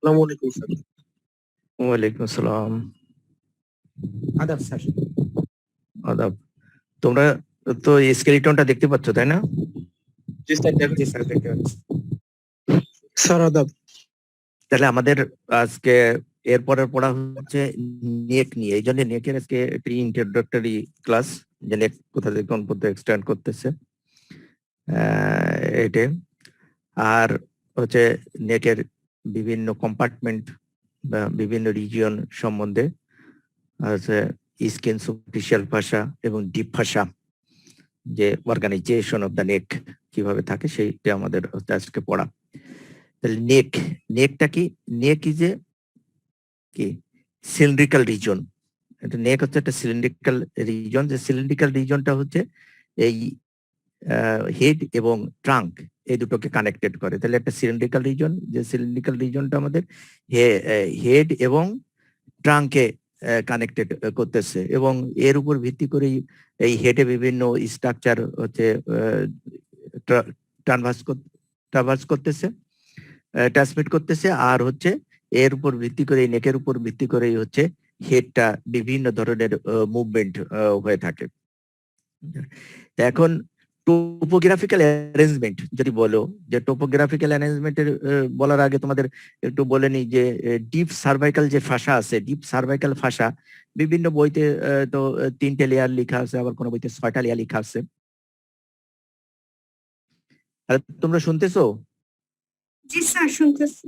আসসালামু আলাইকুম স্যার। ওয়ালাইকুম আসসালাম। আদাব স্যার। আদাব। তোমরা তো স্কেলিটনটা দেখতে পাচ্ছ, তাই না? জি স্যার, দেখতে পাচ্ছি। স্যার আদাব। তাহলে আমাদের আজকে এরপরের পড়া হচ্ছে নেক নিয়ে। এই জন্য নেকের আজকে একটি ইন্ট্রোডাক্টরি ক্লাস, যে নেক কোথা থেকে কোন পর্যন্ত এক্সটেন্ড করতেছে এটাই। আর হচ্ছে নেকের বিভিন্ন কম্পার্টমেন্ট বা বিভিন্ন রিজিয়ন সম্বন্ধে আছে, স্কিন, সুপারফিশিয়াল ভাষা এবং ডিপ ভাষা, যে অর্গানাইজেশন অফ দ্য নেক কিভাবে থাকে সেইটা আমাদের আজকে পড়া। তাহলে নেকটা কি? নেক ইজ এ কি সিলিন্ড্রিক্যাল রিজন। এটা নেক হচ্ছে একটা সিলিন্ড্রিক্যাল রিজন। যে সিলিন্ড্রিক্যাল রিজনটা হচ্ছে এই হেড এবং ট্রাঙ্ক, এই দুটোকে কানেক্টেড করে। তাহলে একটা সিলিন্ড্রিক্যাল রিজন, যে সিলিন্ড্রিক্যাল রিজনটা আমাদের হেড এবং ট্রাঙ্কে কানেক্টেড করতেছে, এবং এর উপর ভিত্তি করেই এই হেডে বিভিন্ন স্ট্রাকচার হচ্ছে ট্রাভার্স করতেছে, ট্রান্সমিট করতেছে। আর হচ্ছে এর উপর ভিত্তি করে, নেকের উপর ভিত্তি করেই হচ্ছে হেডটা বিভিন্ন ধরনের মুভমেন্ট হয়ে থাকে। এখন টোপোগ্রাফিক্যাল অ্যারেঞ্জমেন্ট যদি বলো, যে টোপোগ্রাফিক্যাল অ্যারেঞ্জমেন্টের বলার আগে তোমাদের একটু বলে নিই যে ডিপ সার্ভাইকাল যে ভাষা আছে, ডিপ সার্ভাইকাল ভাষা বিভিন্ন বইতে তো 3টে লেয়ার লেখা আছে, আবার কোনো বইতে 6টা লেয়ার লেখা আছে। আর তোমরা শুনতেছো? জি স্যার, শুনতেছি।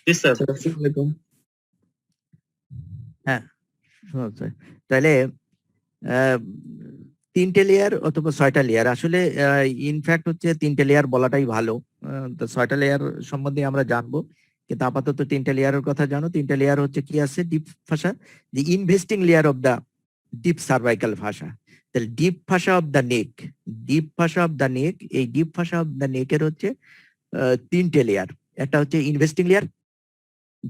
জি স্যার। আসসালামু আলাইকুম। হ্যাঁ, তাহলে 3টে লেয়ার অথবা 6টা লেয়ার, আসলে ইনফ্যাক্ট হচ্ছে 3টে লেয়ার বলাটাই ভালো। তো 6টা লেয়ার সম্বন্ধে আমরা জানবো, কিন্তু আপাতত 3টে লেয়ারের কথা জানো। 3টে লেয়ার হচ্ছে কি আছে deep fascia, the investing layer of the deep cervical fascia. তাহলে deep fascia of the neck, deep fascia of the neck, এই ডিপ ভাষা অফ দ্য নেকের হচ্ছে 3টে লেয়ার। একটা হচ্ছে ইনভেস্টিং লেয়ার,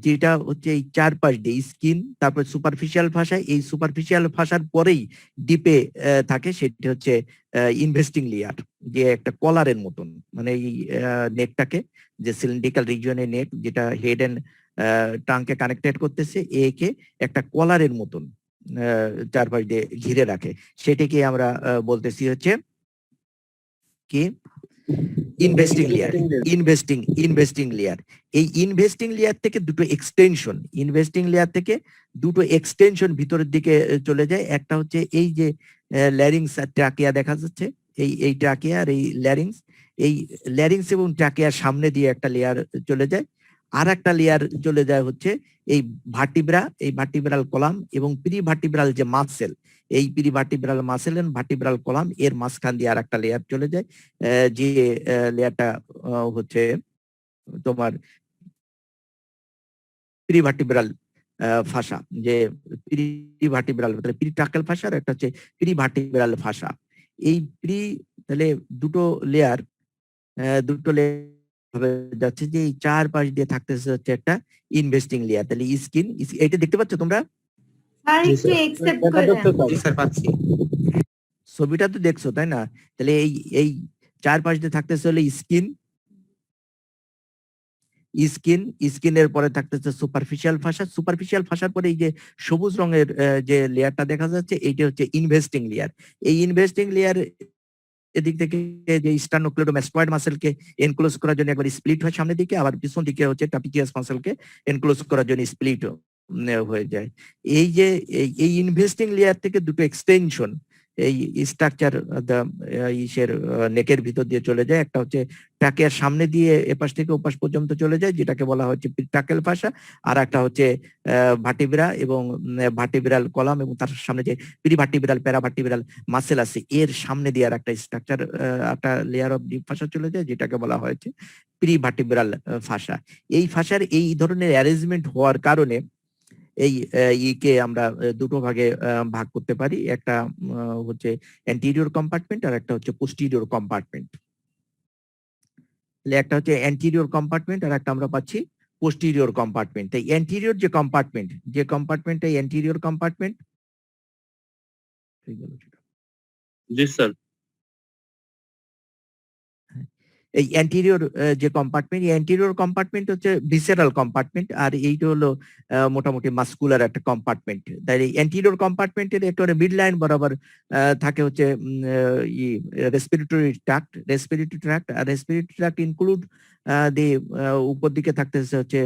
যেটা হচ্ছে এই চারপাশ দিয়ে স্কিন, তারপর সুপারফিশিয়াল ভাষা, এই সুপারফিশিয়াল ভাষার পরেই ডিপে থাকে, সেটা হচ্ছে ইনভেস্টিং লেয়ার, যে একটা কলারের মতন। মানে এই নেকটাকে, যে সিলিন্ড্রিক্যাল রিজিয়নের নেক, যেটা হেড এন্ড ট্রাঙ্কে কানেক্টেড করতেছে, একে একটা কলারের মতন চারপাশ দিয়ে ঘিরে রাখে, সেটাকে আমরা বলতেছি হচ্ছে কি ইনভেস্টিং লেয়ার। ইনভেস্টিং লেয়ার, এই ইনভেস্টিং লেয়ার থেকে দুটো এক্সটেনশন, ইনভেস্টিং লেয়ার থেকে দুটো এক্সটেনশন ভিতরের দিকে চলে যায়। একটা হচ্ছে এই যে ল্যারিংস আর ট্রাকিয়া দেখা যাচ্ছে, এই ট্রাকিয়া আর এই ল্যারিংস এবং ট্রাকিয়ার সামনে দিয়ে একটা লেয়ার চলে যায়। আর একটা লেয়ার চলে যায় হচ্ছে এই ভার্টিব্রা, এই ভার্টিব্রাল কলাম এবং প্রি ভার্টিব্রাল যে মাসেল, এই prevertebral muscle and vertebral column, এর মাঝখান দিয়ে আর একটা লেয়ার চলে যায়, যে লেয়ারটা হচ্ছে তোমার প্রিভার্টিব্রাল ভাষা। যে প্রিভার্টিব্রাল প্রিট্রাকেল ভাষা, আর একটা হচ্ছে প্রিভার্টিব্রাল ভাষা। এই তাহলে দুটো লেয়ার যাচ্ছে, যে এই চারপাশ দিয়ে থাকতেছে হচ্ছে একটা ইনভেস্টিং লেয়ার। তাহলে স্কিন, এটা দেখতে পাচ্ছ তোমরা? স্যার একটু একসেপ্ট করেন। জি স্যার, পাচ্ছি। ছবিটা তো দেখছো, তাই না? তাহলে এই চারপাশ দিয়ে থাকতেছে হলে স্কিনের পরে থাকতেছে সুপারফিশিয়াল ভাষা, সুপারফিশিয়াল ভাষার পরে এই যে সবুজ রঙের যে লেয়ারটা দেখা যাচ্ছে, এইটা হচ্ছে ইনভেস্টিং লেয়ার। এই ইনভেস্টিং লেয়ার এদিক থেকে যে স্টার্নোক্লেডোমাস্টয়েড মাসেলকে এনক্লোজ করার জন্য একবার স্প্লিট হয় সামনের দিকে, আবার পিছন দিকে হচ্ছে ট্রাপিজিয়াস মাসেলকে এনক্লোজ করার জন্য স্প্লিট হয়ে যায়। এই যে এই ইনভেস্টিং লেয়ার থেকে দুটো এক্সটেনশন এই স্ট্রাকচার ইসের নেকের ভিতর দিয়ে চলে যায়। একটা হচ্ছে ট্রাকের সামনে দিয়ে এপাশ থেকে ওপাশ পর্যন্ত চলে যায়, যেটাকে বলা হচ্ছে ট্রাকেল ভাষা। আর একটা হচ্ছে ভার্টিব্রা এবং ভার্টিব্রাল কলাম, এবং তার সামনে যে প্রিভার্টিব্রাল প্যারাভার্টিব্রাল মাসেল আছে, এর সামনে দিয়ে আর একটা স্ট্রাকচার, একটা লেয়ার অফ ডিপ ভাষা চলে যায়, যেটাকে বলা হয়েছে প্রিভার্টিব্রাল ভাষা। এই ভাষার এই ধরনের অ্যারেঞ্জমেন্ট হওয়ার কারণে এই ইকে আমরা দুটো ভাগে ভাগ করতে পারি। একটা হচ্ছে অ্যান্টিরিয়র কম্পার্টমেন্ট, আর একটা হচ্ছে পোস্টিরিয়র কম্পার্টমেন্ট। একটা হচ্ছে অ্যান্টিরিয়র কম্পার্টমেন্ট, আর একটা আমরা পাচ্ছি পোস্টিরিয়র কম্পার্টমেন্ট। তাই অ্যান্টিরিয়র যে কম্পার্টমেন্ট, এই অ্যান্টিরিয়র কম্পার্টমেন্ট, জি স্যার। এই অ্যান্টিরিয়র যে কম্পার্টমেন্ট, এই অ্যান্টিরিয়র কম্পার্টমেন্ট হচ্ছে ভিসেরাল কম্পার্টমেন্ট, আর এইটা হলো মোটামুটি মাসকুলার একটা কম্পার্টমেন্ট। তাই এই অ্যান্টিরিয়র কম্পার্টমেন্টের একেবারে মিড লাইন বরাবর থাকে হচ্ছে রেসপিরেটরি ট্র্যাক্ট, আর রেসপিরেটরি ট্র্যাক্ট ইনক্লুড উপর দিকে থাকতেছে হচ্ছে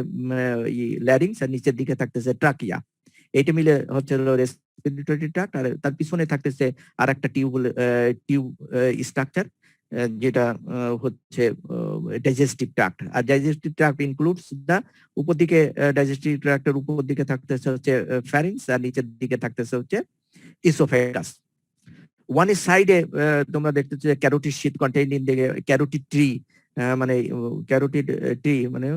ল্যারিংস, আর নিচের দিকে থাকতেছে ট্রাকিয়া। এইটা মিলে হচ্ছে রেসপিরেটরি ট্র্যাক্ট, আর তার পিছনে থাকতেছে আর একটা টিউব স্ট্রাকচার যেটা হচ্ছে ডাইজেস্টিভ ট্র্যাক্ট। আর ডাইজেস্টিভ ট্র্যাক্ট ইনক্লুডস দা উপর দিকে ডাইজেস্টিভ ট্র্যাক্টের উপর দিকে থাকতেছে হচ্ছে ফ্যারিংস, আর নিচের দিকে থাকতেছে হচ্ছে ইসোফেগাস। ওয়ান সাইডে তোমরা দেখতেছো যে ক্যারোটিড শীট কন্টেইনিং দিকে ক্যারোটিড ট্রি, মানে ক্যারোটিড ট্রি মানে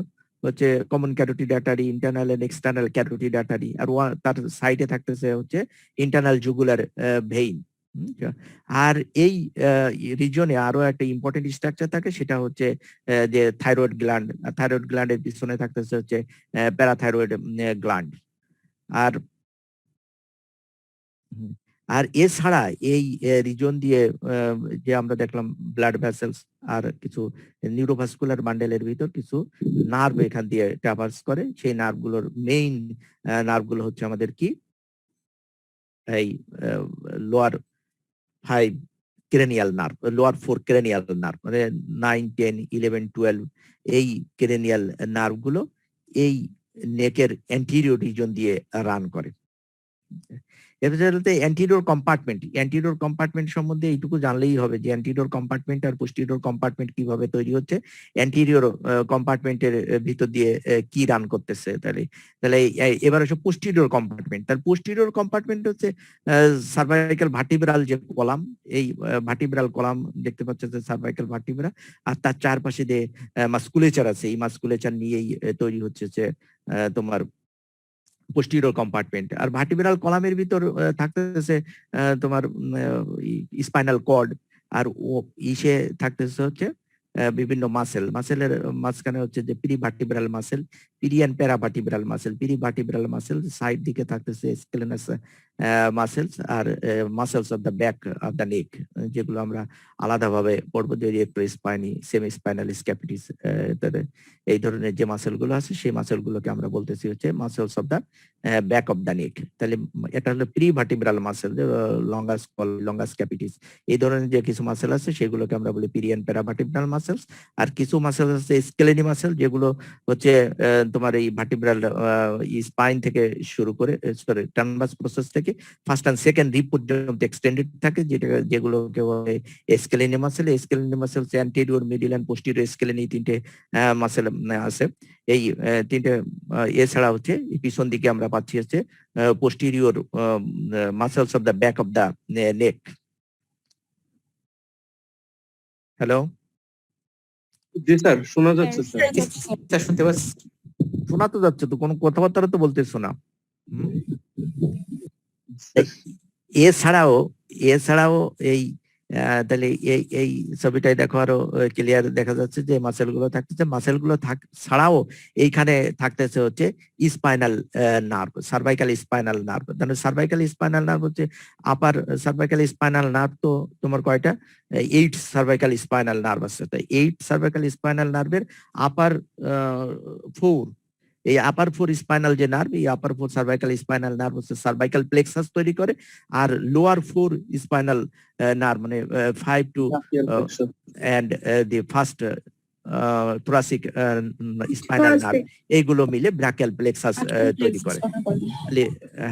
হচ্ছে common carotid artery, internal and external carotid artery, আর তার সাইডে থাকতেছে হচ্ছে ইন্টারনাল জুগুলার ভেইন। আর এই রিজনে আরো একটা ইম্পর্টেন্ট স্ট্রাকচার থাকে, সেটা হচ্ছে যে থাইরয়েড গ্ল্যান্ড। থাইরয়েড গ্ল্যান্ডের পিছনে থাকতেছে হচ্ছে প্যারাথাইরয়েড গ্ল্যান্ড। আর এছাড়া এই রিজন দিয়ে যে আমরা দেখলাম ব্লাড ভেসেলস আর কিছু নিউরোভাস্কুলার বান্ডেলের ভিতর কিছু নার্ভ এখান দিয়ে ট্রাভার্স করে। সেই নার্ভগুলোর মেইন নার্ভগুলো হচ্ছে আমাদের কি এই lower 5 cranial nerve, lower 4 cranial nerve, মানে 9, 10, 11, 12 এই ক্রেনিয়াল নার্ভগুলো এই নেকের অ্যান্টিরিয়র রিজন দিয়ে রান করে। অ্যান্টিরিয়র কম্পার্টমেন্ট সম্বন্ধে এইটুকু জানলেই হবে যে অ্যান্টিরিয়র কম্পার্টমেন্ট আর পোস্টিরিয়র কম্পার্টমেন্ট কিভাবে তৈরি হচ্ছে, অ্যান্টিরিয়র কম্পার্টমেন্টের ভিতর দিয়ে কি রান করতেছে। তাহলে এবার হচ্ছে পোস্টিরিয়র কম্পার্টমেন্ট। তার পোস্টিরিয়র কম্পার্টমেন্ট হচ্ছে সার্ভাইকাল ভার্টিব্রাল যে কলাম, এই ভার্টিব্রাল কলাম দেখতে পাচ্ছে যে সার্ভাইকাল ভার্টিব্রা, আর তার চারপাশে যে মাসকুলেচার আছে, এই মাসকুলেচার নিয়েই তৈরি হচ্ছে যে তোমার পোস্টিরিয়র কম্পার্টমেন্ট। আর ভার্টিব্রাল কলামের ভিতর থাকতেছে তোমার স্পাইনাল কর্ড, আর ইসে থাকতেছে হচ্ছে বিভিন্ন মাসেলের মাঝখানে হচ্ছে যে প্রিভার্টিব্রাল মাসেল, পিরি and paravertebral muscle. Prevertebral muscle side দিকে থাকতেছে স্কেলেনাস মাসেলস, আর muscles of the back of the neck, যেগুলো আমরা আলাদাভাবে পড়বো যে রেক্টোস্পাইনি, সেমি স্পাইনাল স্ক্যাপিটিস, এই ধরনের যে মাসেলগুলো আছে সেই মাসেলগুলোকে আমরা বলতেছি হচ্ছে muscles of the back of the নেক। তাহলে এটা হলো প্রিভার্টিব্রাল মাসেল, লঙ্গাস ক্যাপিটিস, এই ধরনের যে কিছু মাসেল আছে সেগুলোকে আমরা বলি পিরি অ্যান্ড প্যারাভার্টিব্রাল মাসেলস। আর কিছু মাসেল আছে স্কেলেনি মাসেল, যেগুলো হচ্ছে তোমার এই ভার্টিব্রাল স্পাইন থেকে শুরু করে ট্রান্সভার্স প্রসেস থেকে ফার্স্ট এন্ড সেকেন্ড রিব পর্যন্ত এক্সটেন্ডেড থাকে, যেগুলোকে বলে scaleni muscle. Scaleni muscle anterior, middle and posterior scaleni তিনটে মাসেল আছে। এই তিনটে এছাড়া হচ্ছে পিছন দিকে আমরা পাচ্ছি হচ্ছে posterior muscles of the back of the neck. Hello, G sir, শোনা যাচ্ছে স্যার, শুনতে পাচ্ছি। শোনা তো যাচ্ছে, তো কোনো কথাবার্তা তো বলতেছো না। এছাড়াও এই তাহলে এই ছবিটাই দেখো, আরো ক্লিয়ার দেখা যাচ্ছে যে মাসেলগুলো থাকতেছে। মাসেলগুলো ছাড়াও এইখানে থাকতেছে হচ্ছে spinal nerve, cervical spinal nerve. তাহলে সার্ভাইকাল স্পাইনাল নার্ভ হচ্ছে আপার সার্ভাইকাল স্পাইনাল নার্ভ। তো তোমার কয়টা? 8 সার্ভাইকাল স্পাইনাল নার্ভ আছে। তাই 8 সার্ভাইকাল স্পাইনাল নার্ভের আপার 4, এই আপার 4 স্পাইনাল যে নার্ভ, এই আপার 4 সার্ভাইকাল স্পাইনাল নার্ভ হচ্ছে সার্ভাইকাল প্লেক্সাস তৈরি করে। আর লোয়ার 4 স্পাইনাল নার্ভ মানে 5 to and the first thoracic spinal nerve, এইগুলো মিলে ব্রাকিয়াল প্লেক্সাস তৈরি করে।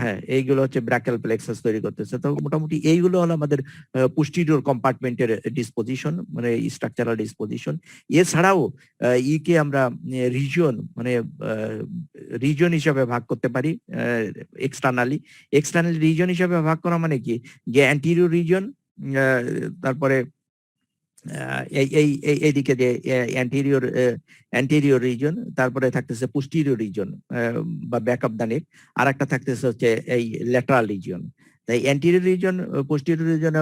হ্যাঁ, এইগুলো হচ্ছে ব্রাকিয়াল প্লেক্সাস তৈরি করতেছে। তো মোটামুটি এইগুলো হলো আমাদের পোস্টিরিয়র কম্পার্টমেন্টের ডিসপোজিশন, মানে স্ট্রাকচারাল ডিসপোজিশন। এছাড়াও ইকে আমরা রিজন, মানে রিজন হিসাবে ভাগ করতে পারি এক্সটার্নালি রিজন হিসাবে ভাগ করা মানে কি, যে অ্যান্টিরিয়র রিজন, তারপরে এইদিকে যে অ্যান্টেরিয়র রিজন, তারপরে থাকতেছে পোস্টিরিয়র রিজন বা ব্যাক অফ দ্য নেক, আর একটা থাকতেছে হচ্ছে এই ল্যাটারাল রিজন। তাই anterior reason, posterior reason,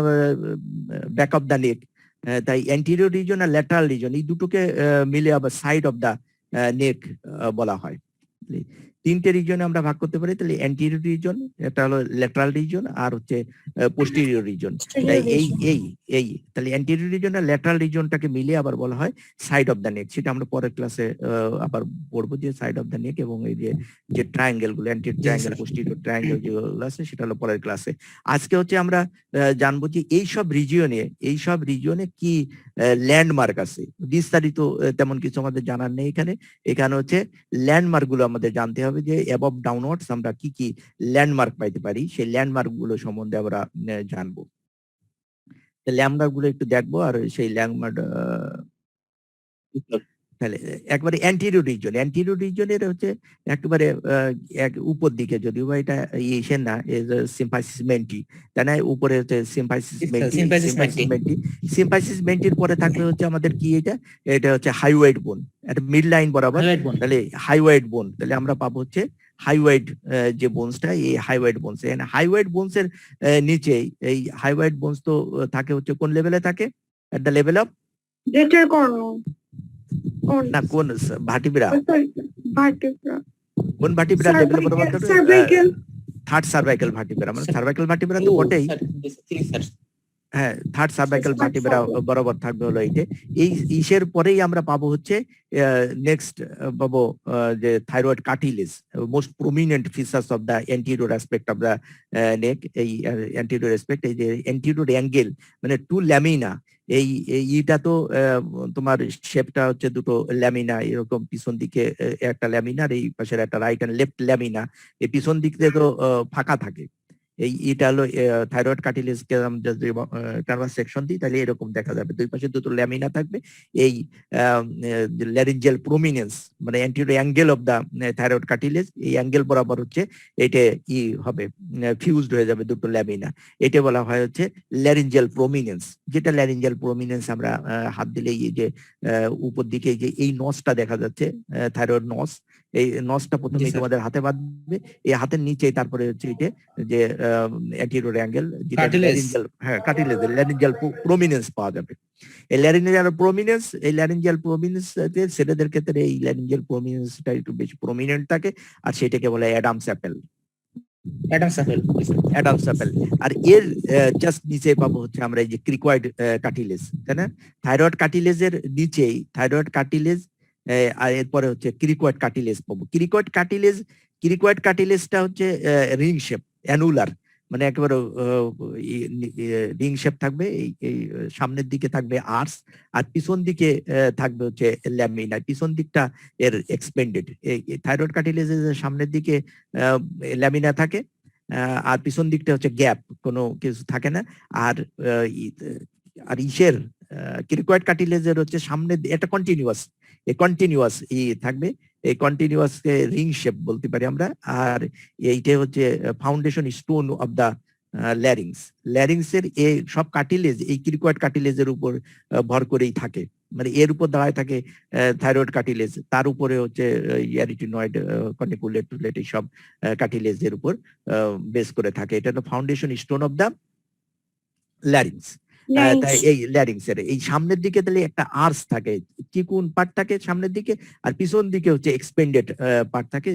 back of the নেক। তাই অ্যান্টেরিয়র রিজন আর ল্যাটারাল রিজন এই দুটোকে মিলে আবার সাইড অফ দ্য নেক বলা হয়। তিনটে রিজনে আমরা ভাগ করতে পারি, তাহলে অ্যান্টিরিয়র রিজন, এটা হলো ল্যাটারাল রিজন, আর হচ্ছে পোস্টেরিয়র রিজন। এই তাহলে অ্যান্টিরিয়র রিজন আর ল্যাটারাল রিজনটাকে মিলিয়ে আবার বলা হয় সাইড অফ দ্য নেক। সেটা আমরা পরের ক্লাসে আবার পড়বো, যে সাইড অফ দ্য নেক এবং এই যে ট্রায়াঙ্গেল গুলো, অ্যান্টিরিয়র ট্রায়াঙ্গেল, পোস্টেরিয়র ট্রায়াঙ্গেল যেগুলো আছে, সেটা হলো পরের ক্লাসে। আজকে হচ্ছে আমরা জানবো যে এইসব রিজিয়নে কি ল্যান্ডমার্ক আছে। বিস্তারিত তেমন কিছু আমাদের জানার নেই এখানে। এখানে হচ্ছে ল্যান্ডমার্ক গুলো আমাদের জানতে হবে, যে অ্যাবভ ডাউনওয়ার্ডস আমরা কি কি ল্যান্ডমার্ক পাইতে পারি, সেই ল্যান্ডমার্ক গুলো সম্বন্ধে আমরা জানবো। ল্যান্ডমার্ক গুলো একটু দেখবো, আর সেই ল্যান্ডমার্ক তাহলে একবারে অ্যান্টিরিয়র রিজনের হচ্ছে একেবারে উপর দিকে, যদিও বা এটা ইসের না, সিম্পাইসিস মেন্টি, তাই না? উপরে হচ্ছে সিম্পাইসিস মেন্টির পরে থাকবে হচ্ছে আমাদের কি, এটা হচ্ছে হাইওয়েড বোন, একটা মিড লাইন বরাবর, তাহলে হাইওয়েড বোন, তাহলে আমরা পাবো হচ্ছে হাইওয়েড যে বোনসটা, এই হাইওয়েড বোনস। এখানে হাইওয়েড বোনস এর নিচে এই হাইওয়েড বোনস তো থাকে হচ্ছে কোন লেভেলে থাকে? এট দ্য লেভেল অফ না, কোন ভার্টিব্রা, কোন ভার্টিব্রা লেভেল বরাবর? থার্ড সার্ভাইকাল ভার্টিব্রা, মানে সার্ভাইকাল ভার্টিব্রা তো বটেই, হ্যাঁ, থার্ড সার্ভাইকাল ভার্টিব্রা বরাবর থাকবে হলো এইটা। এই ইসের পরেই আমরা পাবো হচ্ছে নেক্সট পাবো যে thyroid cartilage, most prominent features of the anterior aspect of the neck. এই অ্যান্টিরিয়র অ্যাসপেক্ট, এই যে অ্যান্টিরিয়র অ্যাঙ্গেল, মানে টু ল্যামিনা, এইটা তো তোমার শেপটা হচ্ছে দুটো ল্যামিনা, এরকম পিছন দিকে একটা ল্যামিনা, আর এই পাশের একটা রাইট এন্ড লেফট ল্যামিনা, এই পিছন দিক থেকে তো ফাঁকা থাকে। এটা হলো থাইরয়েড কার্টিলেজ কে আমরা যদি কার্ভাস সেকশন দিই, তাহলে এরকম দেখা যাবে, দুই পাশে দুটো ল্যামিনা থাকবে। এই ল্যারিঞ্জিয়াল প্রমিনেন্স, মানে anterior angle of the thyroid cartilage, এই অ্যাঙ্গেল বরাবর হচ্ছে এটা হবে, ফিউজড হয়ে যাবে দুটো ল্যামিনা। এটা বলা হয় হচ্ছে ল্যারিঞ্জিয়াল প্রমিনেন্স। যেটা ল্যারিঞ্জিয়াল প্রমিনেন্স আমরা হাত দিলে এই যে উপর দিকে যে এই নসটা দেখা যাচ্ছে, থাইরয়েড নস, এই নসটা প্রথমে তোমাদের হাতে বাঁধবে, এই হাতের নিচে তারপরে হচ্ছে এটা যে অ্যান্টিরিয়র অ্যাঙ্গেল, যেটা ল্যারিঞ্জিয়াল, হ্যাঁ কার্টিলেজ, ল্যারিঞ্জিয়াল প্রমিনেন্স পাওয়া যাবে। এই ল্যারিঞ্জিয়াল প্রমিনেন্স ছেলেদের ক্ষেত্রে এই ল্যারিঞ্জিয়াল প্রমিনেন্সটা একটু বেশি প্রমিনেন্ট থাকে, আর সেটাকে বলে অ্যাডামস অ্যাপেল। আর এর জাস্ট নিচে পাবো হচ্ছে আমরা এই যে ক্রিকয়েড কার্টিলেজ, তাই না? থাইরয়েড কার্টিলেজের নিচেই থাইরয়েড কার্টিলেজ, আর এরপরে হচ্ছে ক্রিকয়েড কার্টিলেজ পাবো। ক্রিকয়েড কার্টিলেজটা হচ্ছে রিং শেপ, অ্যানুলার, মানে একেবারে রিং শেপ থাকবে। এই সামনের দিকে থাকবে আর্স, আর পিছন দিকে থাকবে হচ্ছে ল্যামিনা, পিছন দিকটা এর এক্সপেন্ডেড। এই থাইরয়েড কার্টিলেজের সামনের দিকে ল্যামিনা থাকে, আর পিছন দিকটা হচ্ছে গ্যাপ, কোনো কিছু থাকে না। আর ইসের ক্রিকয়েড কার্টিলেজের হচ্ছে সামনে একটা কন্টিনিউয়াস থাকবে, এই কন্টিনিউয়াস রিং শেপ বলতে পারি আমরা। আর এইটা হচ্ছে foundation stone of the larynx এর এই সব কার্টিলেজ এই ক্রিকয়েড কার্টিলেজের উপর ভর করেই থাকে, মানে এর উপর দাঁড়ায় থাকে থাইরয়েড কার্টিলেজ, তার উপরে হচ্ছে অ্যারিটিনয়েড, কর্নিকুলেট টুলেট, এই সব কার্টিলেজের উপর বেস করে থাকে। এটা হলো foundation stone of the larynx. তাই এই ল্যারিংস এর এই সামনের দিকে তাহলে একটা আর্স থাকে, চিকুন পার্ট থাকে সামনের দিকে, আর পিছন দিকে হচ্ছে এক্সপেন্ডেড পার্ট থাকে,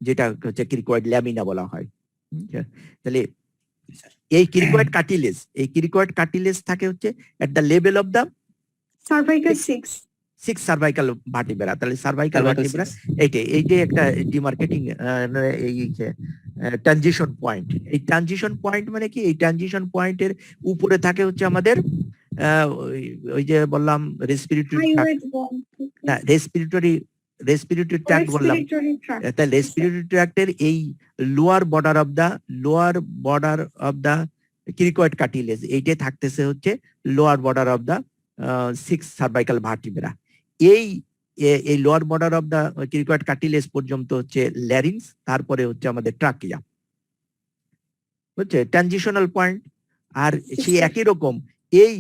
যেটা হচ্ছে ক্রিকয়েড ল্যামিনা বলা হয়। তাহলে এই ক্রিকয়েড কার্টিলেজ থাকে হচ্ছে at the level of the cervical 6 cervical vertebra. তাহলে সার্ভাইকাল ভার্টিব্রা এইটা একটা ডিমার্কেটিং এই ট্রানজিশন পয়েন্ট। এই ট্রানজিশন পয়েন্ট মানে কি? এই ট্রানজিশন পয়েন্টের উপরে থাকে হচ্ছে আমাদের ওই যে বললাম রেসপিরেটরি ট্র্যাক্ট বললাম, তাই রেসপিরেটরি ট্র্যাক্টের এই lower border of the cricoid cartilage, এইটাই থাকতেছে হচ্ছে lower border of the 6 cervical vertebra. এই lower border of the cricoid cartilage পর্যন্ত হচ্ছে ল্যারিংস, তারপরে হচ্ছে আমাদের ট্রাকিয়া, হচ্ছে ট্রানজিশনাল পয়েন্ট। আর সেই একই রকম এই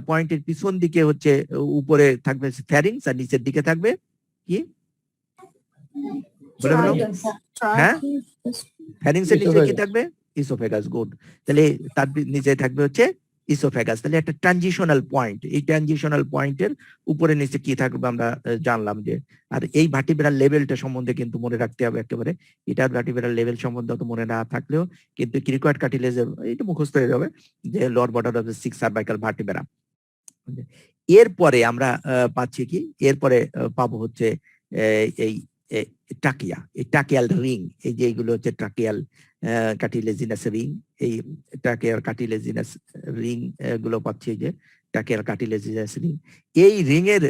পয়েন্টের পিছন দিকে হচ্ছে উপরে থাকবে ফ্যারিংস, আর নিচের দিকে থাকবে কি বলে বলো? হ্যাঁ, ফ্যারিংস এর নিচে কি থাকবে? ইসোফেগাস। গুড। তাহলে তার নিচে থাকবে হচ্ছে ইসোফেগাস। তাহলে একটা ট্রানজিশনাল পয়েন্ট, এই ট্রানজিশনাল পয়েন্টের উপরে নিচে কি থাকবে আমরা জানলাম যে, আর এই ভার্টিব্রাল লেভেলটা সম্বন্ধে কিন্তু মনে রাখতে হবে একেবারে। এটার ভার্টিব্রাল লেভেল সম্বন্ধে তো মনে না থাকলেও কিন্তু ক্রিকয়েড কার্টিলেজের এটা মুখস্থ হয়ে যাবে যে lower border of the 6 cervical vertebra. এরপরে আমরা পাচ্ছি কি, এরপরে পাবো হচ্ছে এই টাকিয়া, এই টাকিয়াল রিং, এই যে এইগুলো হচ্ছে টাকিয়াল কার্টিলেজিনাস রিং, এই টাকিয়াল কার্টিলেজিনাস রিং গুলো পাচ্ছি যে টাকিয়াল কার্টিলেজিনাস রিং। এই রিং এর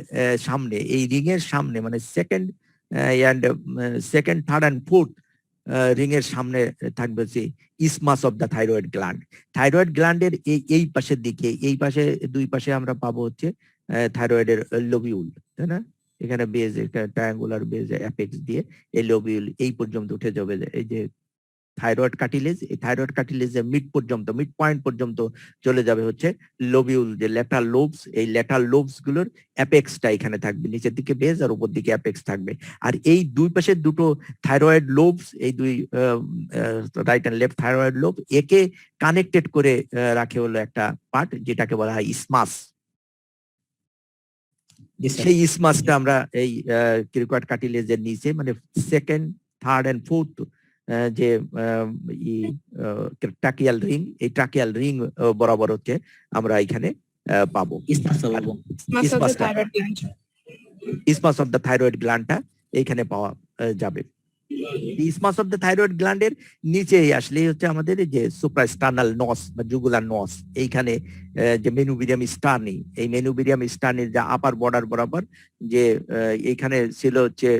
সামনে, এই রিং এর সামনে মানে second, third and fourth ring এর সামনে থাকবে যে isthmus of the thyroid gland. Thyroid গ্ল্যান্ডের এই পাশের দিকে, এই পাশে দুই পাশে আমরা পাবো হচ্ছে থাইরয়েডের লোবিউল, তাই না? এখানে বেজ, ট্রায়াঙ্গুলার বেজ অ্যাপেক্স দিয়ে এই লোবিউল এই পর্যন্ত উঠে যাবে। এই যে থাইরয়েড কার্টিলেজ, এই থাইরয়েড কার্টিলেজের মিড পর্যন্ত, মিড পয়েন্ট পর্যন্ত চলে যাবে হচ্ছে লোবিউল, যে ল্যাটারাল লোবস, এই ল্যাটারাল লোবস গুলোর অ্যাপেক্সটা এখানে থাকবে, নিচের দিকে বেজ আর উপর দিকে অ্যাপেক্স থাকবে। আর এই দুই পাশে দুটো থাইরয়েড লোবস, এই দুই right and left thyroid lobe, একে কানেক্টেড করে রাখে হলো একটা পার্ট যেটাকে বলা হয় ইসমাস। সেই ইসমাসটা আমরা এই ক্রিকয়েড কার্টিলেজের নিচে মানে সেকেন্ড, থার্ড এন্ড ফোর্থ যে ট্রাকিয়াল রিং, এই ট্রাকিয়াল রিং বরাবর হচ্ছে আমরা এখানে পাবো ইসমাস অফ দ্য থাইরয়েড গ্ল্যান্ডটা এইখানে পাওয়া যাবে। ইসমাস অফ দ্য থাইরয়েড গ্ল্যান্ডের নিচে আসলে হচ্ছে আমাদের যে সুপ্রাস্টার্নাল নস বা জুগুলার নস, এইখানে যে মেনুবিরিয়াম স্টার্নি, এই মেনুবিরিয়াম স্টার্নির যে আপার বর্ডার বরাবর যে এইখানে ছিল হচ্ছে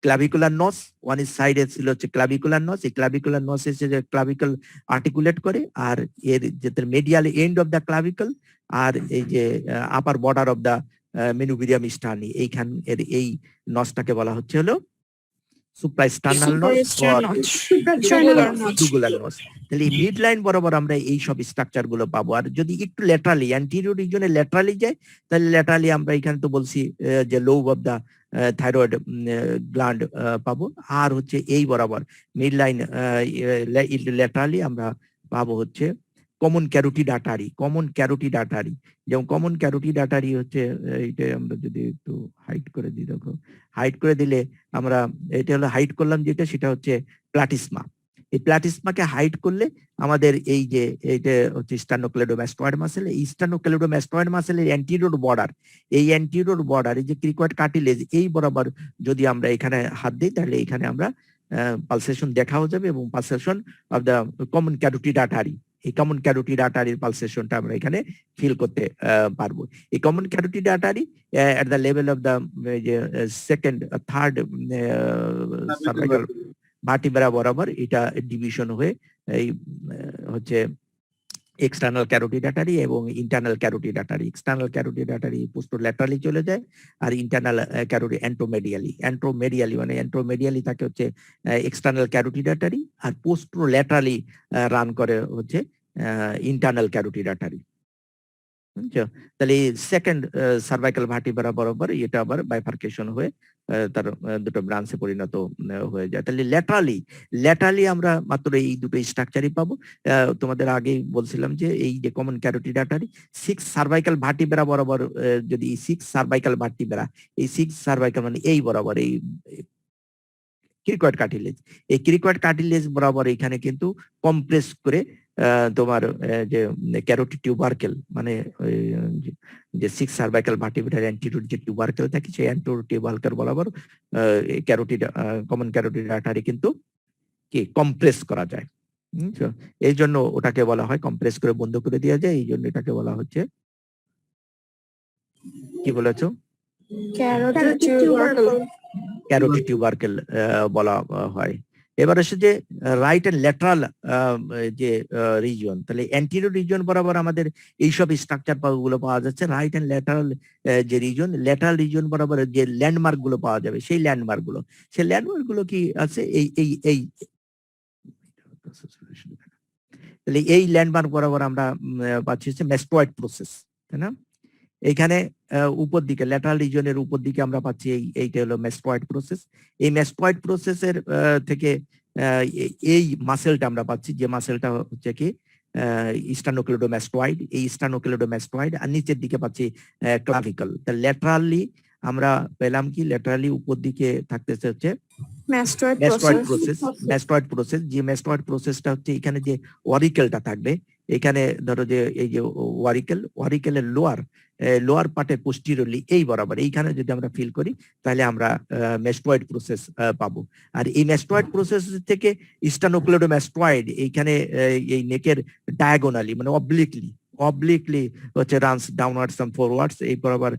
ক্লাভিকুলার নস, ওয়ান সাইডে ছিল হচ্ছে ক্লাভিকুলার নস। এই ক্লাভিকুলার নস এসে যে ক্লাভিকল আর্টিকুলেট করে, আর এর যে medial end of the clavicle আর এই যে upper border of the manubrium sterni, এইখান এর এই নসটাকে বলা হচ্ছে হলো সুপ্রাস্টার্নাল নস বা জুগুলার নস। তাহলে মিড লাইন বরাবর আমরা এই সব স্ট্রাকচার গুলো পাবো। আর যদি একটু ল্যাটারালি, অ্যান্টিরিয়র রিজনে ল্যাটারালি যায়, তাহলে ল্যাটারালি আমরা এখানে তো বলছি যে lobe of the thyroid gland পাবো। আর হচ্ছে এই বরাবর মিড লাইন ল্যাটারালি আমরা পাবো হচ্ছে common carotid artery, common carotid artery. যেমন কমন ক্যারোটিড আর্টারি হচ্ছে এইটা আমরা যদি একটু হাইট করে দিই, দেখো হাইট করে দিলে আমরা এটা হলো হাইট করলাম যেটা, সেটা হচ্ছে প্লাটিসমা। এই প্লাটিসমাকে হাইট করলে আমাদের এই যে এইটা হচ্ছে স্টার্নোক্লেডোমাস্টয়েড মাসেল, এই স্টার্নোক্লেডোমাস্টয়েড মাসেলের অ্যান্টিরিয়র বর্ডার, এই অ্যান্টিরিয়র বর্ডার এই যে ক্রিকয়েড কার্টিলেজ, এই বরাবর যদি আমরা এখানে হাত দিই তাহলে এখানে আমরা পালসেশন দেখাও যাবে এবং pulsation of the common carotid artery, এই কমন ক্যারোটিড আর্টারির পালসেশনটা আমরা এখানে ফিল করতে পারবো। এই common carotid artery at the level of the second, third cervical vertebra বরাবর এটা ডিভিশন হয়ে এই হচ্ছে এক্সটার্নাল ক্যারোটিড আর্টারি এবং internal carotid artery. External carotid artery posterolaterally চলে যায়, আর ইন্টারনাল ক্যারোটিড অ্যান্ট্রোমেডিয়ালি মানে অ্যান্ট্রোমেডিয়ালি থাকে হচ্ছে এক্সটার্নাল ক্যারোটিড আর্টারি, আর পোস্টোল্যাটারালি রান করে হচ্ছে ইন্টারনাল ক্যারোটিড আর্টারি। তাহলে সেকেন্ড সার্ভাইকাল ভার্টিব্রা বরাবর এটা আবার বাইফার্কেশন হয়ে তার দুটো ব্রাঞ্চে পরিণত হয়ে যায়। তাহলে ল্যাটারালি আমরা মাত্র এই দুটো স্ট্রাকচারই পাবো। তোমাদের আগেই বলছিলাম যে এই যে common carotid artery 6 cervical vertebra বরাবর, যদি 6 সার্ভাইকাল ভার্টিব্রা, এই 6 সার্ভাইকাল মানে এই বরাবর এই ক্রিকয়েড কার্টিলেজ, এই ক্রিকয়েড কার্টিলেজ বরাবর এখানে কিন্তু কম্প্রেস করে তোমার যে ক্যারোটিড টিউবারকেল মানে যে 6 সার্ভাইকাল ভার্টিব্রার অ্যান্টিরিয়র যে টিউবারকেল থাকে, সেই অ্যান্টিরিয়র টিউবারকেল বরাবর ক্যারোটিড কমন ক্যারোটিড আর্টারি কিন্তু কি কম্প্রেস করা যায়। এই জন্য ওটাকে বলা হয়, কম্প্রেস করে বন্ধ করে দেওয়া যায়, এই জন্য এটাকে বলা হচ্ছে কি বলেছো, ক্যারোটিড টিউবারকেল বলা হয়। এবার এসে যে রাইট এন্ড ল্যাটারাল যে রিজিয়ন, তাহলে অ্যান্টিরিয়র রিজিয়ন বরাবর আমাদের এইসব স্ট্রাকচার গুলো পাওয়া যাচ্ছে। রাইট এন্ড ল্যাটারাল যে রিজিয়ন, ল্যাটারাল রিজিয়ন বরাবর যে ল্যান্ডমার্ক গুলো পাওয়া যাবে, সেই ল্যান্ডমার্ক গুলো কি আছে, এই তাহলে এই ল্যান্ডমার্ক বরাবর আমরা পাচ্ছি হচ্ছে ম্যাস্টয়েড প্রসেস, তাই না? এইখানে উপর দিকে ল্যাটারাল রিজিয়নের উপর দিকে আমরা পাচ্ছি এইটা হলো ম্যাস্টয়েড প্রসেস। এই ম্যাস্টয়েড প্রসেসের থেকে এই মাসেলটা আমরা পাচ্ছি, যে মাসেলটা হচ্ছে কি স্টার্নোক্লেডোমাস্টয়েড, এই স্টার্নোক্লেডোমাস্টয়েড, আর নিচের দিকে পাচ্ছি ক্লাভিকল। তা ল্যাটারালি আমরা পেলাম কি, ল্যাটারালি উপর দিকে থাকতেছে হচ্ছে ম্যাস্টয়েড ম্যাস্টয়েড প্রসেস। প্রসেস। যে ম্যাস্টয়েড প্রসেসটা হচ্ছে এখানে যে ওয়ারিকেলটা থাকবে, এখানে ধরো যে এই যে ওয়ারিকেলের লোয়ার পার্টে পোস্টিরিয়রলি এই বরাবর এইখানে যদি আমরা ফিল করি তাহলে আমরা ম্যাস্টয়েড প্রসেস পাবো। আর এই ম্যাস্টয়েড প্রসেস থেকে স্টার্নোক্লেডোমাস্টয়েড এইখানে এই নেকের ডায়াগোনালি মানে অবলিকলি হচ্ছে রানস ডাউনওয়ার্ডস এন্ড ফরওয়ার্ডস, এই বরাবর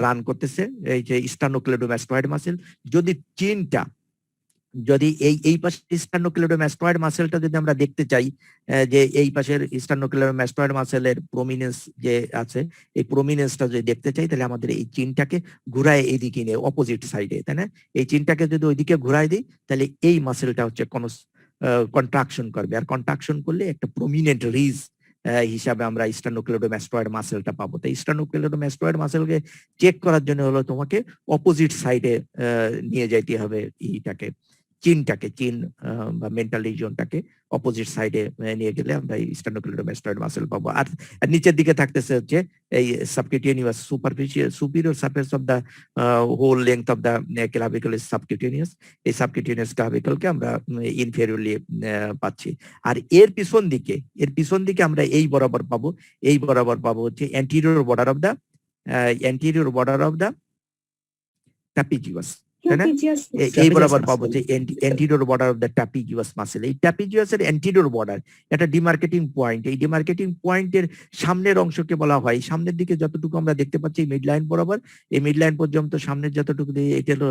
রান করতেছে এই যে স্টার্নোক্লেডোমাস্টয়েড মাসেল। যদি এই পাশে স্টার্নোক্লেডোমাস্টয়েড মাসেলটা যদি আমরা দেখতে চাই, যে এই পাশের স্টার্নোক্লেডোমাস্টয়েড মাসেলের প্রমিনেন্স যে আছে, এই প্রমিনেন্সটা যদি দেখতে চাই তাহলে আমাদের এই চিনটাকে ঘুরায় এইদিকে নিয়ে অপোজিট সাইডে, তাই না? এই চিনটাকে যদি ওইদিকে ঘুরাই দিই তাহলে এই মাসেলটা হচ্ছে কন্ট্রাকশন করবে, আর কন্ট্রাকশন করলে একটা প্রমিনেন্ট রিজ হিসাবে আমরা স্টার্নোক্লেডোমাস্টয়েড মাসেলটা পাবো। তাই স্টার্নোক্লেডোমাস্টয়েড মাসেলকে চেক করার জন্য হলো তোমাকে অপোজিট সাইডে নিয়ে যাইতে হবে এইটাকে, চিন বা মেন্টাল রিজিয়নটাকে অপোজিট সাইডে নিয়ে গেলে আমরা স্টার্নোক্লেডোমাস্টয়েড মাসেল পাবো। আর নিচের দিকে থাকতেছে হচ্ছে এই subcutaneous superior surface of the whole length of the clavicle is subcutaneous. এই সাবকিউটেনিয়াস ক্লাভিকলকে আমরা ইনফেরিয়রলি পাচ্ছি। আর এর পিছন দিকে আমরা এই বরাবর পাবো হচ্ছে anterior border of the trapezius, তাই না? এই বরাবর পাবো যে anterior border of the trapezius muscle. এই ট্রাপিজিয়াসের অ্যান্টিরিয়র বর্ডার একটা ডিমার্কেটিং পয়েন্ট। এই ডিমার্কেটিং পয়েন্টের সামনের অংশকে বলা হয়, সামনের দিকে যতটুকু আমরা দেখতে পাচ্ছি মিড লাইন বরাবর, এই মিড লাইন পর্যন্ত সামনের যতটুকু, এটা হলো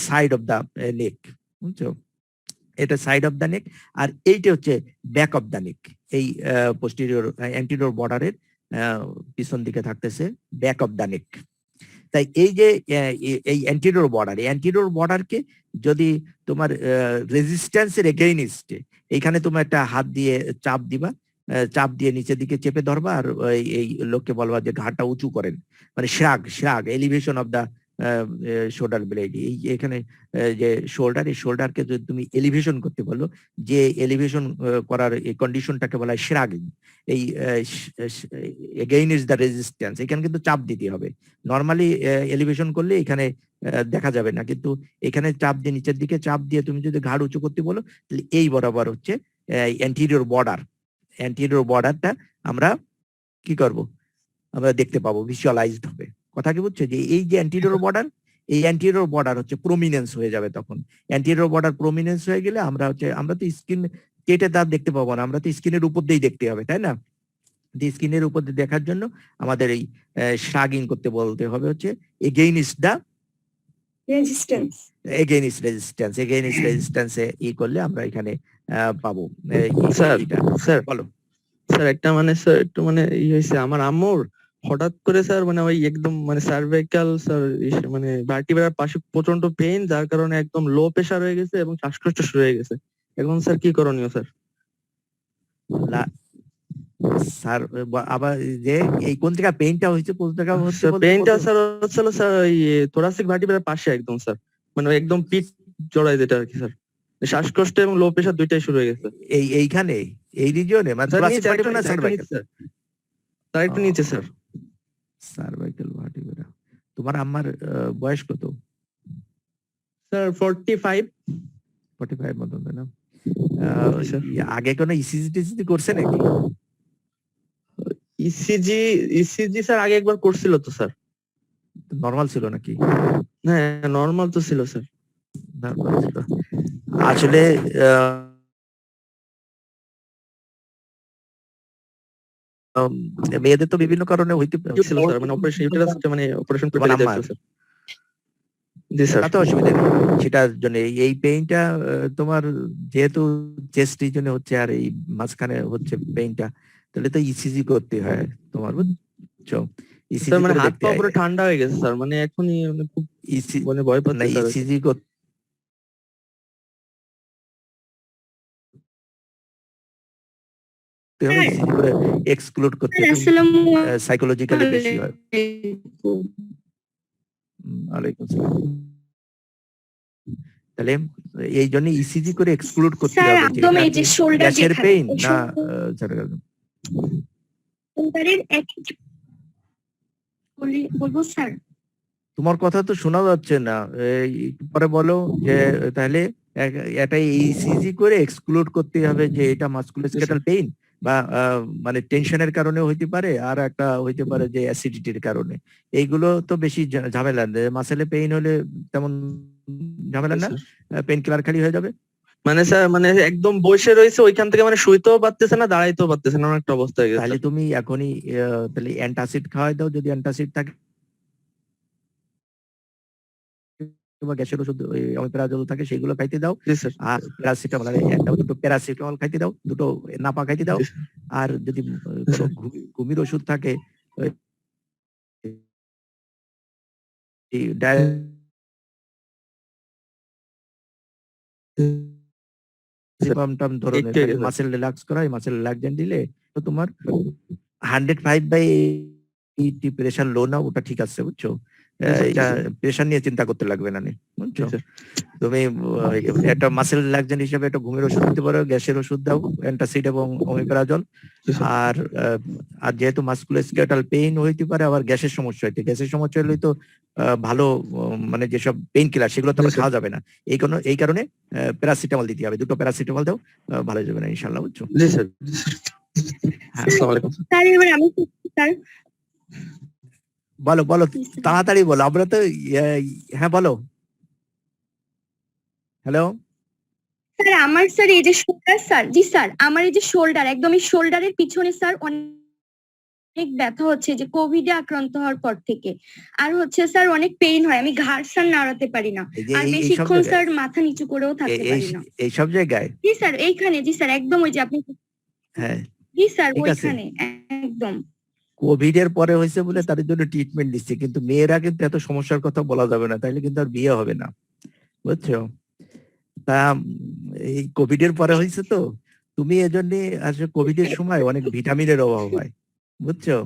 সাইড অফ দা নেক, বুঝছো? এটা সাইড অফ দা নেক, আর এইটা হচ্ছে ব্যাক অফ দা নেক। এই পোস্টেরিয়র অ্যান্টিরিয়র বর্ডারের পিছন দিকে থাকতেছে ব্যাক অফ দা নেক। তাই এই যে এই অ্যান্টিরিয়র বর্ডারকে যদি তোমার রেজিস্ট্যান্সের এগেইনস্টে এইখানে তোমার একটা হাত দিয়ে চাপ দিয়ে নিচের দিকে চেপে ধরবা, আর এই লোককে বলবা যে ঘাড়টা উঁচু করেন, মানে shrug elevation of the shoulder blade. এই এখানে যে এই শোল্ডারকে যদি তুমি এলিভেশন করতে বলো, যে এলিভেশন করার এই কন্ডিশনটাকে বলা হয় শ্রাগিং। এই এগেইনস্ট দা রেজিস্ট্যান্স, এখানে কিন্তু চাপ দিতে হবে। নর্মালি এলিভেশন করলে এখানে দেখা যাবে না, কিন্তু এখানে চাপ দিয়ে নিচের দিকে চাপ দিয়ে তুমি যদি ঘাড় উঁচু করতে বলো তাহলে এই বরাবর হচ্ছে অ্যান্টিরিয়র বর্ডারটা আমরা কি করব, আমরা দেখতে পাবো, ভিজুয়ালাইজড হবে। কথা কি বুঝছো? যে এই যে অ্যান্টিরিয়র বর্ডার হচ্ছে প্রমিনেন্স হয়ে যাবে। তখন অ্যান্টিরিয়র বর্ডার প্রমিনেন্স হয়ে গেলে আমরা তো স্কিন কেটে তার দেখতে পাবো না, আমরা তো স্কিনের উপর দিয়েই দেখতে হবে, তাই না? স্কিনের উপর দিয়ে দেখার জন্য আমাদের এই শ্রাগিং করতে বলতে হবে হচ্ছে এগেইনস্ট দা রেজিস্ট্যান্সে করলে আমরা এখানে পাবো। স্যার বলো স্যার, একটা মানে স্যার একটু মানে হয়েছে আমার আম্মুর হঠাৎ করে স্যার, মানে ওই একদম মানে সার্ভাইকাল স্যার মানে ভার্টিব্রার পাশে প্রচন্ড পেইন, যার কারণে একদম লো প্রেসার হয়ে গেছে এবং শ্বাসকষ্ট শুরু হয়ে গেছে। এখন স্যার কি করণীয় স্যার? স্যার আবার যে এই কোন জায়গা পেইনটা হয়েছে, কোন জায়গা হচ্ছে পেইনটা স্যার হচ্ছিল স্যার ওই থোরাসিক ভার্টিব্রার পাশে একদম স্যার, মানে একদম পিঠ জড়ায় যেটা আর কি স্যার। শ্বাসকষ্ট এবং লো প্রেসার দুইটাই শুরু হয়ে গেছে এইখানে এই রিজিয়নে, মানে thoracic vertebra না cervical? তার একটু নিচে স্যার। Cervical vertebra. তোমার আম্মার বয়স কত? স্যার 45 মতন, তাই না? আগে কোনো ইসিজি করছে নাকি? ইসিজি স্যার আগে একবার করছিল তো স্যার। নরমাল ছিল নাকি? হ্যাঁ নরমাল তো ছিল স্যার। নরমাল ছিল। আসলে মেয়েদের তো বিভিন্ন কারণে হইতে পারে স্যার, মানে অপারেশন ইউটেরাসটা মানে অপারেশন করে ফেলে দিয়েছিল স্যার। জি স্যার। তো অসুবিধা নেই সেটার জন্য। এই পেইনটা তোমার যেহেতু চেস্ট রিজনে হচ্ছে আর এই মাঝখানে হচ্ছে পেইনটা, তাহলে তো ইসিজি করতে হয় তোমার, বুঝছো? স্যার মানে হাত পা পুরো ঠান্ডা হয়ে গেছে স্যার, মানে এখনই মানে খুব মানে ভয় পাচ্ছি স্যার। ইসিজি এক্সক্লুড করতে সাইকোলজিক্যালি বেশি হয়। ওয়ালাইকুম আসসালাম। তাহলে এই জন্য ইসিজি করে এক্সক্লুড করতে হবে। একদম এই যে শোল্ডার গ্যাসের পেইন না শোল্ডারের এক বলবো স্যার? তোমার কথা তো শোনা যাচ্ছে না, এই একটু পরে বলো যে তাহলে এটা ইসিজি করে এক্সক্লুড করতে হবে যে এটা মাসকুলোস্কেটাল পেইন বা মানে টেনশনের কারণে হইতে পারে, আর একটা হইতে পারে যে অ্যাসিডিটির কারণে। এইগুলো তো বেশি ঝামেলা, মাসেলে পেইন হলে তেমন ঝামেলা না, পেইন কিলার খালি হয়ে যাবে। মানে স্যার মানে একদম বসে রয়েছে ওইখান থেকে, মানে শুইতেও পারতেছে না, দাঁড়াইতেও পারতেছে না, অনেকটা অবস্থা হয়ে গেছে। তাহলে তুমি এখনই তাহলে অ্যান্টাসিড খাওয়াই দাও, যদি অ্যান্টাসিড থাকে বা গ্যাসের ওষুধ ওই অমিপ্রাজল থাকে সেগুলো খাইতে দাও, জি স্যার। আর প্যারাসিটামল একটা দুটো প্যারাসিটামল খাইতে দাও, দুটো নাপা খাইতে দাও। আর যদি কোনো ঘুমির ওষুধ থাকে ওই ধরনের মাসেল রিল্যাক্স করা, মাসেল রিল্যাক্সেন্ট দিলে তো তোমার 105/80 প্রেশার লো না, ওটা ঠিক আছে বুঝছো। এটা প্রেশার নিয়ে চিন্তা করতে লাগবে না, বুঝছো। তুমি একটা মাসেল রিল্যাক্সেন্ট হিসেবে একটা ঘুমের ওষুধ দিতে পারো, গ্যাসের ওষুধ দাও অ্যান্টাসিড এবং অমিপ্রাজল। আর আর যেহেতু মাসকুলোস্কেটাল পেইন হইতে পারে, আবার গ্যাসের সমস্যা হইতে, গ্যাসের সমস্যা হলে তো ভালো মানে যেসব পেইন কিলার সেগুলো তো আবার খাওয়া যাবে না, এই কারণে প্যারাসিটামল দিতে হবে, দুটো প্যারাসিটামল দাও, ভালো যাবে না ইনশাআল্লাহ, বুঝছো। জি স্যার। স্যার এবার আমি স্যার বলো বলো তাড়াতাড়ি বলো, আমরা তো হ্যাঁ বলো। হ্যালো স্যার আমার স্যার এই যে শোল্ডার স্যার, জি স্যার আমার এই যে শোল্ডার, একদম এই শোল্ডারের পিছনে স্যার অনেক ব্যথা হচ্ছে যে কোভিডে আক্রান্ত হওয়ার পর থেকে। আর হচ্ছে স্যার অনেক পেইন হয়, আমি ঘাড় স্যার নাড়াতে পারি না, আর বেশিক্ষণ স্যার মাথা নিচু করেও থাকতে পারি না। এই সব জায়গায়? জি স্যার এইখানে, জি স্যার একদম ওই যে আপনি, হ্যাঁ জি স্যার ওইখানে একদম। কোভিড এর পরে হয়েছে বলে তাদের জন্য ট্রিটমেন্ট দিচ্ছে, কিন্তু মেয়েরা কিন্তু এত সমস্যার কথা বলা যাবে না, তাইলে কিন্তু আর বিয়ে হবে না, বুঝছো। তা এই কোভিড এর পরে হয়েছে তো, তুমি এজন্য আসলে কোভিড এর সময় অনেক ভিটামিনের অভাব হয়, বুঝছো।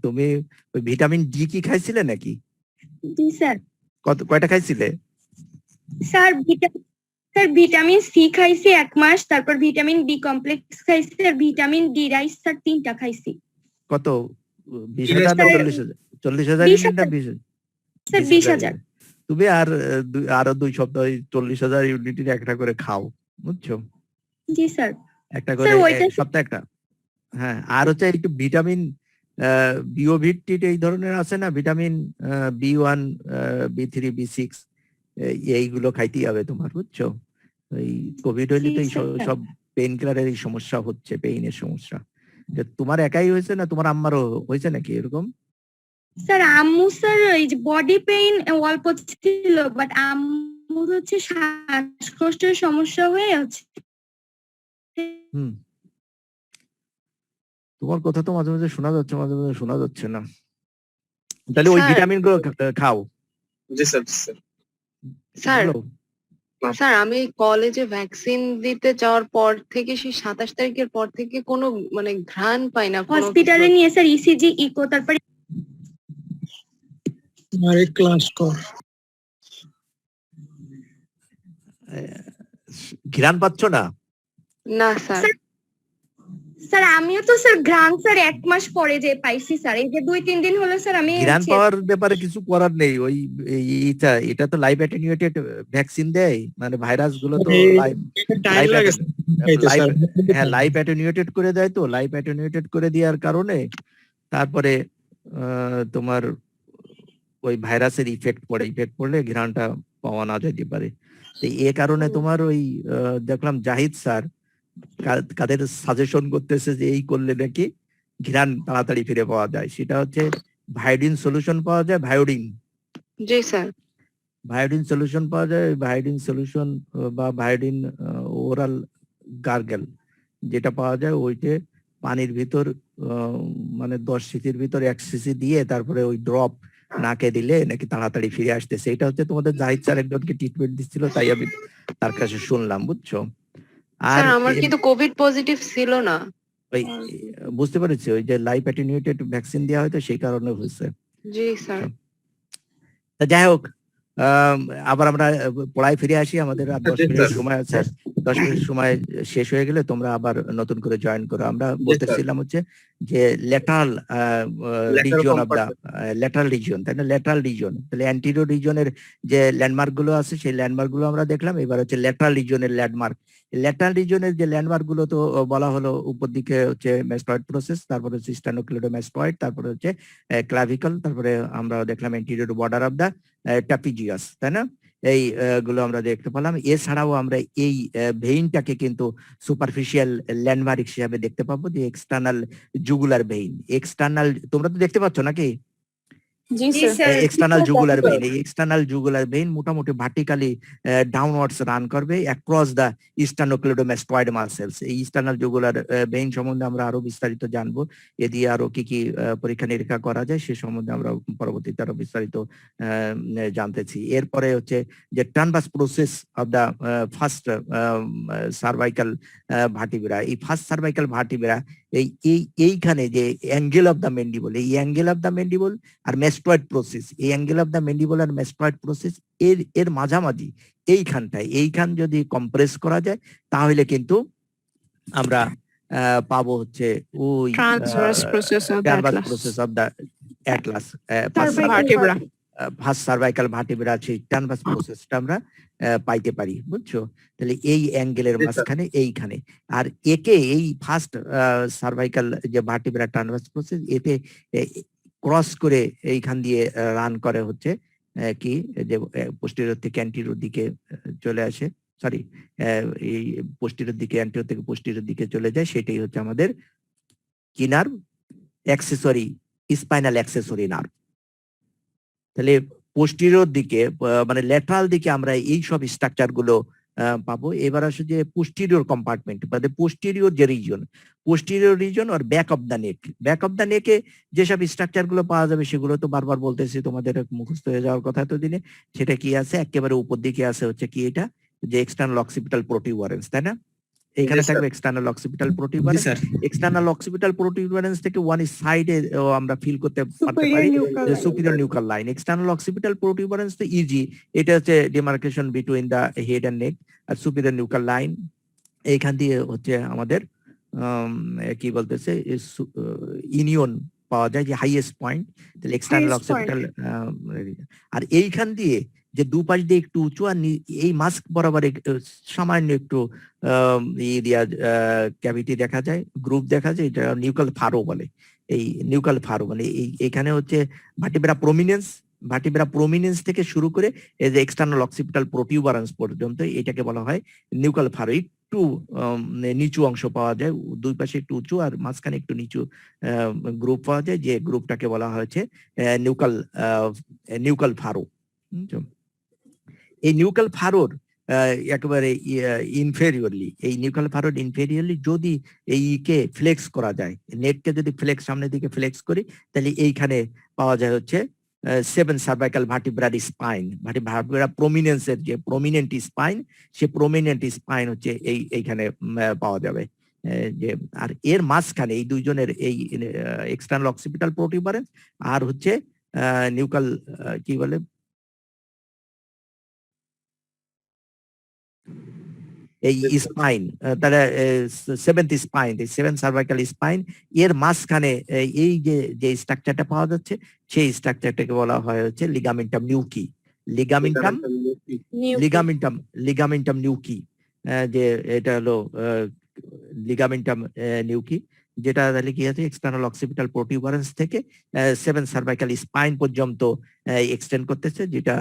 তুমি ওই ভিটামিন ডি কি খাইছিলে নাকি? জি স্যার। কয়টা খাইছিলে? স্যার ভিটামিন সি খাইছি 1 মাস, তারপর ভিটামিন বি কমপ্লেক্স খাইছি, আর ভিটামিন ডি রাইস স্যার 3টা খাইছি। কত? 20,000 না 40,000? 40,000 ইউনিট না 20,000? স্যার 20,000। তুমি আরো 2 সপ্তাহ 40,000 ইউনিটের একটা করে খাও, বুঝছো। জি স্যার। একটা করে সপ্তাহে একটা। হ্যাঁ, আর হচ্ছে একটু ভিটামিন বিওভিট এই ধরনের আছে না, ভিটামিন B1 B3 B6 এইগুলো খাইতেই হবে তোমার, বুঝছো। ওই কোভিড হইলে তো সব পেইন কিলারের এই সমস্যা হচ্ছে, পেইনের সমস্যা। তোমার একাই হয়েছে না তোমার আম্মারও হয়েছে নাকি এরকম? স্যার আম্মু স্যার এই যে বডি পেইন অল্প ছিল, বাট আম্মুর হচ্ছে শ্বাসকষ্টের সমস্যা হয়ে আছে। তোমার কথা তো মাঝে মাঝে শোনা যাচ্ছে, মাঝে মাঝে শোনা যাচ্ছে না। তাহলে ওই ভিটামিন গুলো খাও। জি স্যার। স্যার স্যার আমি কলেজে ভ্যাকসিন দিতে যাওয়ার পর থেকে, সেই 27 তারিখের পর থেকে কোনো মানে ঘ্রাণ পাই না। হসপিটালে নিয়ে স্যার ইসিজি ইকো, তারপরে আরে ক্লাস কর। ঘ্রাণ পাচ্ছ না? না স্যার। স্যার আমিও তো স্যার ঘ্রাণ স্যার 1 মাস পরে যে পাইছি স্যার, এই যে 2-3 দিন হলো স্যার আমি ঘ্রাণ পাওয়ার ব্যাপারে কিছু করার নেই, ওই এটা তো লাইভ অ্যাটেনুয়েটেড ভ্যাকসিন দেয়, মানে ভাইরাস গুলো তো লাইভ অ্যাটেনুয়েটেড করে দেয়, তো লাইভ অ্যাটেনুয়েটেড করে দেওয়ার কারণে তারপরে তোমার ওই ভাইরাসের ইফেক্ট পড়লে ঘ্রাণটা পাওয়া না যেতে পারে। এ কারণে তোমার ওই দেখলাম জাহিদ স্যার কাদের সাজেশন করতেছে যে এই করলে নাকি ঘ্রাণ তাড়াতাড়ি ফিরে পাওয়া যায়, সেটা হচ্ছে ভায়োডিন সলিউশন পাওয়া যায়, ভায়োডিন। জি স্যার। ভায়োডিন সলিউশন পাওয়া যায়, ভায়োডিন সলিউশন বা ভায়োডিন ওরাল গার্গেল যেটা পাওয়া যায়, ওইতে পানির ভিতর মানে 10 সিসির ভিতর 1 সিসি দিয়ে তারপরে ওই ড্রপ নাকে দিলে নাকি তাড়াতাড়ি ফিরে আসতেছে। এটা হচ্ছে তোমাদের জাহিদ স্যার একজনকে ট্রিটমেন্ট দিচ্ছিল, তাই আমি তার কাছে শুনলাম, বুঝছো। আর আমার কিন্তু কোভিড পজিটিভ ছিল না। ওই বুঝতে পেরেছি, ওই যে লাইভ অ্যাটেনুয়েটেড ভ্যাকসিন দেওয়া হয়তো সেই কারণে হয়েছে। জি স্যার। যাই হোক, আম, আবার আমরা পড়ায় ফিরে আসি, আমাদের আর 10 জি, মিনিট স্যার। সময় আছে। 10 মিনিট সময় শেষ হয়ে গেলে তোমরা আবার নতুন করে জয়েন করো। আমরা জি, স্যার। বলতেছিলাম হচ্ছে যে lateral Lateral region of the compartment। Lateral region, তাই না? ল্যাটারাল রিজিয়ন, তাহলে অ্যান্টিরিয়র রিজিয়নের যে ল্যান্ডমার্ক গুলো আছে সেই ল্যান্ডমার্ক গুলো আমরা দেখলাম। এবার হচ্ছে ল্যাটারাল রিজিয়নের ল্যান্ডমার্ক। ল্যাটারাল রিজিয়নের যে ল্যান্ডমার্ক গুলো তো বলা হলো, উপর দিকে হচ্ছে ম্যাস্টয়েড প্রসেস, তারপরে হচ্ছে স্টেনোক্লিডোমাস্টয়েড, তারপরে হচ্ছে ক্লাভিকল, তারপরে আমরা দেখলাম অ্যান্টিরিয়র বর্ডার অফ দা ট্যাপিজিয়াস, তাই না? এই গুলো আমরা দেখতে পেলাম। এছাড়াও আমরা এই ভেইনটাকে কিন্তু সুপারফিশিয়াল ল্যান্ডমার্ক হিসেবে দেখতে পাবো, যে এক্সটার্নাল জুগুলার ভেইন। এক্সটার্নাল তোমরা তো দেখতে পাচ্ছ নাকি? জি স্যার। এক্সটার্নাল জুগুলার ভেইন, এই এক্সটার্নাল জুগুলার ভেইন মোটামুটি ভার্টিক্যালি ডাউনওয়ার্ডস রান করবে অ্যাক্রস দা স্টেনোক্লিডোমাস্টয়েড মাসেলস। এই ইস্টার্নাল জুগুলার ভেইন সম্বন্ধে আমরা আরো বিস্তারিত জানবো। এ দিয়ে আরো কি কি পরীক্ষা নিরীক্ষা করা যায় সে সম্বন্ধে আমরা পরবর্তীতে আরো বিস্তারিত জানতেছি। এরপরে হচ্ছে যে transverse process of the first cervical vertebra. এই ফার্স্ট সার্ভাইকাল ভার্টিব্রা এইখানে যে অ্যাঙ্গেল অফ দা মেন্ডিবল, এই অ্যাঙ্গেল অফ দা মেন্ডিবল আর ম্যাস্টয়েড প্রসেস, এই অ্যাঙ্গেল অফ দা মেন্ডিবল আর ম্যাস্টয়েড প্রসেস এর মাঝামাঝি এইখান যদি কম্প্রেস করা যায় তাহলে কিন্তু আমরা পাবো হচ্ছে ওই Transverse process of the transverse atlas. Process of the atlas, Vertebra. First cervical vertebra আছে, ট্রানভার্স প্রসেসটা আমরা পাইতে পারি, বুঝছো? তাহলে এই অ্যাঙ্গেলের Yes, sir. মাঝখানে এইখানে, আর একে এই ফার্স্ট সার্ভাইকাল যে ভার্টিব্রা ট্রানভার্স প্রসেস, এতে ক্রস করে এইখান দিয়ে রান করে হচ্ছে কি যে পোস্টেরিয়র থেকে অ্যান্টিরিয়র দিকে চলে আসে, সরি এই পোস্টেরিয়র দিকে অ্যান্টিরিয়র থেকে পোস্টেরিয়র দিকে চলে যায়, সেটাই হচ্ছে আমাদের কি nerve? Accessory, spinal accessory nerve. তাহলে পোস্টেরিয়র দিকে মানে ল্যাটারাল দিকে আমরা এই সব স্ট্রাকচার গুলো পাবো। এবার আসে যে পোস্টেরিয়র কম্পার্টমেন্ট, মানে পোস্টেরিয়র যে রিজন আর back of the neck. Back of the নেকে যেসব স্ট্রাকচার গুলো পাওয়া যাবে সেগুলো তো বারবার বলতেছি, তোমাদের মুখস্থ হয়ে যাওয়ার কথা এতদিনে। সেটা কি আছে? একেবারে উপর দিকে আছে হচ্ছে কি এটা, যে এক্সটার্নাল অক্সিপিটাল প্রোটিউবারেন্স, তাই না? এখানে Yes, sir. থাকবে এক্সটার্নাল অক্সিপিটাল জি, protuberance. Sir. External occipital protuberance থেকে ওয়ান সাইডে আমরা ফিল করতে পারতে পারি superior nuchal line. External occipital protuberance তো ইজি, এটা হচ্ছে demarcation between the head and neck. আর সুপিরিয়র নিউকাল লাইন এইখান দিয়ে হচ্ছে আমাদের কি বলতেছে ইউনিয়ন পাওয়া যায়, যে হাইয়েস্ট পয়েন্ট। তাহলে এক্সটার্নাল Highest point. অক্সিপিটাল, আর এইখান দিয়ে যে দুপাশ দিয়ে একটু উঁচু আর এই মাস্ক বরাবর সামান্য একটু ক্যাভিটি দেখা যায়, গ্রুপ দেখা যায়, এটা নিউকাল ফারো বলে। এই নিউকাল ফারো মানে এইখানে হচ্ছে ভার্টিব্রা প্রমিনেন্স থেকে শুরু করে এই যে এক্সটার্নাল অক্সিপিটাল প্রোটিউবারেন্স পর্যন্ত এটাকে বলা হয় নিউকাল ফারো। একটু নিচু অংশ পাওয়া যায়, দুই পাশে একটু উঁচু আর মাঝখানে একটু নিচু গ্রুপ পাওয়া যায়, যে গ্রুপটাকে বলা হয়েছে নিউকাল ফারো। এই নিউকাল ফারোর একেবারে ইনফেরিয়রলি যদি এইকে ফ্লেক্স করা যায়, নেটকে যদি সামনের দিকে ফ্লেক্স করি, তাহলে এইখানে পাওয়া যায় হচ্ছে 7 সার্ভাইকাল ভার্টিব্রার স্পাইন। ভার্টিব্রা প্রমিনেন্সের যে প্রমিনেন্ট স্পাইন, সে প্রমিনেন্ট স্পাইন হচ্ছে এইখানে পাওয়া যাবে। যে আর এর মাঝখানে এই দুইজনের এই এক্সটার্নাল অক্সিপিটাল প্রোটিউবারেন্স আর হচ্ছে নিউকাল কি বলে এই স্পাইন, তাহলে 7th স্পাইন, এই 7 সার্ভাইকাল স্পাইন, এর মাঝখানে এই যে স্ট্রাকচারটা পাওয়া যাচ্ছে সেই স্ট্রাকচারটাকে বলা হয় হচ্ছে লিগামেন্টাম নিউকি। লিগামেন্টাম নিউকি, যে এটা হলো লিগামেন্টাম নিউকি, যেটা তাহলে কি আছে এক্সটার্নাল অক্সিপিটাল প্রোটিউবারেন্স থেকে 7 সার্ভাইকাল স্পাইন পর্যন্ত এক্সটেন্ড করতেছে, যেটা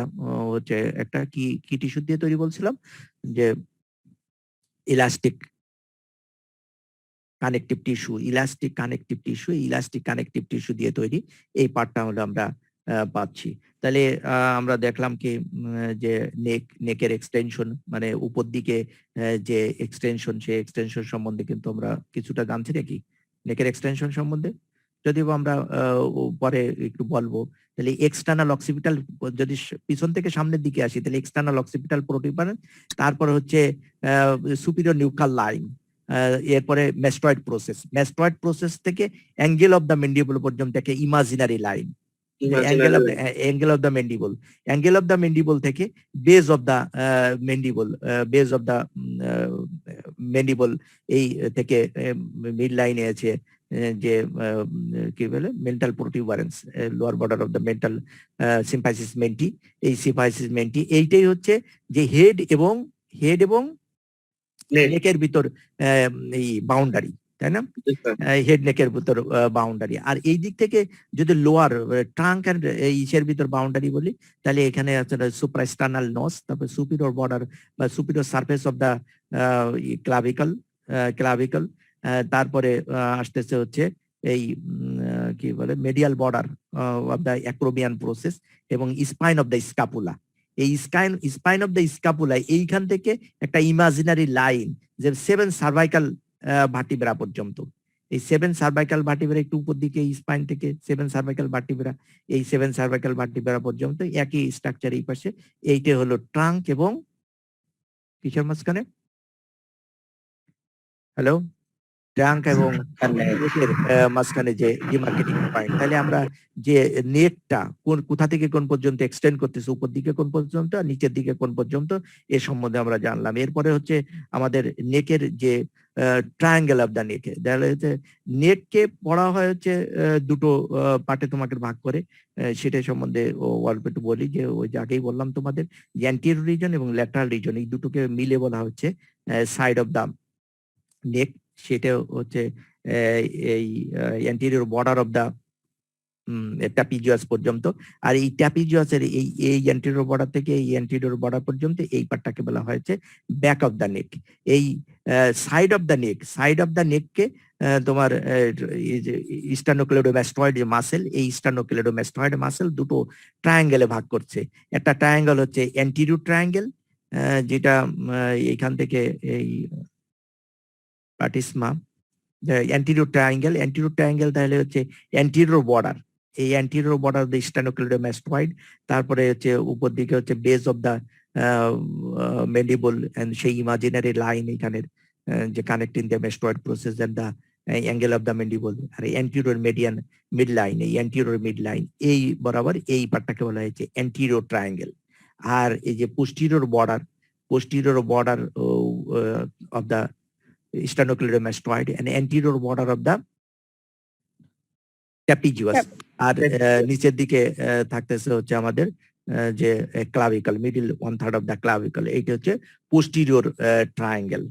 হচ্ছে একটা কি টিস্যু দিয়ে তৈরি বলছিলাম, যে ইলাস্টিক কানেকটিভ টিস্যু দিয়ে তৈরি। এই পার্টটা হলো আমরা পাচ্ছি। তাহলে আমরা দেখলাম কি যে নেকের এক্সটেনশন, মানে উপর দিকে যে এক্সটেনশন, সেই এক্সটেনশন সম্বন্ধে কিন্তু আমরা কিছুটা জানছি নাকি নেকের এক্সটেনশন সম্বন্ধে, যদিও আমরা পরে একটু বলবো। তাহলে এক্সটার্নাল অক্সিপিটাল, যদি পিছন থেকে সামনের দিকে আসি তাহলে এক্সটার্নাল অক্সিপিটাল প্রোটিউবারেন্স, তারপর হচ্ছে সুপিরিয়র নিউকাল লাইন, এরপরে ম্যাস্টয়েড প্রসেস থেকে অ্যাঙ্গেল অফ দা মেন্ডিবল পর্যন্ত একটা imaginary line, angle of the mandible, angle of the mandible থেকে base of the mandible, base of the mandible এই থেকে মিড লাইনে আছে যে কি বলে mental protuberance, lower border of the mental symphysis menti, এই সিম্পাইসিস মেন্টি এইটাই হচ্ছে যে হেড এবং নেকের ভিতর এই বাউন্ডারি, তাই না? হেড নেকের ভিতর বাউন্ডারি। আর এই দিক থেকে যদি লোয়ার ট্রাঙ্ক এন্ড ইসের ভিতর বাউন্ডারি বলি, তাহলে এখানে আছে সুপ্রাস্টার্নাল নস, তারপর সুপিরিয়র বর্ডার বা superior surface of the clavicle, তারপরে আসতেছে হচ্ছে এই কি বলে medial border of the acromion process এবং স্পাইন অফ দ্য স্কাপুলা। এই স্পাইন অফ দ্য স্কাপুলা এইখান থেকে একটা ইমাজিনারি লাইন যে 7 সার্ভাইকাল ভার্টিব্রা পর্যন্ত, এই 7 সার্ভাইকাল ভার্টিব্রা একটু উপর দিকে স্পাইন থেকে 7 সার্ভাইকাল ভার্টিব্রা, এই 7 সার্ভাইকাল ভার্টিব্রা পর্যন্ত একই স্ট্রাকচার এই পাশে। এইটা হলো ট্রাঙ্ক এবং কিসের মাঝখানে, হ্যালো, ট্রাঙ্ক এবং মাঝখানে যে ডিমার্কেটিং পয়েন্ট। তাহলে আমরা যে নেকটা কোথা থেকে কোন পর্যন্ত এক্সটেন্ড করতেছে, উপর দিকে কোন পর্যন্ত আর নিচের দিকে কোন পর্যন্ত, এ সম্বন্ধে আমরা জানলাম। এরপরে হচ্ছে আমাদের নেকের যে ট্রায়াঙ্গেল অফ দ্য নেকে, তাহলে হচ্ছে নেককে পড়া হয় হচ্ছে দুটো পার্টে তোমাকে ভাগ করে, সেটা সম্বন্ধে অল্প একটু বলি। যে ওই যে আগেই বললাম তোমাদের অ্যান্টিরিয়র রিজন এবং ল্যাটারাল রিজন এই দুটোকে মিলে বলা হচ্ছে সাইড অফ দ্য নেক। সেটা হচ্ছে এই অ্যান্টিরিয়র বর্ডার অফ দ্য ট্যাপিজিয়াস পর্যন্ত। আর এই ট্যাপিজিয়াসের এই অ্যান্টিরিয়র বর্ডার থেকে এই অ্যান্টিরিয়র বর্ডার পর্যন্ত এই পার্টটাকে বলা হয়েছে ব্যাক অফ দ্য নেক। এই সাইড অফ দ্য নেককে তোমার স্টার্নোক্লেডোমাস্টয়েড যে মাসেল, এই স্টার্নোক্লেডোমাস্টয়েড মাসেল দুটো ট্রায়াঙ্গেলে ভাগ করছে। একটা ট্রায়াঙ্গেল হচ্ছে অ্যান্টিরিয়র ট্রায়াঙ্গেল, যেটা এইখান থেকে এই প্লাটিসমা, অ্যান্টিরিয়র ট্রায়াঙ্গেল তাহলে হচ্ছে অ্যান্টিরিয়র বর্ডার, এই অ্যান্টিরিয়র বর্ডার দ্য স্টার্নোক্লেডোমাস্টয়েড। তারপরে হচ্ছে উপর দিকে হচ্ছে base of the mandible and সেই ইমাজিনারি লাইন এখানের যে connecting the mastoid process and the angle of the mandible. আর অ্যান্টিরিয়র মেডিয়ান মিড লাইন, এই অ্যান্টিরিয়র মিড লাইন এই বরাবর এই পার্টটাকে বলা হয়েছে অ্যান্টিরিয়র ট্রায়াঙ্গেল। আর এই যে posterior border of the sternocleidomastoid and anterior border of the trapezius। আর নিচের দিকে থাকতেছে হচ্ছে আমাদের যে clavicle, middle 1/3 of the clavicle, এইটা হচ্ছে পোস্টিরিয়র ট্রায়াঙ্গেল।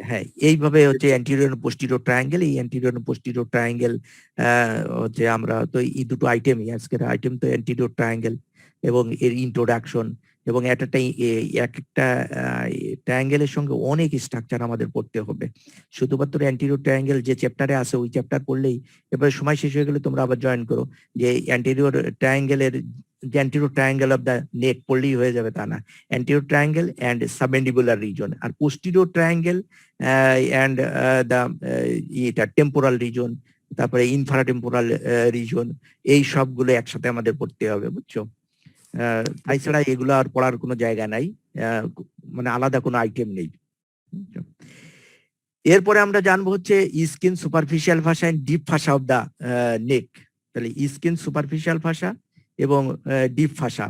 হ্যাঁ, এইভাবে হচ্ছে অ্যান্টিরিয়র পোস্টিরিয়র ট্রায়াঙ্গেল। এই অ্যান্টিরিয়র পোস্টিরিয়র ট্রায়াঙ্গেল হচ্ছে আমরা তো এই দুটো আইটেমই আজকের আইটেম, তো অ্যান্টিরিয়র ট্রায়াঙ্গেল এবং এর ইন্ট্রোডাকশন, এবং এক একটা ট্রায়াঙ্গেলের সঙ্গে অনেক স্ট্রাকচার আমাদের পড়তে হবে। শুধুমাত্র অ্যান্টিরিয়র ট্রায়াঙ্গেল যে চ্যাপ্টারে আছে ওই চ্যাপ্টার পড়লেই এবারে সময় শেষ হয়ে গেলে তোমরা আবার জয়েন করো, যে অ্যান্টিরিয়র ট্রায়াঙ্গেলের anterior triangle of the neck পড়লেই হয়ে যাবে তা না। Anterior triangle and submandibular region, আর পোস্টিরিয়র ট্রায়াঙ্গেল অ্যান্ড দ্য এটা টেম্পোরাল রিজন, তারপরে ইনফ্রাটেম্পোরাল রিজন, এই সবগুলো একসাথে আমাদের পড়তে হবে, বুঝছো? তাছাড়া এগুলো আর পড়ার কোনো জায়গা নাই, মানে আলাদা কোনো আইটেম নেই। এরপরে আমরা জানবো হচ্ছে skin, superficial fascia and deep fascia of the neck. তাহলে স্কিন, সুপারফিশিয়াল ফাসা এবং ডিপ ফাসা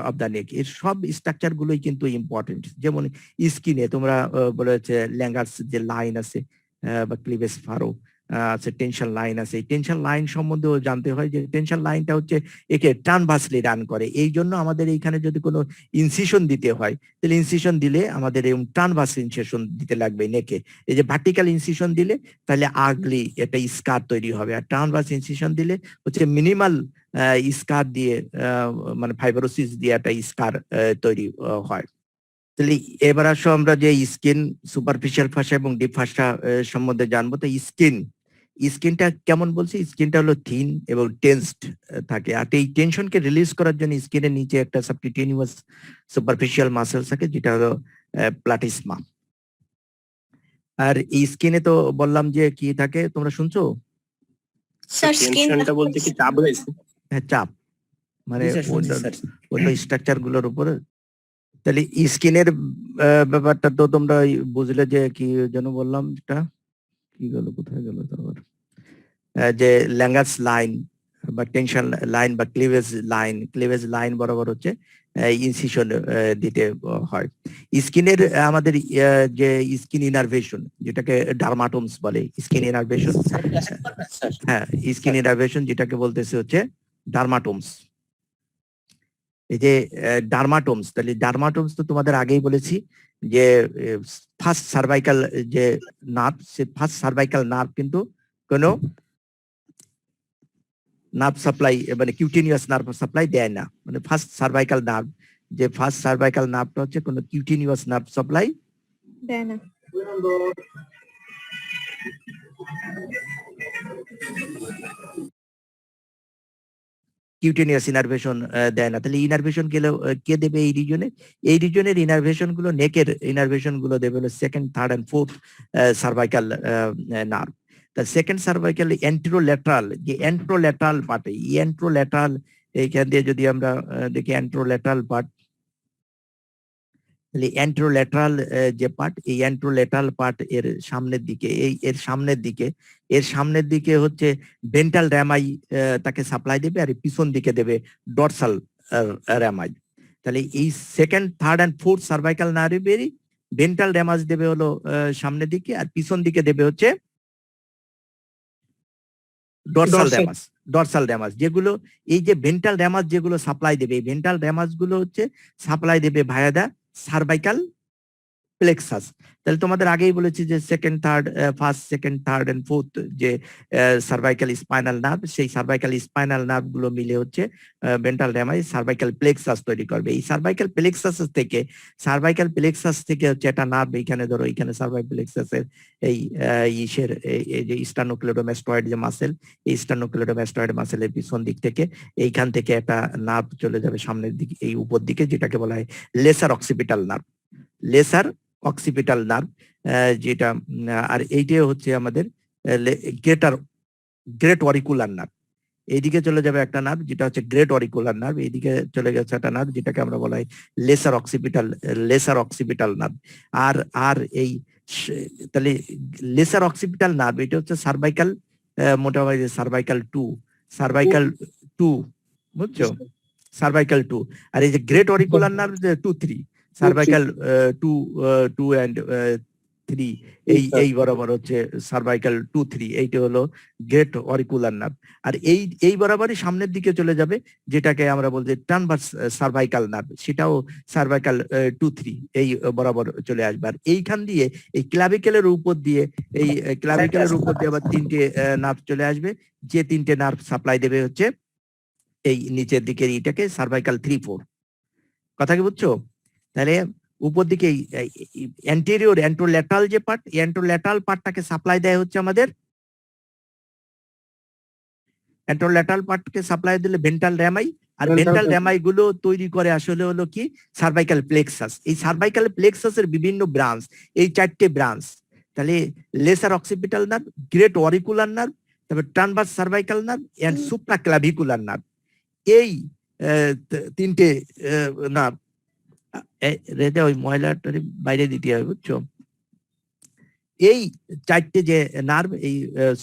অফ দা নেক, এর সব স্ট্রাকচার গুলোই কিন্তু ইম্পর্টেন্ট। যেমন স্কিনে তোমরা বলেছে ল্যাঙ্গার্স যে লাইন আছে বা ক্লিভেজ ফারো আছে, টেনশন লাইন আছে। এই টেনশন লাইন সম্বন্ধেও জানতে হয় যে টেনশন লাইনটা হচ্ছে একে ট্রানভার্সলি রান করে। এই জন্য আমাদের এইখানে যদি কোনো ইনসিশন দিতে হয় তাহলে ইনসিশন দিলে আমাদের এই ট্রানভার্স ইনসিশন দিতে লাগবে নেকে। এই যে ভার্টিক্যাল ইনসিশন দিলে তাহলে আগলি একটা স্কার তৈরি হবে, আর ট্রানভার্স ইনসিশন দিলে হচ্ছে মিনিমাল স্কার দিয়ে মানে ফাইব্রোসিস দিয়ে একটা স্কার তৈরি হয়। তাহলে এবার আসো আমরা যে স্কিন, সুপারফিশিয়াল ফাসা এবং ডিপ ফাসা সম্বন্ধে জানবো। তো স্কিনটা কেমন বলছি, স্কিনটা হলো থিন এবং টেন্সড থাকে, আর এই টেনশনকে রিলিজ করার জন্য স্কিনের নিচে একটা সাবকিউটেনিয়াস সুপারফিশিয়াল মাসেল থাকে যেটা হলো প্লাটিসমা। আর এই স্কিনে তো বললাম যে কি থাকে, তোমরা শুনছো? টেনশনটা বলতে কি চাপ হয়েছে? হ্যাঁ, চাপ মানে অন্য স্ট্রাকচার গুলোর উপরে। তাহলে স্কিনের ব্যাপারটা তো তোমরা বুঝলে, যে কি যেন বললাম, যেটা কি গেল, কোথায় গেল তারপর, যে ল্যাঙ্গার্স লাইন বা টেনশন লাইন বা ক্লিভেজ লাইন বরাবর হচ্ছে ইনসিশন দিতে হয়। স্কিনের আমাদের যে স্কিন ইনারভেশন, যেটাকে ডার্মাটোমস বলে, স্কিন ইনারভেশন, হ্যাঁ স্কিন ইনারভেশন যেটাকে বলতেছে হচ্ছে ডার্মাটোমস। এই যে ডার্মাটোমস, তাহলে ডার্মাটোমস তো তোমাদের আগেই বলেছি যে ফার্স্ট সার্ভাইকাল যে নার্ভ, সে ফার্স্ট সার্ভাইকাল নার্ভ কিন্তু কোনো নার্ভ সাপ্লাই মানে কিউটিনিয়াস নার্ভ সাপ্লাই দেয় না। মানে ফার্স্ট সার্ভাইকাল নার্ভ, যে ফার্স্ট সার্ভাইকাল নার্ভটা হচ্ছে কোনো কিউটিনিয়াস নার্ভ সাপ্লাই দেয় না। কিউটেনিয়াস ইনারভেশন দেয় না। তাহলে ইনারভেশন গেলে কে দেবে এই রিজনে? এই রিজনের ইনারভেশন গুলো, নেকের ইনারভেশন গুলো দেবে হলো second, third and fourth cervical nerve. তা সেকেন্ড সার্ভাইকাল অ্যান্ট্রোল্যাটারাল, যে অ্যান্ট্রোল্যাটারাল পার্ট, এই অ্যান্ট্রোল্যাটারাল এইখান দিয়ে যদি আমরা দেখি অ্যান্ট্রোল্যাটারাল পার্ট, তাহলে অ্যান্ট্রোল্যাটারাল যে পার্ট, এই অ্যান্ট্রোল্যাটারাল পার্ট এর সামনের দিকে, এর সামনের দিকে হচ্ছে ভেন্ট্রাল র্যামাই তাকে সাপ্লাই দেবে, আর পিছন দিকে দেবে ডরসাল র্যামাই। তাহলে এই second, third and fourth cervical নার্ভেরই ভেন্ট্রাল র্যামাস দেবে হলো সামনের দিকে, আর পিছন দিকে দেবে হচ্ছে ডরসাল র্যামাস। যেগুলো এই যে ভেন্ট্রাল র্যামাস যেগুলো সাপ্লাই দেবে, এই ভেন্ট্রাল র্যামাস গুলো হচ্ছে সাপ্লাই দেবে ভায়া দা সার্ভাইকাল প্লেক্সাস। তাহলে তোমাদের আগেই বলেছি যে second, third, first, second, third and fourth যে সার্ভাইকাল স্পাইনাল নার্ভ, সেই সার্ভাইকাল স্পাইনাল নার্ভ গুলো মিলে হচ্ছে ভেন্ট্রাল র্যামাই সার্ভাইকাল প্লেক্সাস তৈরি করবে। এই সার্ভাইকাল প্লেক্সাস থেকে হচ্ছে একটা নার্ভ, এইখানে ধরো এইখানে সার্ভাইকাল প্লেক্সাসের এই ইসের এই যে স্টার্নোক্লেডোমাস্টয়েড যে মাসেল, এই স্টার্নোক্লেডোমাস্টয়েড মাসেলের পিছন দিক থেকে এইখান থেকে একটা নার্ভ চলে যাবে সামনের দিকে, এই উপর দিকে, যেটাকে বলা হয় lesser occipital nerve, lesser occipital nerve, যেটা আর এইটাই হচ্ছে আমাদের গ্রেট অরিকুলার নার্ভ। এইদিকে চলে যাবে একটা নার্ভ যেটা হচ্ছে গ্রেট অরিকুলার নার্ভ, এইদিকে চলে গেছে একটা নার্ভ যেটাকে আমরা বলা হয় লেসার অক্সিপিটাল নার্ভ। আর এই তাহলে লেসার অক্সিপিটাল নার্ভ এটা হচ্ছে সার্ভাইকাল, মোটামুটি সার্ভাইকাল টু, বুঝছো, সার্ভাইকাল 2। আর এই যে great auricular nerve 2-3, cervical 2 and 3, এই বরাবর হচ্ছে সার্ভাইকাল 2-3, এইটা হলো গ্রেট অরিকুলার নার্ভ। আর এই বরাবরই সামনের দিকে চলে যাবে যেটাকে আমরা বলছি ট্রান্সভার্স সার্ভাইকাল নার্ভ, সেটাও সার্ভাইকাল 2-3 এই বরাবর চলে আসবে। আর এইখান দিয়ে এই ক্লাভিকেলের উপর দিয়ে আবার 3টে নার্ভ চলে আসবে, যে 3টে নার্ভ সাপ্লাই দেবে হচ্ছে এই নিচের দিকের এইটাকে সার্ভাইকাল 3-4। কথা কি বুঝছো? তাহলে উপর দিকে অ্যান্টেরিয়র অ্যান্ট্রোল্যাটারাল যে পার্ট, অ্যান্ট্রোল্যাটারাল পার্টটাকে সাপ্লাই দেয় হচ্ছে আমাদের, অ্যান্ট্রোল্যাটারাল পার্টকে সাপ্লাই দিলে ভেন্ট্রাল র্যামাই, আর ভেন্ট্রাল র্যামাই গুলো তৈরি করে আসলে হলো কি সার্ভাইকাল প্লেক্সাস। এই সার্ভাইকাল প্লেক্সাসের বিভিন্ন ব্রাঞ্চ, এই 4টে ব্রাঞ্চ, তাহলে lesser occipital nerve, great auricular nerve, তারপর transverse cervical nerve and supraclavicular nerve, এই 3টে নার্ভ রেদে ওই ময়লাটা বাইরে দিতে হবে, বুঝছো। এই 4টে যে নার্ভ, এই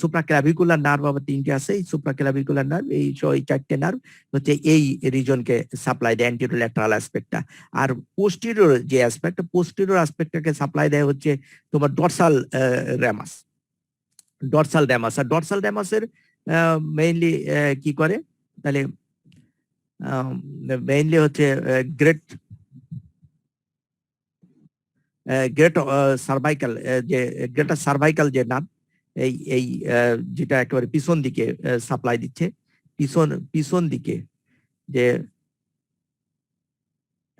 সুপ্রাক্লাভিকুলার নার্ভ আবার 3টে আছে, এই সুপ্রাক্লাভিকুলার নার্ভ, এই 4টে নার্ভ হচ্ছে এই রিজনকে সাপ্লাই দেয়, অ্যান্টেরোল্যাটারাল অ্যাসপেক্টটা। আর পোস্টেরিয়র যে অ্যাসপেক্ট, পোস্টেরিয়র অ্যাসপেক্টটাকে সাপ্লাই দেয় হচ্ছে তোমার ডরসাল র্যামাস। আর ডরসাল র্যামাসের মেইনলি কি করে, তাহলে মেইনলি হচ্ছে গ্রেট সার্ভাইকাল, যে গ্রেটার সার্ভাইকাল যে নার্ভ, এই যেটা একেবারে পিছন দিকে সাপ্লাই দিচ্ছে, পিছন দিকে যে,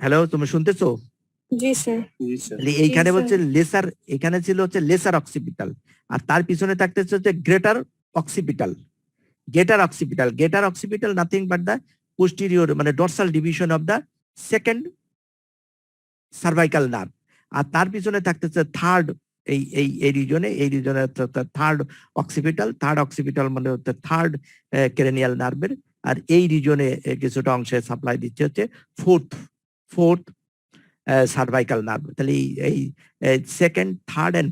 হ্যালো তুমি শুনতেছো? জি স্যার। এইখানে হচ্ছে লেসার, এখানে ছিল হচ্ছে লেসার অক্সিপিটাল, আর তার পিছনে থাকতেছে হচ্ছে greater occipital. Greater occipital nothing but the posterior মানে dorsal division of the second cervical nerve. আর তার পিছনে থাকতেছে থার্ড, এই রিজনে থার্ড অক্সিপিটাল মানে হচ্ছে থার্ড ক্রেনিয়াল নার্ভের। আর এই রিজনে কিছুটা অংশে সাপ্লাই দিচ্ছে হচ্ছে ফোর্থ সার্ভাইকাল নার্ভ। তাহলে এই সেকেন্ড, থার্ড এন্ড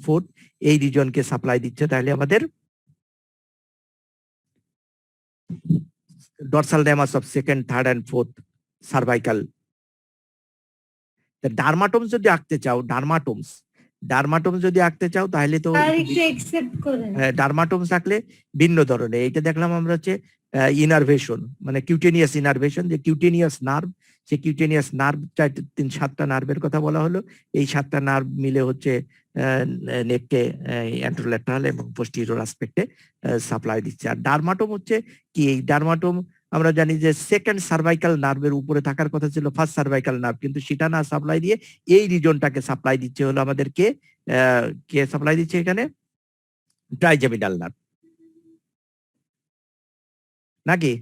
ফোর্থ এই রিজনকে সাপ্লাই দিচ্ছে তাহলে আমাদের dorsal ramus of second, third and fourth cervical. ডার্মাটোমস যদি আঁকতে চাও, ডার্মাটোমস যদি আঁকতে চাও তাহলে তো ডার্মাটোমস আঁকলে ভিন্ন ধরনের। এইটা দেখলাম আমরা হচ্ছে ইনারভেশন, মানে কিউটেনিয়াস ইনারভেশন, যে কিউটেনিয়াস নার্ভ, সে কিউটেনিয়াস নার্ভ 7টা নার্ভের কথা বলা হলো। এই 7টা নার্ভ মিলে হচ্ছে নেককে অ্যান্ট্রোল্যাটারাল এবং পোস্টিরিয়র অ্যাসপেক্টে সাপ্লাই দিচ্ছে। আর ডার্মাটোম হচ্ছে কি, এই ডার্মাটোম আমরা জানি যে সেকেন্ড সার্ভাইকাল নার্ভের উপরে থাকার কথা ছিল ফার্স্ট সার্ভাইকাল নার্ভ, কিন্তু সেটা না সাপ্লাই দিয়ে এই রিজনটাকে সাপ্লাই দিচ্ছে হলো আমাদেরকে, কে সাপ্লাই দিচ্ছে এখানে, ট্রাইজেমিনাল নার্ভ নাকি?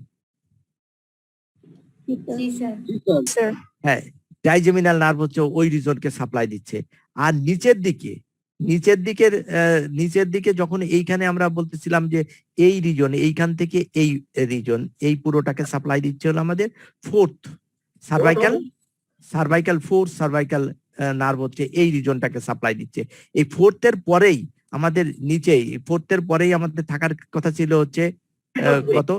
হ্যাঁ, ট্রাইজেমিনাল নার্ভ হচ্ছে ওই রিজনকে সাপ্লাই দিচ্ছে। আর নিচের দিকে যখন এইখানে আমরা বলতেছিলাম যে এই রিজন, এইখান থেকে এই রিজন, এই পুরোটাকে সাপ্লাই দিচ্ছে হলো আমাদের ফোর্থ সার্ভাইকাল নার্ভ হচ্ছে এই রিজনটাকে সাপ্লাই দিচ্ছে। এই ফোর্থের পরেই আমাদের আমাদের থাকার কথা ছিল হচ্ছে কত,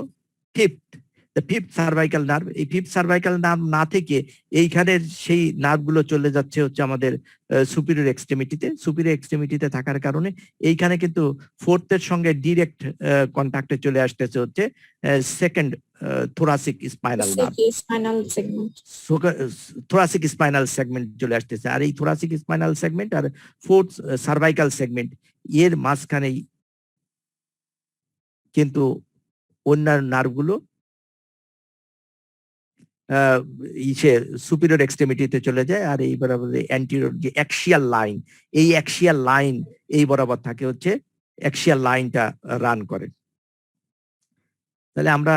ফিফথ সার্ভাইকাল নার্ভ। এই ফিফথ সার্ভাইকাল নার্ভ না থেকে এইখানের সেই নার্ভগুলো চলে যাচ্ছে হচ্ছে আমাদের সুপিরিয়র এক্সট্রিমিটিতে থাকার কারণে এইখানে কিন্তু ফোর্থের সঙ্গে ডিরেক্ট কন্টাক্টে চলে আসতেছে হচ্ছে second thoracic spinal nerve, thoracic spinal segment চলে আসতেছে। আর এই থোরাসিক স্পাইনাল সেগমেন্ট আর ফোর্থ সার্ভাইকাল সেগমেন্ট এর মাঝখানেই কিন্তু অন্যান্য নার্ভগুলো সুপিরিয়র এক্সট্রিমিটিতে চলে যায়। আর এই বরাবর অ্যান্টিরিয়র যে অ্যাক্সিয়াল লাইন, এই অ্যাক্সিয়াল লাইন এই বরাবর থাকে হচ্ছে, অ্যাক্সিয়াল লাইনটা রান করে। তাহলে আমরা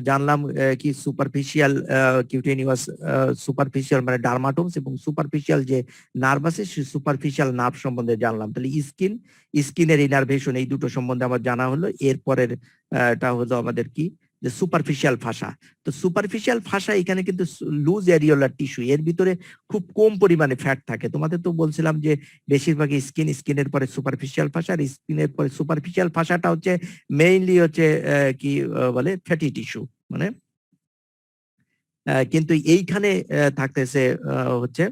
জানলাম কি সুপারফিশিয়াল কিউটেনিয়াস, সুপারফিশিয়াল মানে ডার্মাটোমস, এবং সুপারফিশিয়াল যে নার্ভ আছে সেই সুপারফিশিয়াল নার্ভ সম্বন্ধে জানলাম। তাহলে স্কিনের ইনারভেশন, এই দুটো সম্বন্ধে আমার জানা হলো। এরপরের টা হলো আমাদের কি, যে সুপারফিশিয়াল ফাসা। তো সুপারফিশিয়াল ফাসা এখানে কিন্তু লুজ এরিওলার টিস্যু, এর ভিতরে খুব কম পরিমাণে ফ্যাট থাকে। তোমাদের তো বলছিলাম যে বেশিরভাগই স্কিনের পরে সুপারফিশিয়াল ফাসা, আর স্কিনের পরে সুপারফিশিয়াল ফাসাটা হচ্ছে মেইনলি হচ্ছে কি বলে ফ্যাটি টিস্যু, মানে কিন্তু এইখানে থাকতেছে হচ্ছে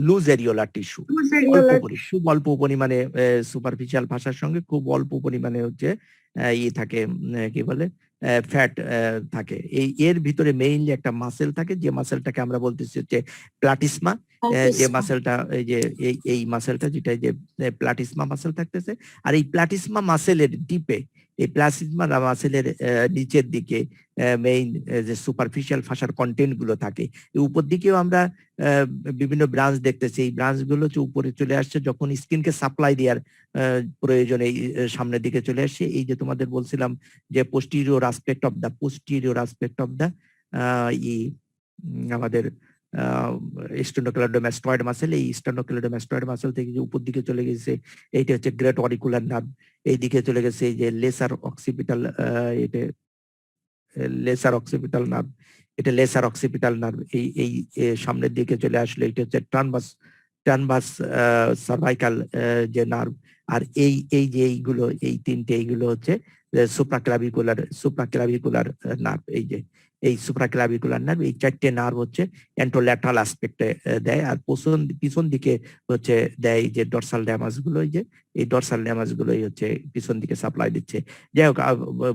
লুজ এরিওলার টিস্যু, খুব অল্প পরিমাণে সুপারফিশিয়াল ফাসার সঙ্গে খুব অল্প পরিমাণে হচ্ছে থাকে, কি বলে ফ্যাট থাকে। এর ভিতরে মেইনলি একটা মাসেল থাকে, যে মাসেলটাকে আমরা বলতেছি হচ্ছে প্লাটিসমা, যে মাসেলটা এই মাসেলটা যেটা যে প্লাটিসমা মাসেল থাকতেছে। আর এই প্লাটিসমা মাসেলের ডিপে, এই প্লাটিসমা মাসেলের নিচের দিকে মেইন যে সুপারফিশিয়াল ফাসার কন্টেন্ট গুলো থাকে। উপর দিকেও আমরা বিভিন্ন ব্রাঞ্চ দেখতেছি, এই ব্রাঞ্চ গুলো উপরে চলে আসছে যখন স্কিনকে সাপ্লাই দেওয়ার প্রয়োজন, এই সামনের দিকে চলে আসছে। এই যে তোমাদের বলছিলাম যে পোস্টিরিয়র অ্যাসপেক্ট অফ দা আমাদের স্টেনোক্লেডোমাস্টয়েড মাসেল, এই স্টেনোক্লেডোমাস্টয়েড মাসেল থেকে যে উপর দিকে চলে গেছে এইটা হচ্ছে গ্রেট অরিকুলার নার্ভ, এই দিকে চলে গেছে এই যে লেসার অক্সিপিটাল, এটা লেসার অক্সিপিটাল নার্ভ, এই সামনের দিকে চলে আসলে এটা হচ্ছে ট্রানভাস সার্ভাইকাল যে নার্ভ। আর এই যে এইগুলো, এই তিনটে এইগুলো হচ্ছে সুপ্রাক্লাভিকুলার নার্ভ। এই সুপ্রাক্লাভিকুলার নার্ভ, এই 4টে নার্ভ হচ্ছে অ্যান্ট্রোল্যাটারাল অ্যাসপেক্টে দেয়। আর পিছন দিকে হচ্ছে দেয় যে ডরসাল র্যামাস গুলো, এই ডরসাল র্যামাস গুলোই হচ্ছে পিছন দিকে সাপ্লাই দিচ্ছে। যাই হোক,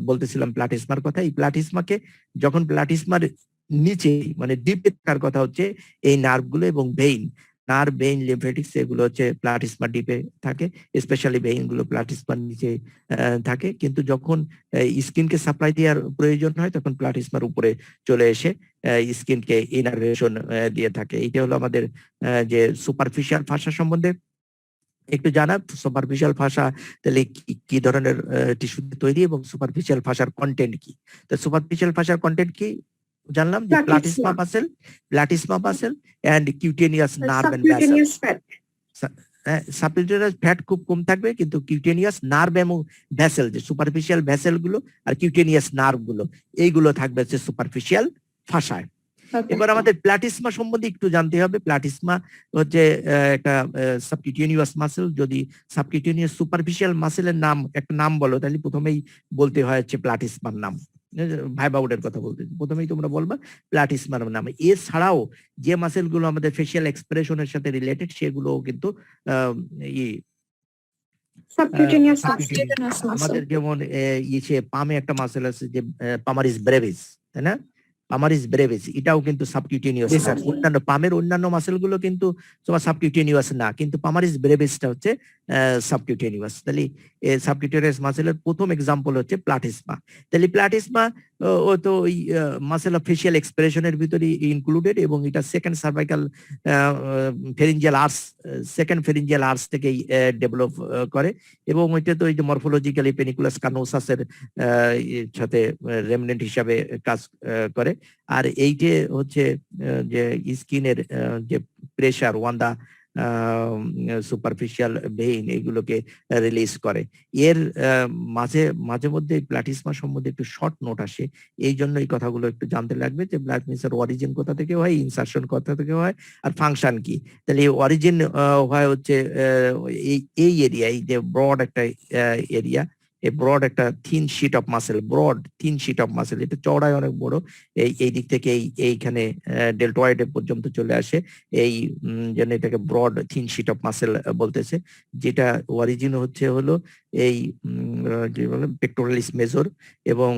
বলতেছিলাম প্লাটিসমার কথা। এই প্লাটিসমাকে যখন প্লাটিসমার নিচে মানে ডিপে থাকার কথা হচ্ছে এই নার্ভগুলো, এবং ভেইন লিম্ফেটিক্স এগুলো হচ্ছে প্লাটিসমার ডিপে থাকে, স্পেশালি ভেইন গুলো প্লাটিসমার নিচে থাকে। কিন্তু যখন স্কিনকে সাপ্লাই দেওয়ার প্রয়োজন হয় তখন প্লাটিসমার উপরে চলে এসে স্কিনকে ইনারভেশন দিয়ে থাকে। এইটা হলো আমাদের যে সুপারফিশিয়াল ফাসা সম্বন্ধে একটু জানা। সুপারফিশিয়াল ফাসা তাহলে কি ধরনের টিস্যু তৈরি এবং সুপারফিশিয়াল ফাসার কন্টেন্ট কি। তো সুপারফিশিয়াল ফাসার কন্টেন্ট কি জানলাম, যে platysma muscle and cutaneous nerve and vessel. Subcutaneous fat খুব কম থাকবে, কিন্তু কিউটেনিয়াস নার্ভ এবং ভ্যাসেল, যে সুপারফিশিয়াল ভ্যাসেল গুলো আর কিউটেনিয়াস নার্ভ গুলো, এইগুলো থাকবে হচ্ছে সুপারফিশিয়াল ফাসায়। এবার আমাদের প্লাটিসমা সম্বন্ধে একটু জানতে হবে। প্লাটিসমা হচ্ছে একটা সাবকিউটেনিয়াস মাসেল। যদি সাবকিউটেনিয়াস সুপারফিশিয়াল মাসেলের নাম একটা নাম বলো, তাহলে প্রথমেই বলতে হয় হচ্ছে প্লাটিসমার নাম। ভাইবাউডের কথা বলতেছি, প্রথমেই তোমরা বলবা প্লাটিসমার নামে। এছাড়াও যে মাসেল গুলো আমাদের ফেসিয়াল এক্সপ্রেশনের সাথে রিলেটেড সেগুলো কিন্তু সাবকিউটেনিয়াস আমাদের যেমন ইসে পামে একটা মাসেল আছে যে পামারিস ব্রেভিস, তাই না? পামারিস ব্রেভিস এটাও কিন্তু সাবকিউটেনিয়াস না। অন্যান্য পামের অন্যান্য মাসেল গুলো কিন্তু তোমার সাবকিউটেনিয়াস না, কিন্তু পামারিস ব্রেভিসটা হচ্ছে সাবকিউটেনিয়াস। তাহলে সাবকিউটেনিয়াস মাসেলের প্রথম এক্সাম্পল হচ্ছে প্লাটিসমা। তাহলে প্লাটিসমা ও তো ওই মাসেল অফ ফেসিয়াল এক্সপ্রেশনের ভিতরে ইনক্লুডেড, এবং এটা second cervical pharyngeal arch, second pharyngeal arch থেকেই ডেভেলপ করে, এবং ওইটা তো এই যে মরফোলজিক্যালি পেনিকুলাস কানোসাসের সাথে রেমনেন্ট হিসাবে কাজ করে। আর এইটে হচ্ছে যে স্কিনের যে প্রেসার ওয়ান দা সুপারফিশিয়াল ভেইন এগুলোকে রিলিজ করে। এর মাঝে মাঝে মধ্যে প্লাটিসমা সম্বন্ধে একটু শর্ট নোট আসে, এই জন্য এই কথাগুলো একটু জানতে লাগবে যে প্লাটিসমার অরিজিন কোথা থেকে হয়, ইনসারশন কোথা থেকে হয়, আর ফাংশন কি। তাহলে অরিজিন হয় হচ্ছে এই এরিয়া, এই যে ব্রড একটা এরিয়া, এই ব্রড একটা thin sheet of muscle, broad thin sheet of muscle, এটা চওড়ায় অনেক বড়, এই দিক থেকে এইখানে ডেল্টয়েড পর্যন্ত চলে আসে, এই জন্য এটাকে broad thin sheet of muscle বলতেছে। যেটা অরিজিন হলো এই যে বলে পেক্টোরালিস মেজর এবং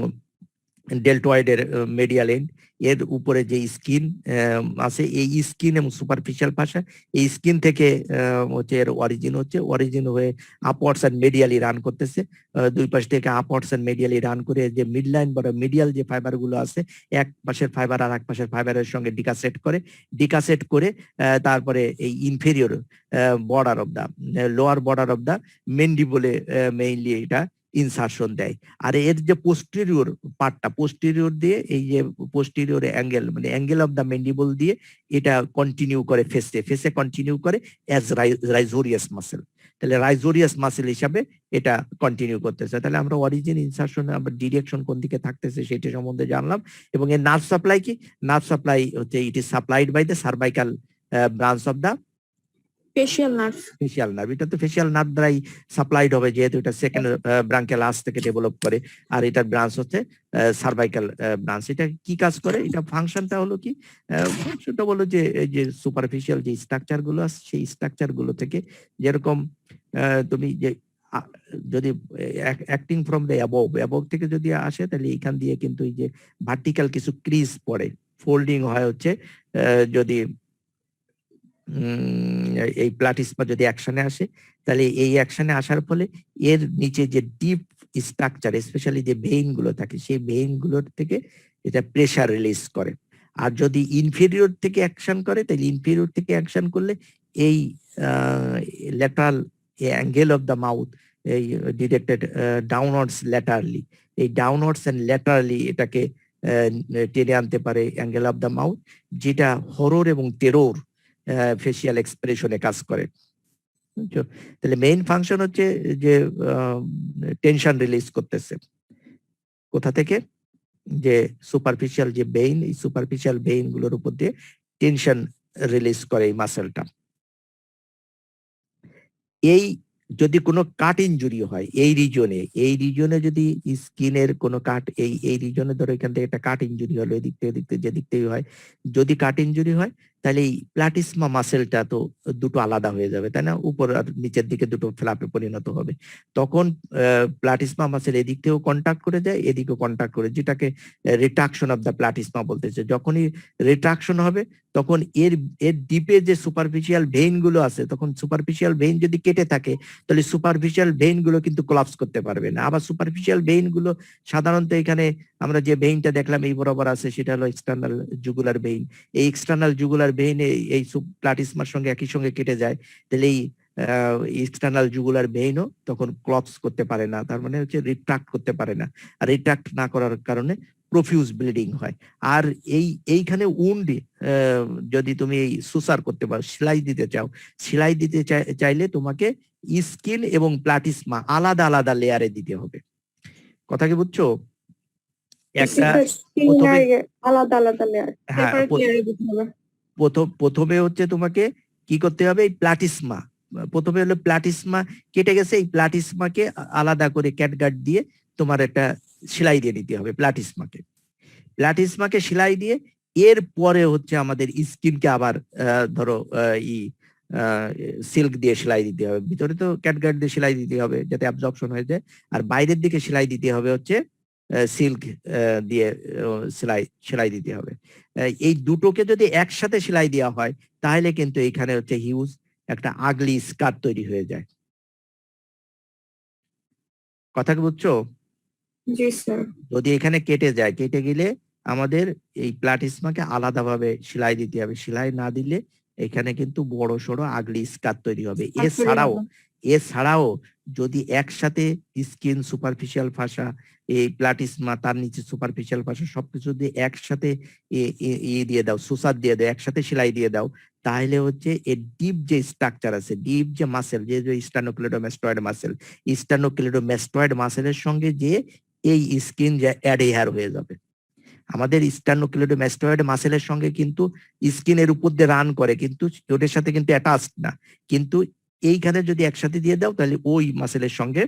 ডেল্টয়েডের মিডিয়াল এন্ড, এর উপরে যে স্কিন আছে, এই স্কিন এবং সুপারফিশিয়াল পাশা, এই স্কিন থেকে হচ্ছে এর অরিজিন হয়ে আপওয়ার্ডস এন্ড মিডিয়ালি রান করতেছে। দুই পাশ থেকে আপওয়ার্ডস এন্ড মিডিয়ালি রান করে যে মিড লাইন বা মিডিয়াল যে ফাইবার গুলো আছে, এক পাশের ফাইবার আর এক পাশের ফাইবারের সঙ্গে ডিকাসেট করে তারপরে এই inferior border of the lower border of the মেন্ডিবলে মেইনলি এটা ইনসারশন দেয়। আর এর যে পোস্টেরিয়র পার্টটা, পোস্টেরিয়র দিয়ে এই যে পোস্টেরিয়র অ্যাঙ্গেল মানে অ্যাঙ্গেল অফ দা মেন্ডিবল দিয়ে এটা কন্টিনিউ করে ফেসে কন্টিনিউ করে অ্যাজ রাইজোরিয়াস মাসেল। তাহলে রাইজোরিয়াস মাসেল হিসাবে এটা কন্টিনিউ করতেছে। তাহলে আমরা অরিজিন, ইনসারশন, আমরা ডিরেকশন কোন দিকে থাকতেছে সেটা সম্বন্ধে জানলাম। এবং এর নার্ভ সাপ্লাই কি? নার্ভ সাপ্লাই হচ্ছে it is supplied by the cervical branch of the facial nerve. এটা তো ফেশিয়াল নার্ভ দ্বারাই সাপ্লাইড হবে, যেহেতু এটা সেকেন্ড ব্রাঙ্কিয়াল আর্চ থেকে ডেভেলপ করে, আর এটার ব্রাঞ্চ হচ্ছে সার্ভাইকাল ব্রাঞ্চ। এটা কি কাজ করে? এটা ফাংশনটা হলো কি? ফাংশনটা বলো যে সুপারফিশিয়াল যে স্ট্রাকচার গুলো আছে, সেই স্ট্রাকচার গুলো থেকে যেরকম তুমি যে যদি অ্যাক্টিং ফ্রম দ্য অ্যাবভ থেকে যদি আসে, তাহলে এইখান দিয়ে কিন্তু এই যে ভার্টিক্যাল কিছু ক্রিজ পড়ে, ফোল্ডিং হয় হচ্ছে যদি এই প্লাটিসমা যদি অ্যাকশনে আসে, তাহলে এই অ্যাকশনে আসার ফলে এর নিচে যে ডিপ স্ট্রাকচার, স্পেশালি যে ভেইন গুলো থাকে, সেই ভেইন গুলোর থেকে এটা প্রেসার রিলিজ করে। আর যদি ইনফেরিয়র থেকে অ্যাকশন করে, তাহলে ইনফেরিয়র থেকে অ্যাকশন করলে এই lateral angle of the mouth এই ডিরেক্টেড ডাউনওয়ার্ডস ল্যাটারালি, এই ডাউনওয়ার্ডস এন্ড ল্যাটারালি এটাকে টেনে আনতে পারে অ্যাঙ্গেল অফ দ্য মাউথ, যেটা হরর এবং টেরর ফেসিয়াল এক্সপ্রেশনে কাজ করে। তাহলে মেইন ফাংশন হচ্ছে যে টেনশন রিলিজ করতেছে। কোথা থেকে? যে সুপারফিশিয়াল যে ভেইন, এই সুপারফিশিয়াল ভেইন গুলোর উপর দিয়ে টেনশন রিলিজ করে এই মাসেলটা। এই যদি কোনো কাট ইনজুরি হয় এই রিজনে যদি স্কিনের কোনো কাট, এই রিজনে ধরো এখান থেকে একটা কাট ইনজুরি হলো, এদিক থেকে যে দিক থেকে হয়, যদি কাট ইনজুরি হয় তাহলে এই প্লাটিসমা মাসেলটা তো দুটো আলাদা হয়ে যাবে, তাই না? উপর আর নিচের দিকে দুটো ফ্ল্যাপে পরিণত হবে। তখন প্লাটিসমা মাসেল এদিক থেকেও কন্ট্যাক্ট করে যায়, এদিকেও কন্ট্যাক্ট করে, যেটাকে রিট্রাকশন অফ দ্য প্লাটিসমা বলতেছে। যখনই রিট্রাকশন হবে তখন এর ডিপে যে সুপারফিশিয়াল ভেইন গুলো আছে, তখন সুপারফিশিয়াল ভেইন যদি কেটে থাকে তাহলে সুপারফিশিয়াল ভেইন গুলো কিন্তু কোলাপস করতে পারবে না। আবার সুপারফিশিয়াল ভেইন গুলো সাধারণত এখানে আমরা যে ভেইনটা দেখলাম এই বরাবর আছে, সেটা হলো এক্সটার্নাল জুগুলার ভেইন। এই এক্সটার্নাল জুগুলার ভেইন এই প্লাটিসমার সঙ্গে একই সঙ্গে কেটে যায়, তাহলে এই এক্সটার্নাল জুগুলার ভেইনও তখন ক্লপস করতে পারে না, তার মানে হচ্ছে রিট্রাক্ট করতে পারে না। আর রিট্রাক্ট না করার কারণে প্রফিউজ ব্লিডিং হয়। আর এইখানে উন্ড যদি তুমি এই সুসার করতে পারো, সেলাই দিতে চাও, সেলাই দিতে চাইলে তোমাকে স্কিন এবং প্লাটিসমা আলাদা আলাদা লেয়ারে দিতে হবে। কথা কি বুঝছো? একটা আলাদা আলাদা লেয়ার, হ্যাঁ, প্রথমে হচ্ছে তোমাকে কি করতে হবে? এই প্লাটিসমা, প্রথমে হলো প্লাটিসমা কেটে গেছে, এই প্লাটিসমাকে আলাদা করে ক্যাটগার্ড দিয়ে তোমার একটা সেলাই দিয়ে নিতে হবে প্ল্যাটিসমাকে সেলাই দিয়ে এর পরে হচ্ছে আমাদের স্কিনকে আবার ধরো সিল্ক দিয়ে সেলাই দিতে হবে। ভিতরে তো ক্যাটগার্ড দিয়ে সেলাই দিতে হবে যাতে অ্যাবজর্পশন হয়ে যায়, আর বাইরের দিকে সেলাই দিতে হবে হচ্ছে সিল্ক দিয়ে সেলাই দিতে হবে। এই দুটোকে যদি একসাথে সেলাই দেওয়া হয় তাহলে কিন্তু এখানে হচ্ছে হিউজ একটা আগলি স্কার তৈরি হয়ে যায়। কথা কি বুঝছো? জি স্যার। যদি এখানে কেটে গেলে আমাদের এই প্লাটিসমাকে আলাদাভাবে সেলাই দিতে হবে। সেলাই না দিলে এখানে কিন্তু বড় সড়ো আগলি স্কার তৈরি হবে। এছাড়াও যদি একসাথে স্কিন, সুপারফিশিয়াল ফাসা, এই প্লাটিসমা, তার নিচে সুপারফিশিয়াল ফাসা সবকিছু যদি একসাথে দিয়ে দাও, সুসার দিয়ে দাও, একসাথে সেলাই দিয়ে দাও, তাহলে হচ্ছে এর ডিপ যে স্ট্রাকচার আছে, ডিপ যে মাসেল, যে স্টার্নোক্লিডোমাস্টয়েড মাসেলের সঙ্গে যে এই স্কিন যে অ্যাডহেয়ার হয়ে যাবে। আমাদের স্টার্নোক্লিডোমাস্টয়েড মাসেলের সঙ্গে কিন্তু স্কিনের উপর দিয়ে রান করে, কিন্তু ওটার সাথে কিন্তু অ্যাটাচড না, কিন্তু এইখানে যদি একসাথে দিয়ে দাও তাহলে ওই মাসেলের সঙ্গে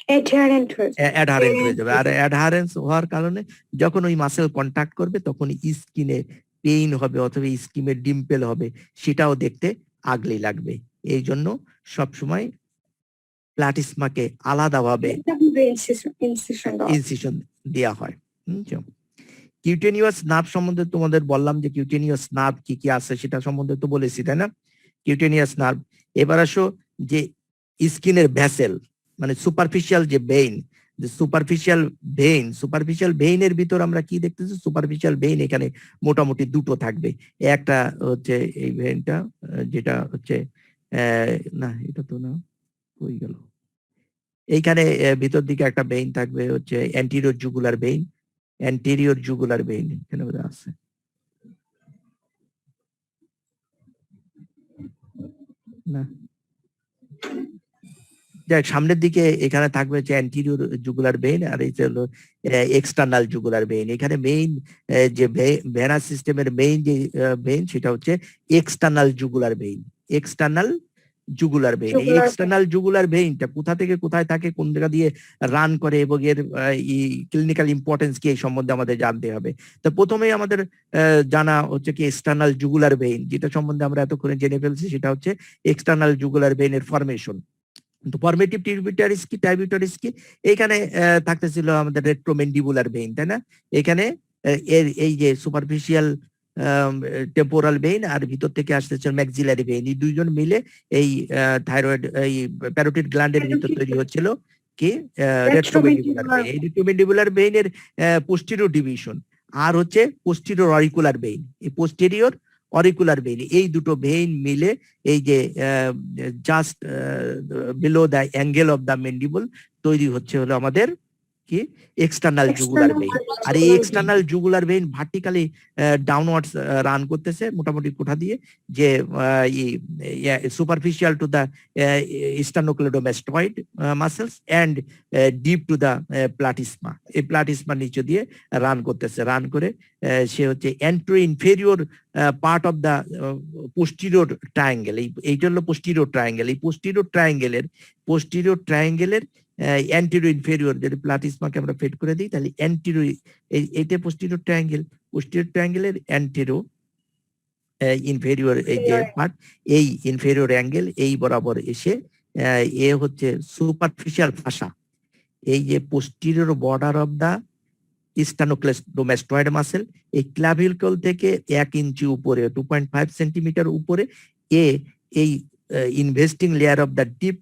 অ্যাডহারেন্ট হয়ে যাবে। আর অ্যাডহারেন্স হওয়ার কারণে যখন ওই মাসেল কন্ট্যাক্ট করবে তখন স্কিনে পেইন হবে অথবা স্কিনের ডিম্পেল হবে, সেটাও দেখতে আগলি লাগবে। এই জন্য সবসময় প্লাটিসমাকে আলাদাভাবে ইনসিশন দেওয়া হয়। কিউটেনিয়াস নার্ভ সম্বন্ধে তোমাদের বললাম যে কিউটেনিয়াস নার্ভ কি কি আছে সেটা সম্বন্ধে তো বলেছি, তাই না? Cutaneous nerve. এবার আসো যে স্কিনের ভ্যাসেল, মানে সুপারফিশিয়াল যে ভেইন, সুপারফিশিয়াল ভেইনের ভিতর আমরা কি দেখতেছি? সুপারফিশিয়াল ভেইন এখানে মোটামুটি দুটো থাকবে। একটা হচ্ছে এই ভেইনটা, যেটা হচ্ছে না, এটা তো না, কই গেল? এইখানে ভিতর দিকে একটা ভেইন থাকবে হচ্ছে অ্যান্টেরিয়র জুগুলার ভেইন, এখানে বোধহয় আছে। না, দেখ সামনের দিকে এখানে থাকবে যে অ্যান্টেরিয়র জুগুলার ভেইন, আর এই হলো এক্সটার্নাল জুগুলার ভেইন। এখানে মেইন যে ভেনাস সিস্টেমের মেইন যে ভেইন সেটা হচ্ছে এক্সটার্নাল জুগুলার ভেইন। এই এক্সটার্নাল জুগুলার ভেইনটা কোথা থেকে কোথায় থাকে, কোন জায়গা দিয়ে রান করে এবং এর ক্লিনিক্যাল ইম্পর্টেন্স কি, এই সম্বন্ধে আমাদের জানতে হবে। তো প্রথমেই আমাদের জানা হচ্ছে কি এক্সটার্নাল জুগুলার ভেইন, যেটা সম্বন্ধে আমরা এতক্ষণে জেনে ফেলছি, সেটা হচ্ছে এক্সটার্নাল জুগুলার ভেইনের ফরমেশন। ফরমেটিভ ট্রাইবিউটারিস কি, এখানে থাকতেছিল আমাদের রেট্রোমেন্ডিবুলার ভেইন, তাই না? এখানে এর এই যে সুপারফিশিয়াল টেম্পোরাল ভেইন আর ভিতর থেকে আসতেছে ম্যাক্সিলারি ভেইন, এই দুইজন মিলে এই থাইরয়েড, এই প্যারোটিড গ্ল্যান্ডের ভিতর তৈরি হচ্ছিল কি রেট্রোমেন্ডিবুলার ভেইন। এই রেট্রোমেন্ডিবুলার ভেইনের পোস্টেরিয়র ডিভিশন আর হচ্ছে পোস্টেরিয়র অরিকুলার ভেইন। এই পোস্টেরিয়র অরিকুলার ভেইন, এই দুটো ভেইন মিলে এই যে just below the angle of the mandible তৈরি হচ্ছে হলো আমাদের কি এক্সটার্নাল জুগুলার ভেইন। আর এই external jugular vein vertically downwards run করতেছে মোটামুটি কোথা দিয়ে, যে superficial to the sternocleidomastoid muscles and deep to the platysma. এই প্লাটিসমার নিচে দিয়ে রান করতেছে, রান করে সে হচ্ছে antero inferior part of the posterior triangle. এইটা হলো পোস্টিরিয়র ট্রায়াঙ্গেল। এই পোস্টিরিয়র ট্রায়াঙ্গেলের অ্যান্টেরিয়র ইনফেরিয়র, যদি প্লাটিসমাকে আমরা ফেড করে দিই তাহলে অ্যান্টেরিয়র, এইটা পোস্টেরিয়র ট্রায়াঙ্গেলের অ্যান্টেরিয়র ইনফেরিয়র এই যে পার্ট, এই ইনফেরিয়র অ্যাঙ্গেল এই বরাবর এসে এ হচ্ছে সুপারফিশিয়াল ফাসা, এই যে posterior border of the sternocleidomastoid muscle, এই ক্লাভিকল থেকে 1 ইঞ্চি উপরে 2.5 সেন্টিমিটার উপরে এই investing layer of the deep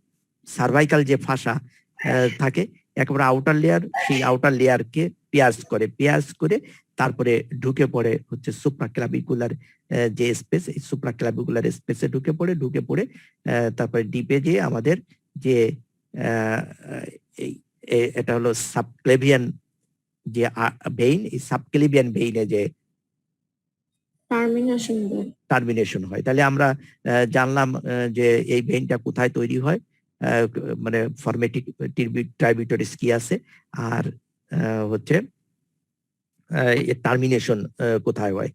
cervical যে ফাসা থাকে একেবারে আউটার লেয়ার, সেই আউটার লেয়ারকে পেঁয়াজ করে তারপরে ঢুকে পড়ে হচ্ছে সুপ্রাক্লাভিকুলার যে স্পেস, এই সুপ্রাক্লাভিকুলার স্পেসে ঢুকে পড়ে তারপরে ডিপে যে আমাদের যে এটা হলো সাবক্লেভিয়ান যে ভেইন, এই সাবক্লেভিয়ান ভেইনে যে টার্মিনেশন হয়। তাহলে আমরা জানলাম যে এই ভেইনটা কোথায় তৈরি হয়, মানে ফরমেটিভ ট্রাইবিউটারিস কি আছে, আর হচ্ছে টার্মিনেশন কোথায় হয়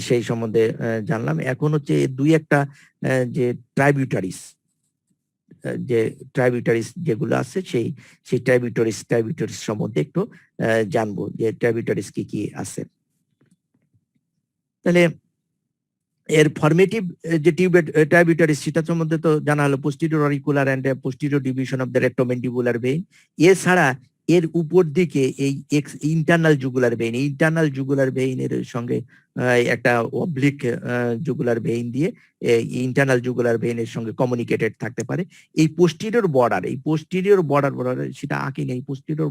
সেই সম্বন্ধে জানলাম। এখন হচ্ছে দুই একটা যে ট্রাইবিউটারিস, যে ট্রাইবিউটারিস যেগুলো আছে সেই ট্রাইবিউটারিস সম্বন্ধে একটু জানবো যে ট্রাইবিউটারিস কি কি আছে। তাহলে এর ফর্মেটিভ যে ট্রাইবিউটারিস সেটা সম্বন্ধে তো জানা হলো, posterior auricular and posterior division of the retromandibular vein. এছাড়া এর উপর দিকে এই internal jugular vein, internal jugular ভেইনের সঙ্গে একটা অবলিক জুগুলার ভেইন দিয়ে ইন্টারনাল জুগুলার ভেইনের সঙ্গে কমিউনিকেটেড থাকতে পারে। এই পোস্টিরিয়র বর্ডার সেটা আঁকি নেই, পোস্টিরিয়র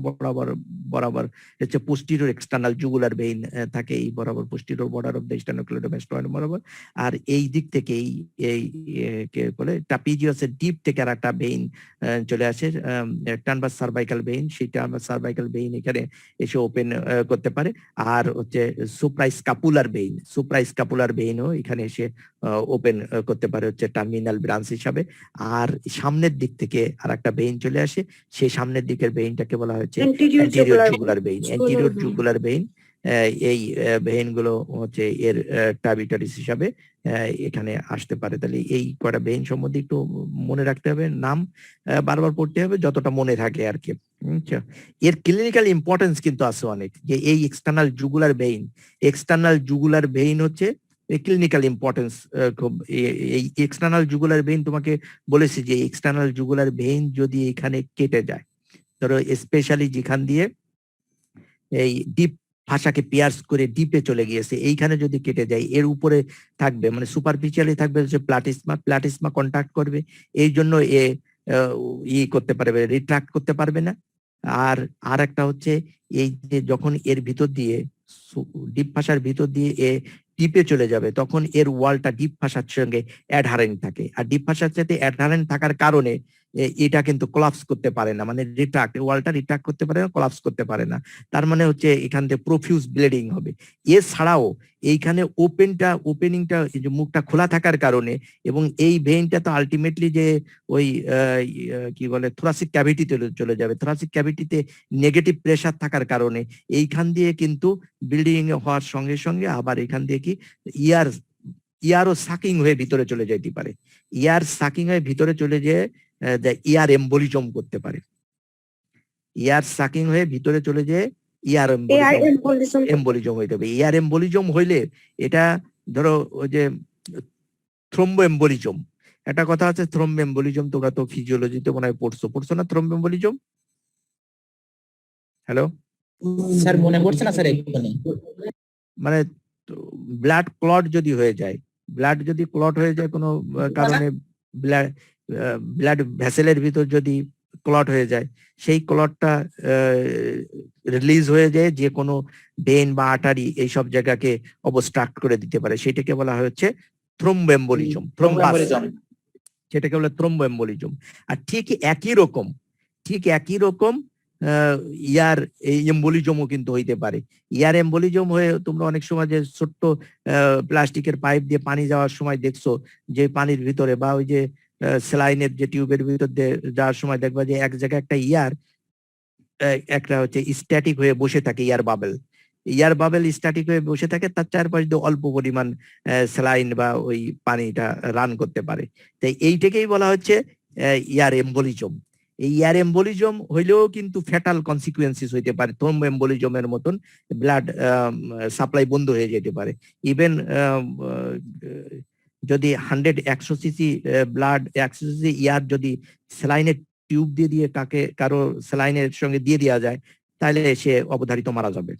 বরাবর হচ্ছে পোস্টিরিয়র এক্সটার্নাল জুগুলার ভেইন থাকে এই বরাবর, পোস্টিরিয়র বর্ডার অফ দ্য স্টেনোক্লেডোমাস্টোইড বরাবর। আর এই দিক থেকে এই কে বলে ট্রাপিজিয়াসের ডিপ থেকে আর একটা ভেইন চলে আসে, ট্রান্সভার্স সার্ভাইকাল ভেইন। সেই ট্রান্সভার্স সার্ভাইকাল ভেইন এখানে এসে ওপেন করতে পারে। আর হচ্ছে সুপ্রাস্কাপুলার ভেইনও এখানে এসে ওপেন করতে পারে হচ্ছে টার্মিনাল ব্রাঞ্চ হিসাবে। আর সামনের দিক থেকে আর একটা ভেইন চলে আসে, সেই সামনের দিকের ভেইনটাকে বলা হচ্ছে অ্যান্টেরিয়র জুগুলার ভেইন। এই ভেইন গুলো হচ্ছে এর ট্রাবিউটারিস হিসাবে এখানে আসতে পারে। তাহলে এই কয়টা ভেইন সম্বন্ধে একটু মনে রাখতে হবে, নাম বারবার পড়তে হবে যতটা মনে থাকে আর কি। এর ক্লিনিক্যাল ইম্পর্টেন্স কিন্তু আছে অনেক, যে এই এক্সটার্নাল জুগুলার ভেইন হচ্ছে ক্লিনিক্যাল ইম্পর্টেন্স খুব। এই এক্সটার্নাল জুগুলার ভেইন তোমাকে বলেছি যে এক্সটার্নাল জুগুলার ভেইন যদি এখানে কেটে যায়, ধরো স্পেশালি যেখান দিয়ে এই ডিপ ভাষাকে পিয়ার্স করে ডিপে চলে গিয়েছে, এইখানে যদি কেটে যায় এর উপরে থাকবে মানে সুপারফিশিয়ালি থাকবে হচ্ছে প্লাটিসমা কন্ট্যাক্ট করবে, এই জন্য করতে পারবে, রিট্রাক্ট করতে পারবে না। আর একটা হচ্ছে এই যে যখন এর ভিতর দিয়ে ডিপ ভাষার ভিতর দিয়ে ডিপে চলে যাবে তখন এর ওয়ালটা ডিপ ভাষার সঙ্গে অ্যাডহারেন্ট থাকে, আর ডিপ ভাষার সাথে অ্যাডহারেন্ট থাকার কারণে এটা কিন্তু কোলাপস করতে পারে না, মানে ওয়ালটা রিট্রাক্ট করতে পারে না, কোলাপস করতে পারে না। তার মানে হচ্ছে এখান থেকে প্রফিউজ ব্লিডিং হবে। এছাড়াও এইখানে ওপেনিংটা যে মুখটা খোলা থাকার কারণে এবং এই ভেইনটা তো আলটিমেটলি যে ওই কি বলে থোরাসিক ক্যাভিটিতে চলে যাবে, থোরাসিক ক্যাভিটিতে নেগেটিভ প্রেসার থাকার কারণে এইখান দিয়ে কিন্তু ব্লিডিং হওয়ার সঙ্গে সঙ্গে আবার এখান দিয়ে কি ইয়ারও সাকিং হয়ে ভিতরে চলে যেতে পারে, ইয়ার সাকিং হয়ে ভিতরে চলে যেয়ে ইয়ার এম্বোলিজম করতে পারে, ইয়ার সাকিং হয়ে ভিতরে চলে যেয়ে ইয়ার এম্বোলিজম হইতে হবে। ইয়ার এম্বোলিজম হইলে এটা ধরো ওই যে থ্রম্বো এম্বোলিজম, একটা কথা আছে থ্রম্বো এম্বোলিজম, তোমরা তো ফিজিওলজিতে মনে হয় পড়ছো না থ্রম্বো এম্বোলিজম? হ্যালো স্যার, মনে পড়ছে না স্যার এক্ষুনি। মানে ব্লাড ক্লট যদি হয়ে যায়, কোনো কারণে ব্লাড ভেসেলের ভিতর যদি ক্লট হয়ে যায়, সেই ক্লটটা রিলিজ হয়ে যায় যে কোনো ভেইন বা আর্টারি এইসব জায়গাকে অবস্ট্রাক্ট করে দিতে পারে, সেটাকে বলা হচ্ছে থ্রম্বোএম্বোলিজম, সেটাকে বলে থ্রম্বোএম্বোলিজম। আর ঠিক একই রকম ইয়ার এম্বোলিজমও কিন্তু হইতে পারে। ইয়ার এম্বোলিজম হয়ে তোমরা অনেক সময় যে ছোট্ট প্লাস্টিকের পাইপ দিয়ে পানি যাওয়ার সময় দেখছো যে পানির ভিতরে বা ওই যে স্যালাইনের যে টিউবের ভিতর দিয়ে যাওয়ার সময় দেখবা যে এক জায়গায় একটা একটা হচ্ছে স্ট্যাটিক হয়ে বসে থাকে, ইয়ার বাবেল স্ট্যাটিক হয়ে বসে থাকে, তার চারপাশে দিয়ে অল্প পরিমাণ স্যালাইন বা ওই পানিটা রান করতে পারে। তাই এইটাকেই বলা হচ্ছে ইয়ার এম্বোলিজম। এই ইয়ার এম্বোলিজম হইলেও কিন্তু ফ্যাটাল কনসিকুয়েন্সেস হইতে পারে, থ্রম্বো এম্বোলিজমের মতন ব্লাড সাপ্লাই বন্ধ হয়ে যেতে পারে। ইভেন যদি 100 সিসি ব্লাড 100 সিসি ইয়ার যদি স্যালাইনের টিউব দিয়ে তাকে কারো স্যালাইনের সঙ্গে দিয়ে দেওয়া যায় তাহলে সে অবধারিত মারা যাবে।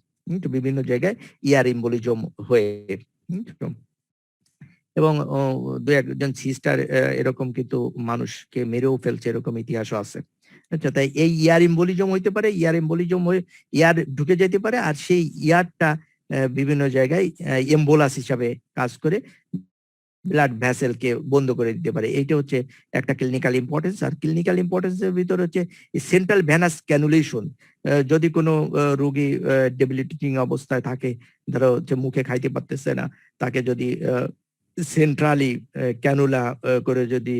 বিভিন্ন জায়গায় ইয়ার এম্বোলিজম হয়ে এবং দু একজন সিস্টার এরকম কিন্তু মানুষকে মেরেও ফেলছে, এরকম ইতিহাসও আছে। আচ্ছা, তাই এই ইয়ার এম্বোলিজম হইতে পারে, ইয়ার এম্বোলিজম হয়ে ইয়ার ঢুকে যেতে পারে, আর সেই ইয়ারটা বিভিন্ন জায়গায় এম্বোলাস হিসাবে কাজ করে ব্লাড ভ্যাসেলকে বন্ধ করে দিতে পারে। এইটা হচ্ছে একটা ক্লিনিক্যাল ইম্পর্টেন্স। আর ক্লিনিক্যাল ইম্পর্টেন্সের ভিতর হচ্ছে সেন্ট্রাল ভেনাস ক্যানুলেশন। যদি কোনো রোগী ডেবিলিটেটিং অবস্থায় থাকে, ধরো হচ্ছে মুখে খাইতে পারতেছে না, তাকে যদি সেন্ট্রালি ক্যানুলা করে যদি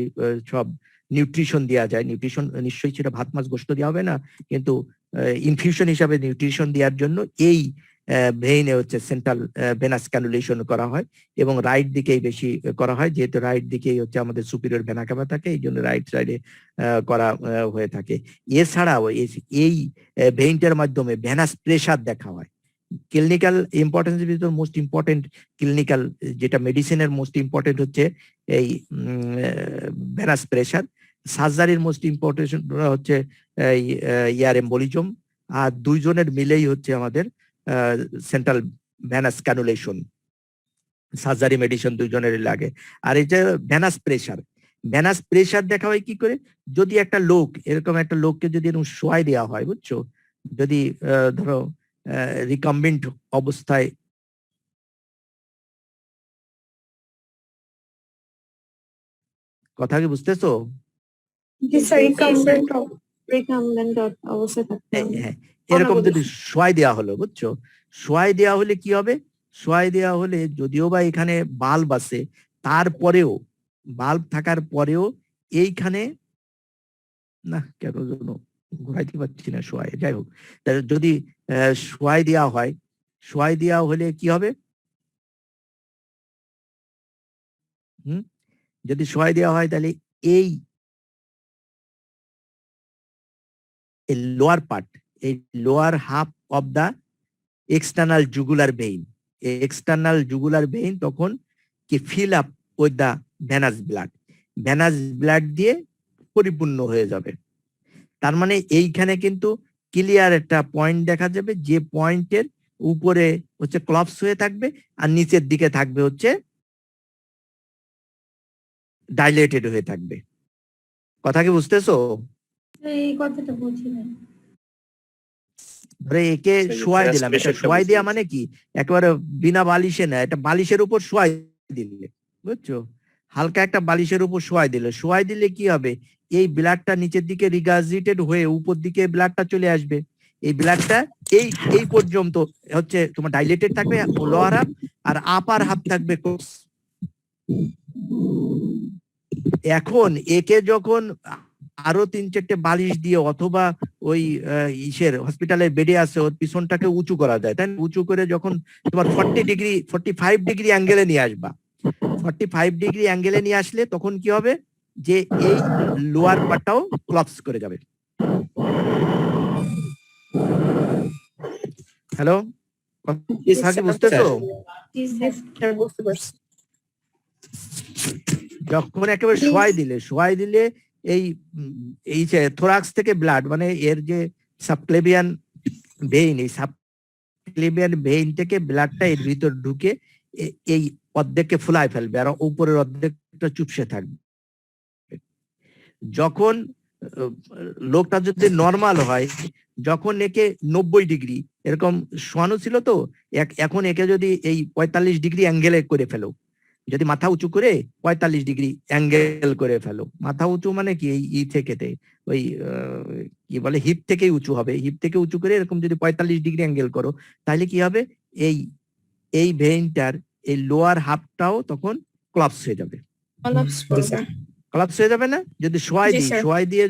সব নিউট্রিশন দেওয়া যায়, নিউট্রিশন নিশ্চয়ই সেটা ভাত মাছ গোস্ত দেওয়া হবে না, কিন্তু ইনফিউশন হিসাবে নিউট্রিশন দেওয়ার জন্য এই ভেইনে হচ্ছে সেন্ট্রাল ভেনাস ক্যানুলেশন করা হয় এবং রাইট দিকেই বেশি করা হয়, যেহেতু রাইট দিকেই হচ্ছে আমাদের সুপিরিয়র ভেনা ক্যাভা থাকে, এই জন্য রাইট সাইডে করা হয়ে থাকে। এছাড়াও এই ভেইনটার মাধ্যমে ভেনাস প্রেসার দেখা হয়। ক্লিনিক্যাল ইম্পর্টেন্স ভিতর মোস্ট ইম্পর্টেন্ট ক্লিনিক্যাল যেটা মেডিসিনের মোস্ট ইম্পর্টেন্ট হচ্ছে এই ভেনাস প্রেসার। সার্জারির মোস্ট ইম্পর্টেন্ট হচ্ছে এই ইয়ার এম্বোলিজম, আর দুইজনের মিলেই হচ্ছে আমাদের সেন্ট্রাল ভেনাস ক্যানুলেশন। সার্জারি মেডিসিন দুইজনের লাগে। আর এই যে ভেনাস প্রেসার দেখা হয় কি করে, যদি একটা লোক এরকম একটা লোককে যদি এরকম শোয়াই দেওয়া হয়, বুঝছো, যদি ধরো রিকম্বিন্ট অবস্থায়, কথা কি বুঝতেছো? হ্যাঁ, এরকম যদি শোয়াই দেওয়া হলো, বুঝছো, শোয়াই দেওয়া হলে কি হবে, শোয়াই দেওয়া হলে যদিও বা এখানে বাল্ব আছে, তারপরেও বাল্ব থাকার পরেও এইখানে না কেন জন্য ঘুরাইতে পারছি না শোয়াই, যাই হোক, যদি শোয়াই দেওয়া হয়, শোয়াই দেওয়া হলে কি হবে, যদি শোয়াই দেওয়া হয় তাহলে এই লোয়ার পার্ট, এই lower half of the external jugular vein তখন কি fill up with the venous blood দিয়ে পরিপূর্ণ হয়ে যাবে। তার মানে এইখানে কিন্তু ক্লিয়ার একটা পয়েন্ট দেখা যাবে, যে পয়েন্টের উপরে হচ্ছে ক্লপস হয়ে থাকবে আর নিচের দিকে থাকবে হচ্ছে ডাইলেটেড হয়ে থাকবে। কথা কি বুঝতেছো? এই কথাটা বুঝি না। ধরে একে শোয়াই দিলাম, এটা শোয়াই দেওয়া মানে কি, একেবারে বিনা বালিশে না, এটা বালিশের উপর শোয়াই দিলে, বুঝছো, হালকা একটা বালিশের উপর শোয়াই দিলে কি হবে, এই ব্লাডটা নিচের দিকে রিগার্জিটেড হয়ে উপর দিকে ব্লাডটা চলে আসবে। এই ব্লাডটা এই পর্যন্ত হচ্ছে তোমার ডাইলেটেড থাকবে লোয়ার হাফ, আর আপার হাফ থাকবে ক্লোজ। এখন একে যখন আরো 3-4টে বালিশ দিয়ে অথবা ওই ইসের হসপিটালের বেডে আছে, ওর পিছনটাকে উঁচু করা যায়, তাই উঁচু করে যখন তোমার 45 ডিগ্রি অ্যাঙ্গেলে নিয়ে আসবা, 45 ডিগ্রি অ্যাঙ্গেলে নিয়ে আসলে তখন কি হবে, যে এই লোয়ার পার্টটাও ক্লপস করে যাবে। হ্যালো, কথা কি বুঝতেছো? যখন একেবারে শোয়াই দিলে এই যে থোরাক্স থেকে ব্লাড, মানে এর যে সাবক্লেভিয়ান ভেইন, এই সাবক্লেভিয়ান ভেইন থেকে ব্লাডটা এর ভিতর ঢুকে এই অর্ধেককে ফুলায় ফেলবে আর উপরের অর্ধেকটা চুপসে থাকবে। যখন লোকটা যদি নর্মাল হয়, যখন একে 90 ডিগ্রি এরকম শোয়ানো ছিল, তো এখন একে যদি এই 45 ডিগ্রি অ্যাঙ্গেলে করে ফেলো, যদি মাথা উঁচু করে 45 ডিগ্রি অ্যাঙ্গেল করে ফেলো, মাথা উঁচু মানে কি এই থেকে ওই কি বলে হিপ থেকেই উঁচু হবে, হিপ থেকে উঁচু করে এরকম যদি 45 ডিগ্রি অ্যাঙ্গেল করো, তাহলে কি হবে, এই ভেইনটার এই লোয়ার হাফটাও তখন ক্লপস হয়ে যাবে। কলাপস হয়ে যাবে না? যদি শোয়াই দিয়ে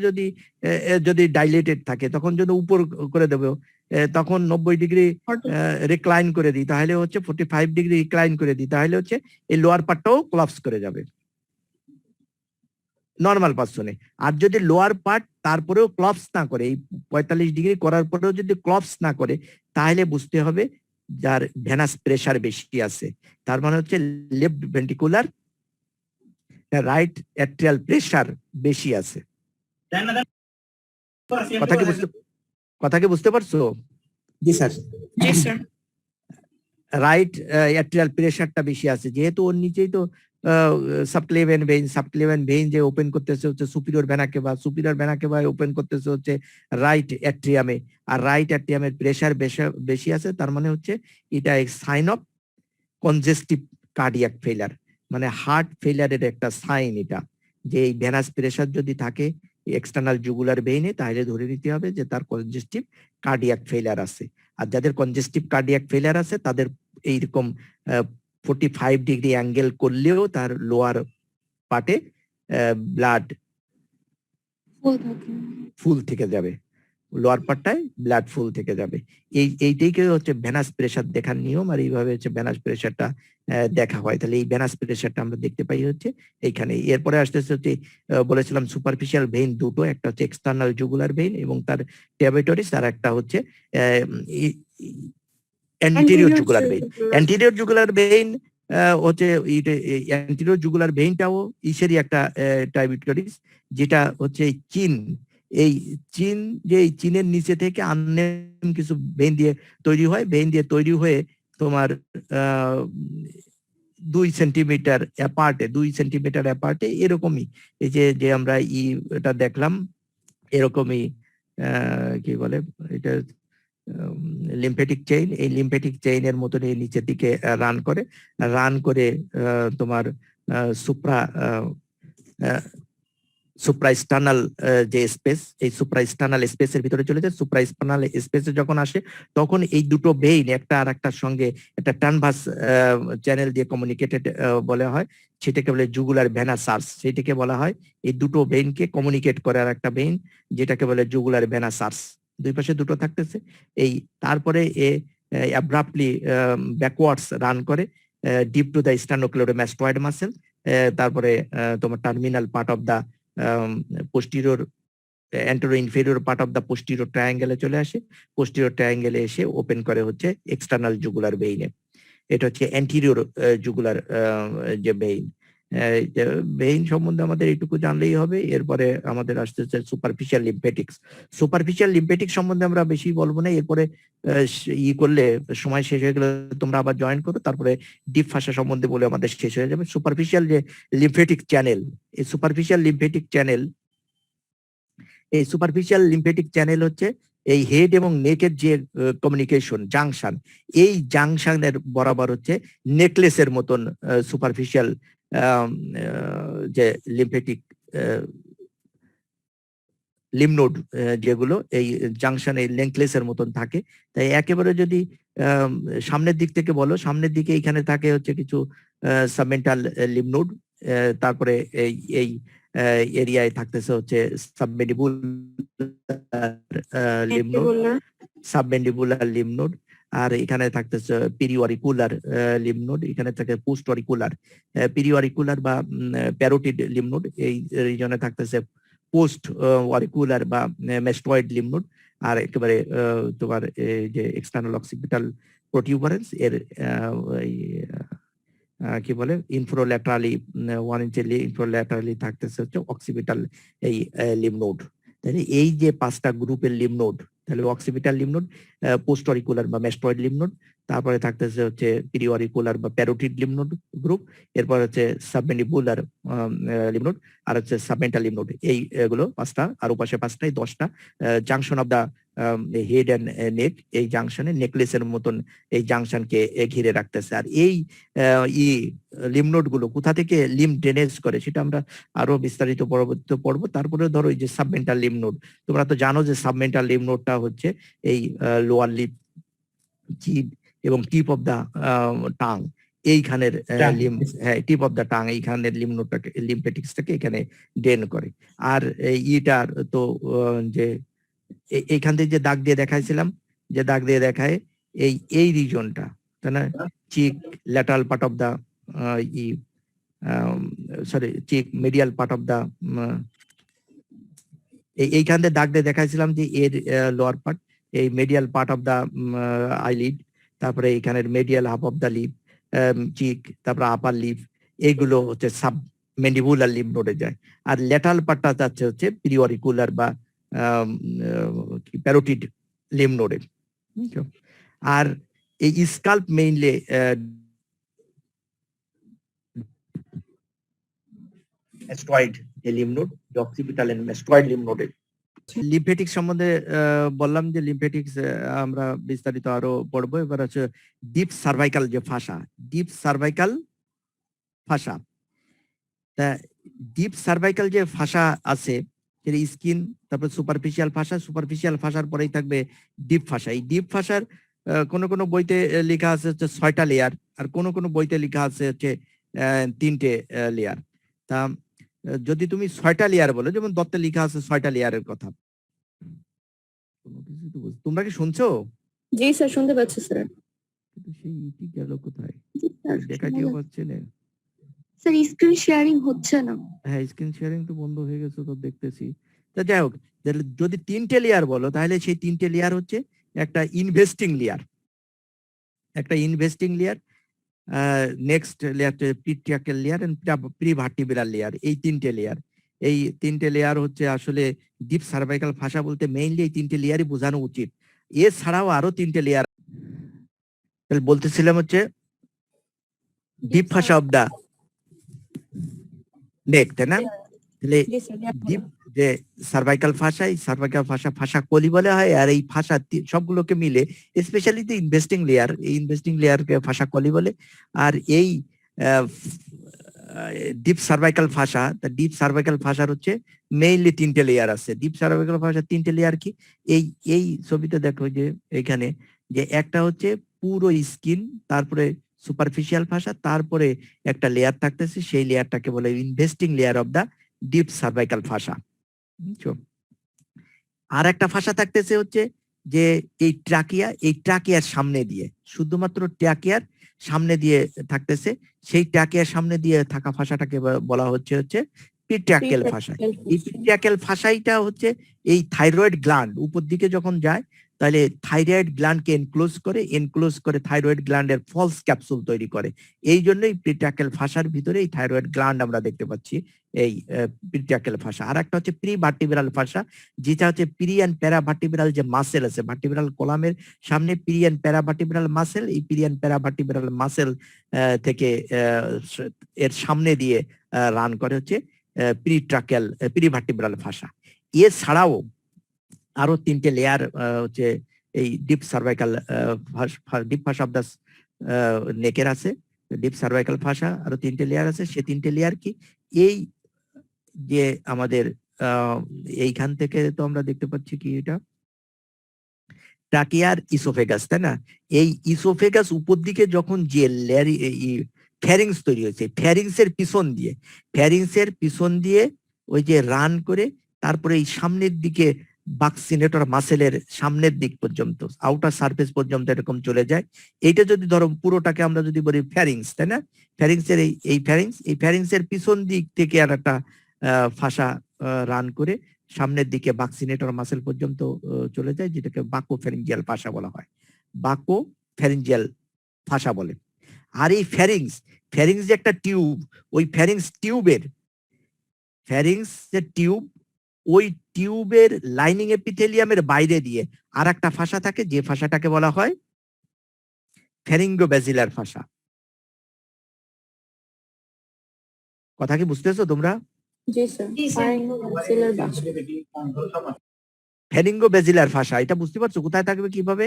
যদি ডাইলেটেড থাকে, তখন যদি উপর করে দেবো, তখন 90 ডিগ্রি রিক্লাইন করে দিই, তাহলে হচ্ছে 45 ডিগ্রি রিক্লাইন করে দিই, তাহলে হচ্ছে এই লোয়ার পার্টটাও ক্লপস করে যাবে নর্মাল পারসনে। আর যদি লোয়ার পার্ট তারপরেও ক্লপস না করে, এই 45 ডিগ্রি করার পরেও যদি ক্লপস না করে, তাহলে বুঝতে হবে যার ভেনাস প্রেসার বেশি আছে, তার মানে হচ্ছে left ventricular right atrial pressure বেশি আছে। কথা কি বুঝতে পারছো? জি স্যার। রাইট অ্যাট্রিয়াল প্রেসারটা বেশি আছে, যেহেতু ওর নিচেই তো সাবক্লেভিয়ান ভেইন যে ওপেন করতেছে হচ্ছে সুপিরিয়র ভেনা ক্যাভা ওপেন করতেছে হচ্ছে রাইট অ্যাট্রিয়ামে, আর রাইট অ্যাট্রিয়ামের প্রেসার বেশি আছে, তার মানে হচ্ছে এটা এক sign of congestive cardiac failure, মানে হার্ট ফেইলারের একটা সাইন এটা, যে এই ভেনাস প্রেসার যদি থাকে এক্সটার্নাল জুগুলার ভেইনে, তাহলে ধরে নিতে হবে যে তার কনজেস্টিভ কার্ডিয়াক ফেইলার আছে। আর যাদের কনজেস্টিভ কার্ডিয়াক ফেইলার আছে তাদের এইরকম 45 ডিগ্রি অ্যাঙ্গেল করলেও তার লোয়ার পার্টে ব্লাড ফুল থেকে যাবে। লোয়ার পার্টটায় ব্লাড ফুল থেকে যাবে। এইটাইকে হচ্ছে ভেনাস প্রেসার দেখার নিয়ম, আর এইভাবে হচ্ছে ভেনাস প্রেসারটা দেখা হয়। তাহলে এই ভেনাস প্রেসারটা আমরা দেখতে পাই হচ্ছে এইখানে। এরপরে আসতেছে হচ্ছে বলেছিলাম সুপারফিশিয়াল ভেইন দুটো, একটা হচ্ছে এক্সটার্নাল জুগুলার ভেইন এবং তার ট্যাবেটরিস, আর একটা হচ্ছে anterior jugular vein. Anterior jugular vein হচ্ছে অ্যান্টেরিয়র জুগুলার ভেইনটাও ইসেরই একটা ট্যাবেটরিস, যেটা হচ্ছে চিন। এই চিন, যে এই চিনের নিচে থেকে আননেম কিছু ভেইন দিয়ে তৈরি হয়, ভেইন দিয়ে তৈরি হয়ে তোমার 2 সেন্টিমিটার অ্যাপার্টে এরকমই, এই যে আমরা এটা দেখলাম এরকমই কি বলে এটা লিম্ফেটিক চেইন। এই লিম্ফেটিক চেইনের মতন এই নিচের দিকে রান করে তোমার সুপ্রাস্টার্নাল যে স্পেস, এই সুপ্রাস্টার্নাল স্পেসের ভিতরে চলে যায়। সুপ্রাস্টার্নাল স্পেসে যখন আসে তখন এই দুটো ভেইন একটা আর একটার সঙ্গে একটা ট্রানভার্স চ্যানেল দিয়ে কমিউনিকেটেড বলা হয়, সেটাকে বলে জুগুলার ভেনাস আর্চ। সেটাকে বলা হয় এই দুটো ভেইনকে কমিউনিকেট করে আর একটা ভেইন, যেটাকে বলে জুগুলার ভেনাস আর্চ। দুই পাশে দুটো থাকতেছে। এই তারপরে অ্যাব্রাপ্টলি ব্যাকওয়ার্ডস রান করে deep to the sternocleidomastoid muscle. তারপরে তোমার terminal part of the posterior anterior-inferior part of the posterior triangle চলে আসে। posterior triangle এসে ওপেন করে হচ্ছে এক্সটার্নাল জুগুলার ভেইনে। এটা হচ্ছে অ্যান্টেরিয়র জুগুলার যে ভেইন সম্বন্ধে আমাদের এইটুকু জানলেই হবে। এরপরে আমাদের আসতেছে সুপারফিশিয়াল লিম্ফেটিক্স। সুপারফিশিয়াল লিম্ফেটিক্স সম্বন্ধে আমরা বেশি বলবো না, এরপরে করলে সময় শেষ হয়ে গেলে তোমরা আবার জয়েন করো, তারপরে ডিপ ফাসা সম্বন্ধে বলে আমাদের শেষ হয়ে যাবে। সুপারফিশিয়াল যে লিম্ফেটিক চ্যানেল, এই সুপারফিশিয়াল লিম্ফেটিক চ্যানেল হচ্ছে এই হেড এবং নেকের যে কমিউনিকেশন জাংশন, এই জাংশনের বরাবর হচ্ছে নেকলেসের মতন সুপারফিশিয়াল যে লিম্ফেটিক লিমনোড যেগুলো এই জাংশনে নেকলেসের মতন থাকে। তাই একেবারে যদি সামনের দিক থেকে বলো, সামনের দিকে এইখানে থাকে হচ্ছে কিছু সাবমেন্টাল লিমনোড, তারপরে এই এরিয়ায় থাকতেছে হচ্ছে সাবমেন্ডিবুলার লিমনোড, আর এখানে থাকতেছে পিরিওরিকুলার লিমনোড, এখানে থাকে পোস্ট অরিকুলার, পিরিওরিকুলার বা প্যারোটিড লিমনোড, এই রিজনে থাকতেছে পোস্ট অরিকুলার বা ম্যাস্টয়েড লিমনোড, আর একেবারে তোমার যে এক্সটার্নাল অক্সিপিটাল প্রোটিউবারেন্স এর কি বলে ইনফ্রোল্যাটারালি 1 ইঞ্চি ইনফ্রোল্যাটারালি থাকতেছে হচ্ছে অক্সিপিটাল এই লিমনোড। তাহলে এই যে 5টা গ্রুপের লিমনোড, তাহলে অক্সিপিটাল লিমনোড, পোস্ট অরিকুলার বা ম্যাস্টয়েড লিমনোড, তারপরে থাকতেছে হচ্ছে পিরিওরিকুলার বা প্যারোটিড লিমনোড গ্রুপ, এরপর হচ্ছে সাবমেন্ডিবুলার লিমনোড, আর হচ্ছে সাবমেন্টাল লিমনোড। এইগুলো 5টা, আর ওপাশে 5টায় 10টা junction of the head and neck, এই জাংশনে নেকলেসের মতন এই জাংশনকে ঘিরে রাখতেছে। আর এই লিমনোড গুলো কোথা থেকে লিম ড্রেনেজ করে সেটা আমরা আরো বিস্তারিত পরবর্তীতে পড়বো। তারপরে ধরো এই যে সাবমেন্টাল লিমনোড, তোমরা তো জানো যে সাবমেন্টাল লিমনোডটা হচ্ছে এই লোয়ার লিপ, জিভ এবং টিপ অফ দা টাং, এইখানের টিপ অফ দা টাং, এইখানের লিমনোডটাকে লিম্ফেটিক্সটাকে এখানে ড্রেন করে। আর ইটার তো যে এইখান থেকে যে দাগ দিয়ে দেখাইছিলাম, যে দাগ দিয়ে দেখায় এই রিজনটা, তাই না, cheek lateral part of the cheek medial part of the, এইখান থেকে দাগ দিয়ে দেখাইছিলাম যে এর লোয়ার পার্ট, এই medial part of the eyelid, তারপরে এইখানের medial half of the lip cheek, তারপরে আপার লিপ, এইগুলো হচ্ছে সাবমেন্ডিবুলার লিমনোডে যায়। আর ল্যাটারাল পার্টটা যাচ্ছে হচ্ছে পিরিওরিকুলার বা প্যারোটিড লিমনোডে। আর এই scalp mainly mastoid lymph node, occipital and mastoid লিমনোডে। লিম্ফেটিক্স সম্বন্ধে বললাম যে লিম্ফেটিক্স আমরা বিস্তারিত আরো পড়বো। এবার হচ্ছে ডিপ সার্ভাইকাল যে ফাসা, ডিপ সার্ভাইকাল ফাসা, ডিপ সার্ভাইকাল যে ফাসা আছে সেটা স্কিন, তারপর সুপারফিশিয়াল ফাসা, সুপারফিশিয়াল ফাসার পরেই থাকবে ডিপ ফাসা। এই ডিপ ফাসার কোন কোন বইতে লেখা আছে হচ্ছে 6টা লেয়ার, আর কোন কোন বইতে লেখা আছে হচ্ছে 3টে লেয়ার। তা যদি তুমি 6টা লেয়ার বলো, যেমন দত্তে লেখা আছে 6টা লেয়ারের কথা, কোনো কিছু তো তোমরা কি শুনছো? জি স্যার শুনতে পাচ্ছি স্যার। কিন্তু সেই ইটি গেল কোথায়? জি স্যার দেখা কি হচ্ছে না? স্যার স্ক্রিন শেয়ারিং হচ্ছে না। হ্যাঁ, স্ক্রিন শেয়ারিং তো বন্ধ হয়ে গেছে তো দেখতেছি। তা যাই হোক, তাহলে যদি 3টে লেয়ার বলো তাহলে সেই 3টে লেয়ার হচ্ছে একটা ইনভেস্টিং লেয়ার, একটা investing layer, next layer pretracheal layer and prevertebral layer. এই 3টে লেয়ার, এই 3টে লেয়ার হচ্ছে আসলে ডিপ সার্ভাইকাল ফাসা বলতে মেইনলি এই 3টে লেয়ারই বোঝানো উচিত। এছাড়াও আরো 3টে লেয়ার বলতেছিলাম হচ্ছে ডিপ ফাসা অফ দা নেক, তাই না? তাহলে জি স্যার ডিপ যে সার্ভাইকাল ফাসা, এই সার্ভাইকাল ফাসা ফাসা কলি বলা হয়, আর এই ফাসা সবগুলোকে মিলে স্পেশালি দি ইনভেস্টিং লেয়ার, এই ইনভেস্টিং লেয়ারকে ফাসা কলি বলে। আর এই deep cervical ফাসা, deep cervical phasor হচ্ছে মেইনলি 3টে লেয়ার আছে। ডিপ সার্ভাইকাল ফাসার 3টে লেয়ার কি? এই এই ছবিতে দেখো যে এখানে যে একটা হচ্ছে পুরো স্কিন, তারপরে সুপারফিশিয়াল ফাসা, তারপরে একটা লেয়ার থাকতেছে, সেই লেয়ারটাকে বলে investing layer of the deep cervical fascia. বুঝছো? আর একটা ফাসা থাকতেছে হচ্ছে যে এই ট্রাকিয়া, এই ট্রাকিয়ার সামনে দিয়ে, শুধুমাত্র ট্রাকিয়ার সামনে দিয়ে থাকতেছে, সেই ট্রাকিয়ার সামনে দিয়ে থাকা ফাসাটাকে বলা হচ্ছে পিট্রাকেল ফাসা। এই পিট্রাকেল ফাসাইটা হচ্ছে এই থাইরয়েড গ্ল্যান্ড উপর দিকে যখন যায় তাহলে থাইরয়েড গ্ল্যান্ডকে এনক্লোজ করে থাইরয়েড গ্ল্যান্ডের ফলস ক্যাপসুল তৈরি করে। এই জন্যই পিট্রাকেল ফাসার ভিতরে এই থাইরয়েড গ্ল্যান্ড আমরা দেখতে পাচ্ছি, এই পিট্রাকেল ফাসা। আর একটা হচ্ছে প্রি ভার্টিব্রাল ফাসা, যেটা হচ্ছে প্রি অ্যান্ড প্যারা ভার্টিব্রাল যে মাসেল আছে ভার্টিব্রাল কলামের সামনে, প্রি অ্যান্ড প্যারা ভার্টিব্রাল মাসেল, এই প্রি অ্যান্ড প্যারা ভার্টিব্রাল মাসেল থেকে এর সামনে দিয়ে রান করে হচ্ছে প্রি ভার্টিব্রাল ফাসা। এছাড়াও আরো 3টে লেয়ার হচ্ছে এই deep cervical deep fascia of the নেকের আছে, ডিপ সার্ভাইকাল ফাসা আরো 3টে লেয়ার আছে। সে 3টে লেয়ার কি? এই যে আমাদের এইখান থেকে তো আমরা দেখতে পাচ্ছি কি এটা ট্রাকিয়ার ইসোফেগাস, তাই না? এই ইসোফেগাস উপর দিকে যখন যে লেয়ার ফ্যারিংস তৈরি হয়েছে, ফ্যারিংসের পিছন দিয়ে ওই যে রান করে তারপরে এই সামনের দিকে বাক্সিনেটর মাসেলের সামনের দিক পর্যন্ত, আউটার সারফেস পর্যন্ত এরকম চলে যায়। এইটা যদি ধরো পুরোটাকে আমরা যদি বলি ফ্যারিংস, তাই না? ফ্যারিংসের এই ফ্যারিংসের পিছন দিক থেকে আর একটা ফাসা রান করে সামনের দিকে বাক্সিনেটর মাসেল পর্যন্ত চলে যায়, যেটাকে বাকো ফ্যারিঞ্জিয়াল ফাসা বলা হয়, বাকো ফ্যারিঞ্জিয়াল ফাসা বলে। আর এই ফ্যারিংস যে একটা টিউব, ওই ফ্যারিংস যে টিউব, ওই টিউবের লাইনিং এপিথেলিয়ামের বাইরে দিয়ে আর একটা ফাসা থাকে, যে ফাসাটাকে বলা হয় ফ্যারিঙ্গোব্যাসিলার ফাসা। কথা কি বুঝতেছো তোমরা? জি স্যার ফ্যারিঙ্গোব্যাসিলার ফাসা, এটা বুঝতে পারছো কোথায় থাকবে কিভাবে?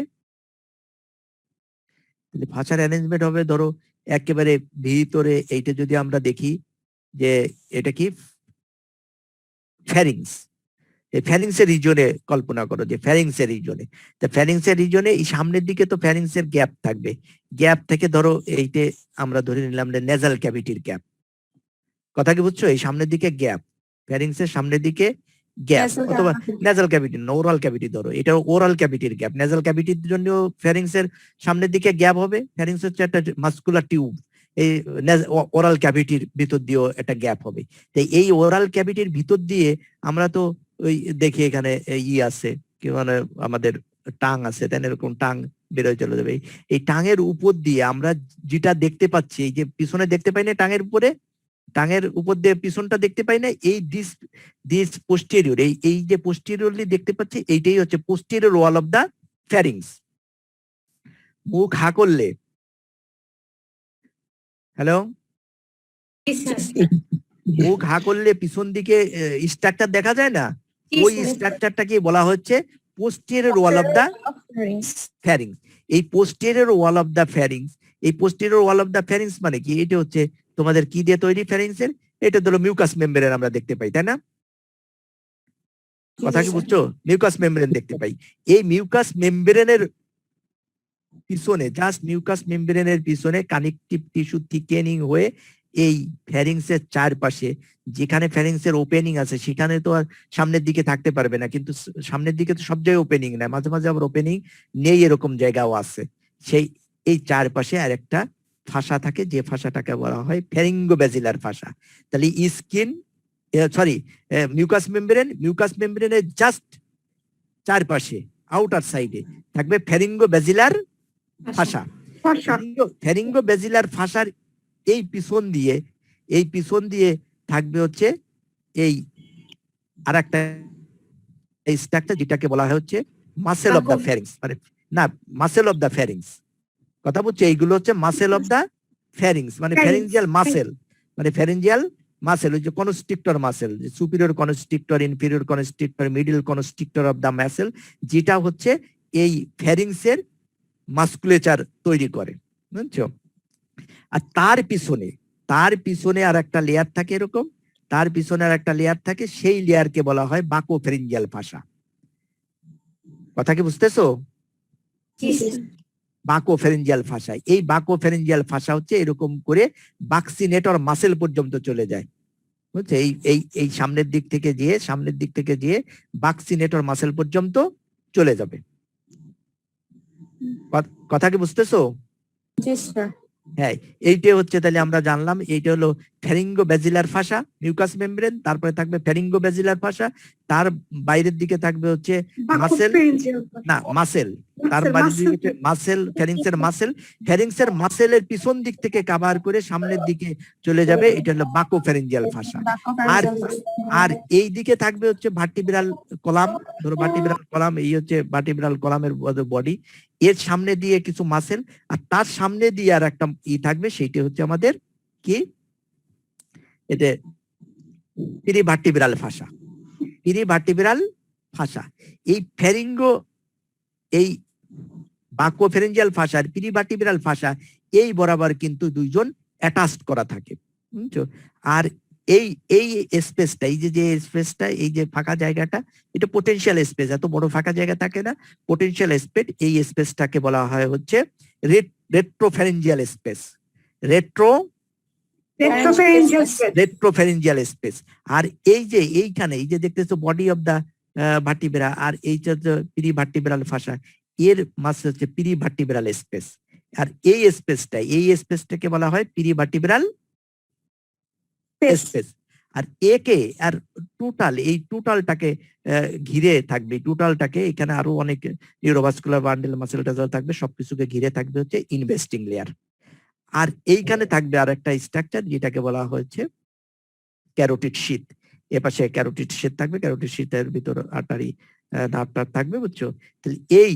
ফাসার অ্যারেঞ্জমেন্ট হবে ধরো একেবারে ভিতরে। এইটা যদি আমরা দেখি যে এটা কি ফ্যারিংস, এই ফ্যারিংসের রিজনে কল্পনা করো যে ফ্যারিংসের রিজনে এই সামনের দিকে তো ফ্যারিংসের গ্যাপ থাকবে, গ্যাপ থেকে ধরো এইতে আমরা ধরে নিলাম নেজাল ক্যাভিটির গ্যাপ। কথা কি বুঝছো? এই সামনের দিকে গ্যাপ, ফ্যারিংসের সামনের দিকে গ্যাপ, অথবা নেজাল ক্যাভিটি না ওরাল ক্যাভিটি, ধরো এটা ওরাল ক্যাভিটির গ্যাপ। নেজাল ক্যাভিটির জন্য ফ্যারিংসের সামনের দিকে গ্যাপ হবে, ফ্যারিংস হচ্ছে একটা মাসকুলার টিউব, এই ওরাল ক্যাভিটির ভিতর দিয়েও একটা গ্যাপ হবে। তাই এই ওরাল ক্যাভিটির ভিতর দিয়ে আমরা তো ওই দেখি এখানে আছে কি মানে আমাদের টাং আছে, তাই না? এরকম টাং বেরোয় চলে যাবে। এই টাঙের উপর দিয়ে আমরা যেটা দেখতে পাচ্ছি, এই যে পিছনে দেখতে পাই না টাঙের উপর দিয়ে পিছনটা দেখতে পাই না, এই দিস পোস্টেরিয়র, এই যে পোস্টেরিয়রলি দেখতে পাচ্ছি, এইটাই হচ্ছে পোস্টেরিয়র ওয়াল অফ দা ফ্যারিংস। মুখ হা করলে, হ্যালো, মুখ হা করলে পিছন দিকে স্ট্রাকচার দেখা যায় না? ওই স্ট্রাকচারটাকে বলা হচ্ছে পোস্টেরিয়র ওয়াল অফ দা ফ্যারিংস। এই পোস্টেরিয়র ওয়াল অফ দা ফ্যারিংস, এই posterior wall of the pharynx মানে কি? এটা হচ্ছে তোমাদের কি দিয়ে তৈরি ফ্যারিংসের? এটা ধরো মিউকাস মেমব্রেন আমরা দেখতে পাই, তাই না? কথা কি বুঝছো? মিউকাস মেমব্রেন দেখতে পাই। এই মিউকাস মেমব্রেনের পিছনে, জাস্ট মিউকাস মেমব্রেনের পিছনে কানেকটিভ টিস্যু থিকেনিং হয়ে এই ফ্যারিংসের চারপাশে যেখানে ফ্যারিংসের ওপেনিং আছে সেখানে তো আর সামনের দিকে থাকতে পারবে না, কিন্তু সামনের দিকে তো সব জায়গায় ওপেনিং না, মাঝে মাঝে আবার ওপেনিং নেই, এরকম জায়গাও আছে। সেই এই চারপাশে আর একটা ফাঁসা থাকে, যে ফাঁসাটাকে বলা হয় ফ্যারিঙ্গোব্যাজিলার ফাঁসা। তাহলে স্কিন মিউকাস মেমব্রেনের জাস্ট চারপাশে আউটার সাইডে থাকবে ফ্যারিঙ্গোব্যাজিলার ফাঁসা। ফ্যারিঙ্গোব্যাজিলার ফাঁসার এই পিছন দিয়ে থাকবে হচ্ছে এই আরেকটা স্ট্রাকচার যেটাকে বলা হয় হচ্ছে মাসেল অফ দা ফ্যারিংস, মানে না মাসেল অফ দা ফ্যারিংস, কথা বলছে এইগুলো হচ্ছে মাসেল অফ দা ফ্যারিংস, মানে ফ্যারিঞ্জিয়াল মাসেল, মানে ফ্যারিঞ্জিয়াল মাসেল, ওই যে constrictor muscle, superior constrictor, inferior constrictor, middle constrictor of the muscle, যেটা হচ্ছে এই ফ্যারিংসের মাসকুলেচার তৈরি করে, বুঝছো? আর তার পিছনে আর একটা লেয়ার থাকে, এরকম তার পিছনে আর একটা লেয়ার থাকে, সেই লেয়ারকে বলা হয় বাকোফ্যারিঞ্জিয়াল ফাঁসা। কথা কি বুঝতেছো? বাকোফ্যারিঞ্জিয়াল ফাঁসা, এই বাকোফ্যারিঞ্জিয়াল ফাঁসা হচ্ছে এরকম করে বাক্সিনেটর মাসেল পর্যন্ত চলে যায়, বুঝছো? এই সামনের দিক থেকে যেয়ে বাক্সিনেটর মাসেল পর্যন্ত চলে যাবে। কথা কি বুঝতেছো? হ্যাঁ, এইটা হচ্ছে, তাহলে আমরা জানলাম এইটা হলো ফ্যারিঙ্গোব্যাজিলার ফাঁসা, মিউকাস মেমব্রেন, তারপরে থাকবে ফ্যারিঙ্গোব্যাজিলার ফাঁসা, তার বাইরের দিকে থাকবে হচ্ছে মাসেল, তার বাইরের দিকে মাসেল, ফ্যারিংসের মাসেলের পিছন দিক থেকে কাভার করে সামনের দিকে চলে যাবে, এটা হলো বাকোফ্যারিঞ্জিয়াল ফাঁসা। আর এই দিকে থাকবে হচ্ছে ভার্টিব্রাল কলাম, ধরো ভার্টিব্রাল কলাম, এই হচ্ছে ভার্টিব্রাল কলামের বডি, এর সামনে দিয়ে কিছু মাসেল, আর তার সামনে দিয়ে আর একটা থাকবে, সেইটা হচ্ছে আমাদের কি, এটা পিরিভার্টিব্রাল ফাঁসা। এই বাকোফ্যারিঞ্জিয়াল ফাঁসা আর পিরিভার্টিব্রাল ফাঁসা এই বরাবর কিন্তু দুইজন অ্যাটাচড করা থাকে, বুঝছো? আর এই স্পেসটা, এই যে স্পেসটা, এই যে ফাঁকা জায়গাটা, এটা পোটেনশিয়াল স্পেস, এত বড় ফাঁকা জায়গা থাকে না, পোটেনশিয়াল স্পেস, এই স্পেসটাকে বলা হয় হচ্ছে রেট্রোফ্যারিঞ্জিয়াল স্পেস, রেট্রোফ্যারিঞ্জিয়াল স্পেস। আর এই যে এইখানে এই যে দেখতেছো বডি অফ দা ভার্টিব্রা, আর এই যে পিরিভার্টিব্রাল ফাঁসা, এর মাঝে হচ্ছে পিরিভার্টিব্রাল স্পেস, আর এই স্পেসটাকে বলা হয় পিরিভার্টিব্রাল স্পেস। আর আর টোটালটাকে ঘিরে থাকবে, টোটালটাকে এখানে আরো অনেক নিউরোভাস্কুলার বান্ডেল মাসেল টাসেল থাকবে, সবকিছুকে ঘিরে থাকবে হচ্ছে ইনভেস্টিং লেয়ার। আর এইখানে থাকবে আর একটা স্ট্রাকচার যেটাকে বলা হয়েছে ক্যারোটিড শীথ, এপাশে ক্যারোটিড শীথ থাকবে, ক্যারোটিড শীথের ভিতর আর্টারি নার্ভ থাকবে, বুঝছো? তাহলে এই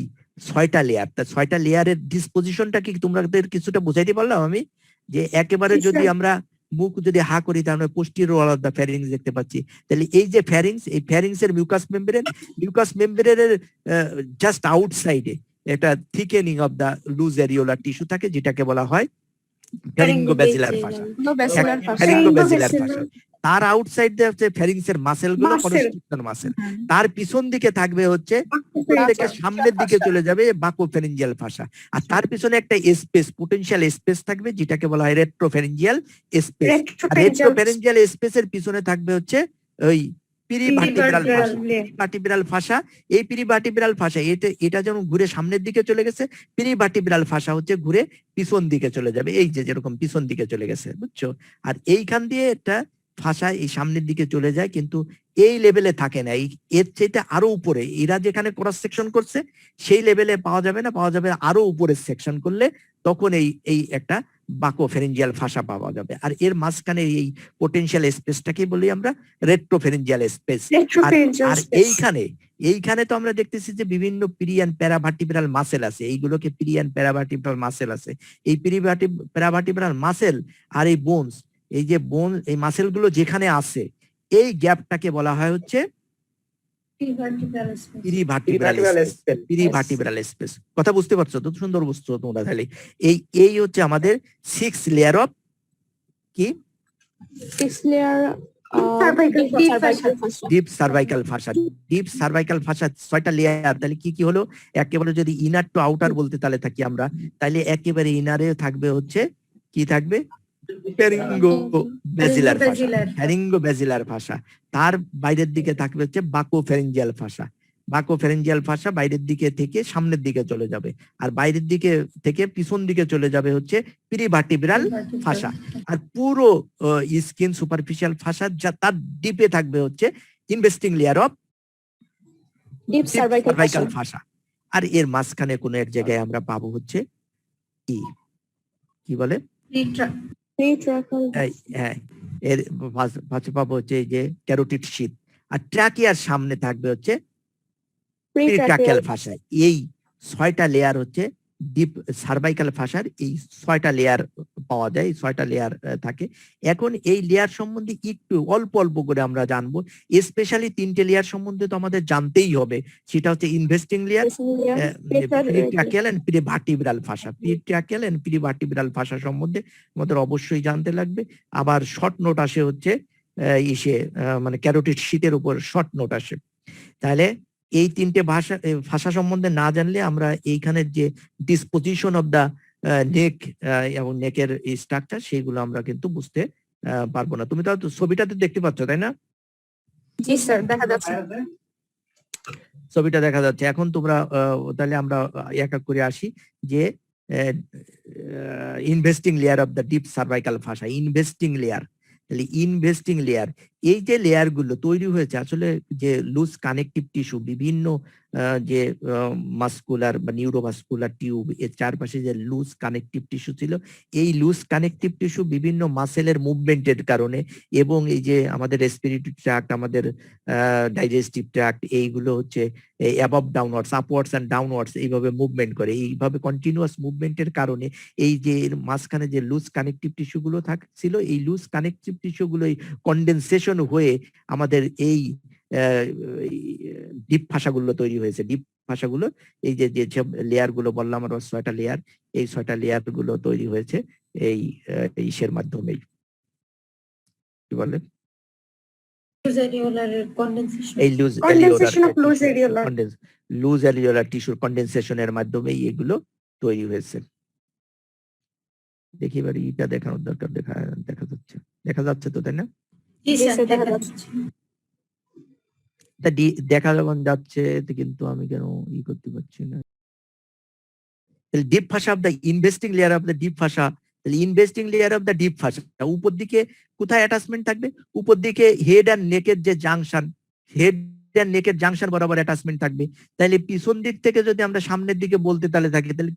6টা লেয়ার, তা 6টা লেয়ারের ডিসপোজিশনটা কি তোমাদের কিছুটা বুঝাইতে পারলাম আমি? যে একেবারে যদি আমরা মুখ যদি হা করি তাহলে পোস্টিরিয়র ওয়াল অফ দা ফ্যারিংস দেখতে পাচ্ছি, তাহলে এই যে ফ্যারিংস, এই ফ্যারিংসের মিউকাস মেমব্রেনের জাস্ট আউটসাইডে একটা thickening of the loose areolar tissue থাকে, যেটাকে বলা হয় ফ্যারিঙ্গোব্যাজিলার ফাঁসা। তার আউটসাইড দিয়ে হচ্ছে ফ্যারিংসের মাসেল গুলো, কনস্ট্রিক্টর মাসেল, তার পিছন দিকে থাকবে হচ্ছে সামনের দিকে চলে যাবে বাকোফ্যারিঞ্জিয়াল ফাঁসা, আর তার পিছনে একটা স্পেস, পোটেনশিয়াল স্পেস থাকবে, যেটাকে বলা হয় রেট্রোফ্যারিঞ্জিয়াল স্পেস। রেট্রোফ্যারিঞ্জিয়াল স্পেসের পিছনে থাকবে হচ্ছে ওই পিরিভার্টিব্রাল ফাঁসা। এই পিরিভার্টিব্রাল ফাঁসা এটা যেমন ঘুরে সামনের দিকে চলে গেছে, পিরিভার্টিব্রাল ফাঁসা হচ্ছে ঘুরে পিছন দিকে চলে যাবে, এই যে যেরকম পিছন দিকে চলে গেছে, বুঝছো? আর এইখান দিয়ে এটা ফাঁসা এই সামনের দিকে চলে যায়, কিন্তু এই লেভেলে থাকে না, এর চাইতে আরো উপরে, এরা যেখানে ক্রস সেকশন করছে সেই লেভেলে পাওয়া যাবে না, পাওয়া যাবে আরো উপরে সেকশন করলে, তখন এই একটা বাকোফ্যারিঞ্জিয়াল ফাঁসা পাওয়া যাবে। আর এর মাঝখানে এই পোটেনশিয়াল স্পেসটাকে বলি আমরা রেট্রোফ্যারিঞ্জিয়াল স্পেস। আর এইখানে তো আমরা দেখতেছি যে বিভিন্ন পিরিয়ান প্যারাভার্টিব্রাল মাসেল আছে, এইগুলোকে পিরিয়ান প্যারাভার্টিব্রাল মাসেল আছে, এই প্যারাভার্টিব্রাল মাসেল আর এই বোনস, এই যে এই মাসেল গুলো যেখানে আছে, এই গ্যাপটাকে বলা হয় হচ্ছে পিরিভার্টিব্রাল স্পেস। কথা বুঝতে পারছো তো? সুন্দর বুঝছো তোমরা। তাহলে এই হচ্ছে আমাদের 6 লেয়ার অফ কি, deep cervical fascia. Deep cervical fascia 6টা লেয়ার, তাহলে কি কি হলো? একেবারে যদি ইনার টু আউটার বলতে তাহলে থাকি আমরা, তাহলে একেবারে ইনারে থাকবে হচ্ছে কি, থাকবে ফেরিঙ্গো বেজিলার ফাসা, ফেরিঙ্গো বেজিলার ফাসা। তার বাইরের দিকে থাকবে হচ্ছে বাকো ফেরেঞ্জিয়াল ফাসা। বাকো ফেরেঞ্জিয়াল ফাসা বাইরের দিকে থেকে সামনের দিকে চলে যাবে, আর বাইরের দিকে থেকে পিছন দিকে চলে যাবে হচ্ছে পিরিভার্টিব্রাল ফাসা। আর পুরো স্কিন সুপারফিশিয়াল ফাসা, যা তার ডিপে থাকবে হচ্ছে investing layer of deep cervical fascia. আর এর মাঝখানে কোনো এক জায়গায় আমরা পাবো হচ্ছে কি বলে, হ্যাঁ, এর পাশে পাবো হচ্ছে এই যে ক্যারোটিড শীট। আর ট্র্যাকিয়ার সামনে থাকবে হচ্ছে প্রিট্রাকিয়াল ফাসা। এই 6টা লেয়ার হচ্ছে ডিপ সার্ভাইকাল ফাসার, এই 6টা লেয়ার পাওয়া যায়, 6টা লেয়ার থাকে। এখন এই লেয়ার সম্বন্ধে একটু অল্প অল্প করে আমরা জানবো, স্পেশালি 3টে লেয়ার সম্বন্ধে তো আমাদের জানতেই হবে। সেটা হচ্ছে investing layer, pretracheal and prevertebral fascia. Pretracheal and prevertebral fascia সম্বন্ধে আমাদের অবশ্যই জানতে লাগবে। আবার শর্ট নোট আসে হচ্ছে মানে ক্যারোটিড শীটের উপর শর্ট নোট আসে। তাহলে এই 3টে ভাষা সম্বন্ধে না জানলে আমরা এইখানের যে ডিসপোজিশন অফ দা নেক এবং নেকের স্ট্রাকচার সেইগুলো আমরা কিন্তু বুঝতে পারবো না। তুমি তো ছবিটাতে দেখতে পাচ্ছ, তাই না? জি স্যার, দেখা যাচ্ছে। ছবিটা দেখা যাচ্ছে। এখন তোমরা তাহলে আমরা এক এক করে আসি যে investing layer of the deep cervical fascia. Investing layer, তাহলে ইনভেস্টিং লেয়ার, এই যে লেয়ার গুলো তৈরি হয়েছে আসলে যে লুজ কানেকটিভ টিস্যু, বিভিন্ন যে মাসকুলার বা নিউরোভাস্কুলার টিউব, এর চারপাশে যে লুজ কানেকটিভ টিস্যু ছিল, এই লুজ কানেকটিভ টিস্যু বিভিন্ন মাসেলের মুভমেন্টের কারণে এবং এই যে আমাদের রেসপিরেটরি ট্র্যাক্ট, আমাদের ডাইজেস্টিভ ট্র্যাক্ট, এইগুলো হচ্ছে above downwards, upwards and downwards এইভাবে মুভমেন্ট করে। এইভাবে কন্টিনিউয়াস মুভমেন্টের কারণে এই যে মাঝখানে যে লুজ কানেকটিভ টিস্যু গুলো ছিল, এই লুজ কানেকটিভ টিস্যু গুলোই কন্ডেনসেশন হয়ে আমাদের এই ডিপ ভাষাগুলো তৈরি হয়েছে। ডিপ ভাষাগুলো এই যে সব লেয়ার গুলো বললাম আমরা 6টা লেয়ার, এই 6টা লেয়ার গুলো তৈরি হয়েছে এই ইসের মাধ্যমেই। কি বলে, এই লুজ অ্যারিওলার টিস্যুর কন্ডেনসেশনের মাধ্যমেই এগুলো তৈরি হয়েছে। দেখি এবার এটা দেখানোর দরকার। দেখা যাচ্ছে তো, তাই না? দেখা যখন যাচ্ছে কিন্তু আমি কেন করতে পারছি না। Deep fascia of the investing layer of the deep fascia, investing layer of the deep fascia উপর দিকে কোথায় অ্যাটাচমেন্ট থাকবে? উপর দিকে হেড অ্যান্ড নেকের যে জাংশন, হেড অ্যান্ড নেকের জাংশন বরাবর অ্যাটাচমেন্ট থাকবে। তাহলে পিছন দিক থেকে যদি আমরা সামনের দিকে বলতে তাহলে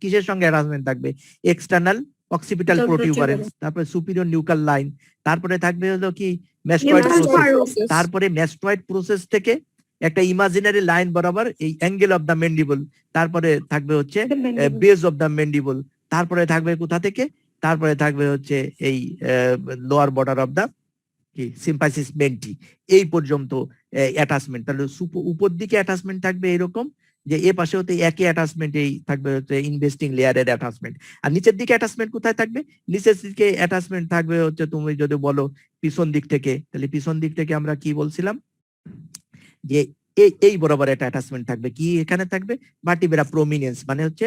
কিসের সঙ্গে অ্যাটাচমেন্ট থাকবে? এক্সটার্নাল অক্সিপিটাল প্রোটিউবারেন্স, তারপরে সুপিরিয়র নিউকাল লাইন, তারপরে থাকবে হলো কি ম্যাস্টয়েড প্রসেস, তারপরে ম্যাস্টয়েড প্রসেস থেকে একটা ইমাজিনারি লাইন বরাবর এই অ্যাঙ্গেল অফ দা ম্যান্ডিবল, তারপরে থাকবে হচ্ছে বেস অফ দা ম্যান্ডিবল, তারপরে থাকবে কোথা থেকে? তারপরে থাকবে হচ্ছে এই lower border of the symphysis menti, এই পর্যন্ত অ্যাটাচমেন্ট। তাহলে উপর দিকে অ্যাটাচমেন্ট থাকবে এরকম যে এ পাশে হতে একই অ্যাটাচমেন্ট এই থাকবে হচ্ছে ইনভেস্টিং লেয়ারের অ্যাটাচমেন্ট। আর নিচের দিকে অ্যাটাচমেন্ট কোথায় থাকবে? নিচের দিকে অ্যাটাচমেন্ট থাকবে হচ্ছে তুমি যদি বলো পিছন দিক থেকে, তাহলে পিছন দিক থেকে আমরা কি বলছিলাম যে এই বরাবর একটা অ্যাটাচমেন্ট থাকবে। কি এখানে থাকবে? ভার্টিব্রা প্রমিনেন্স, মানে হচ্ছে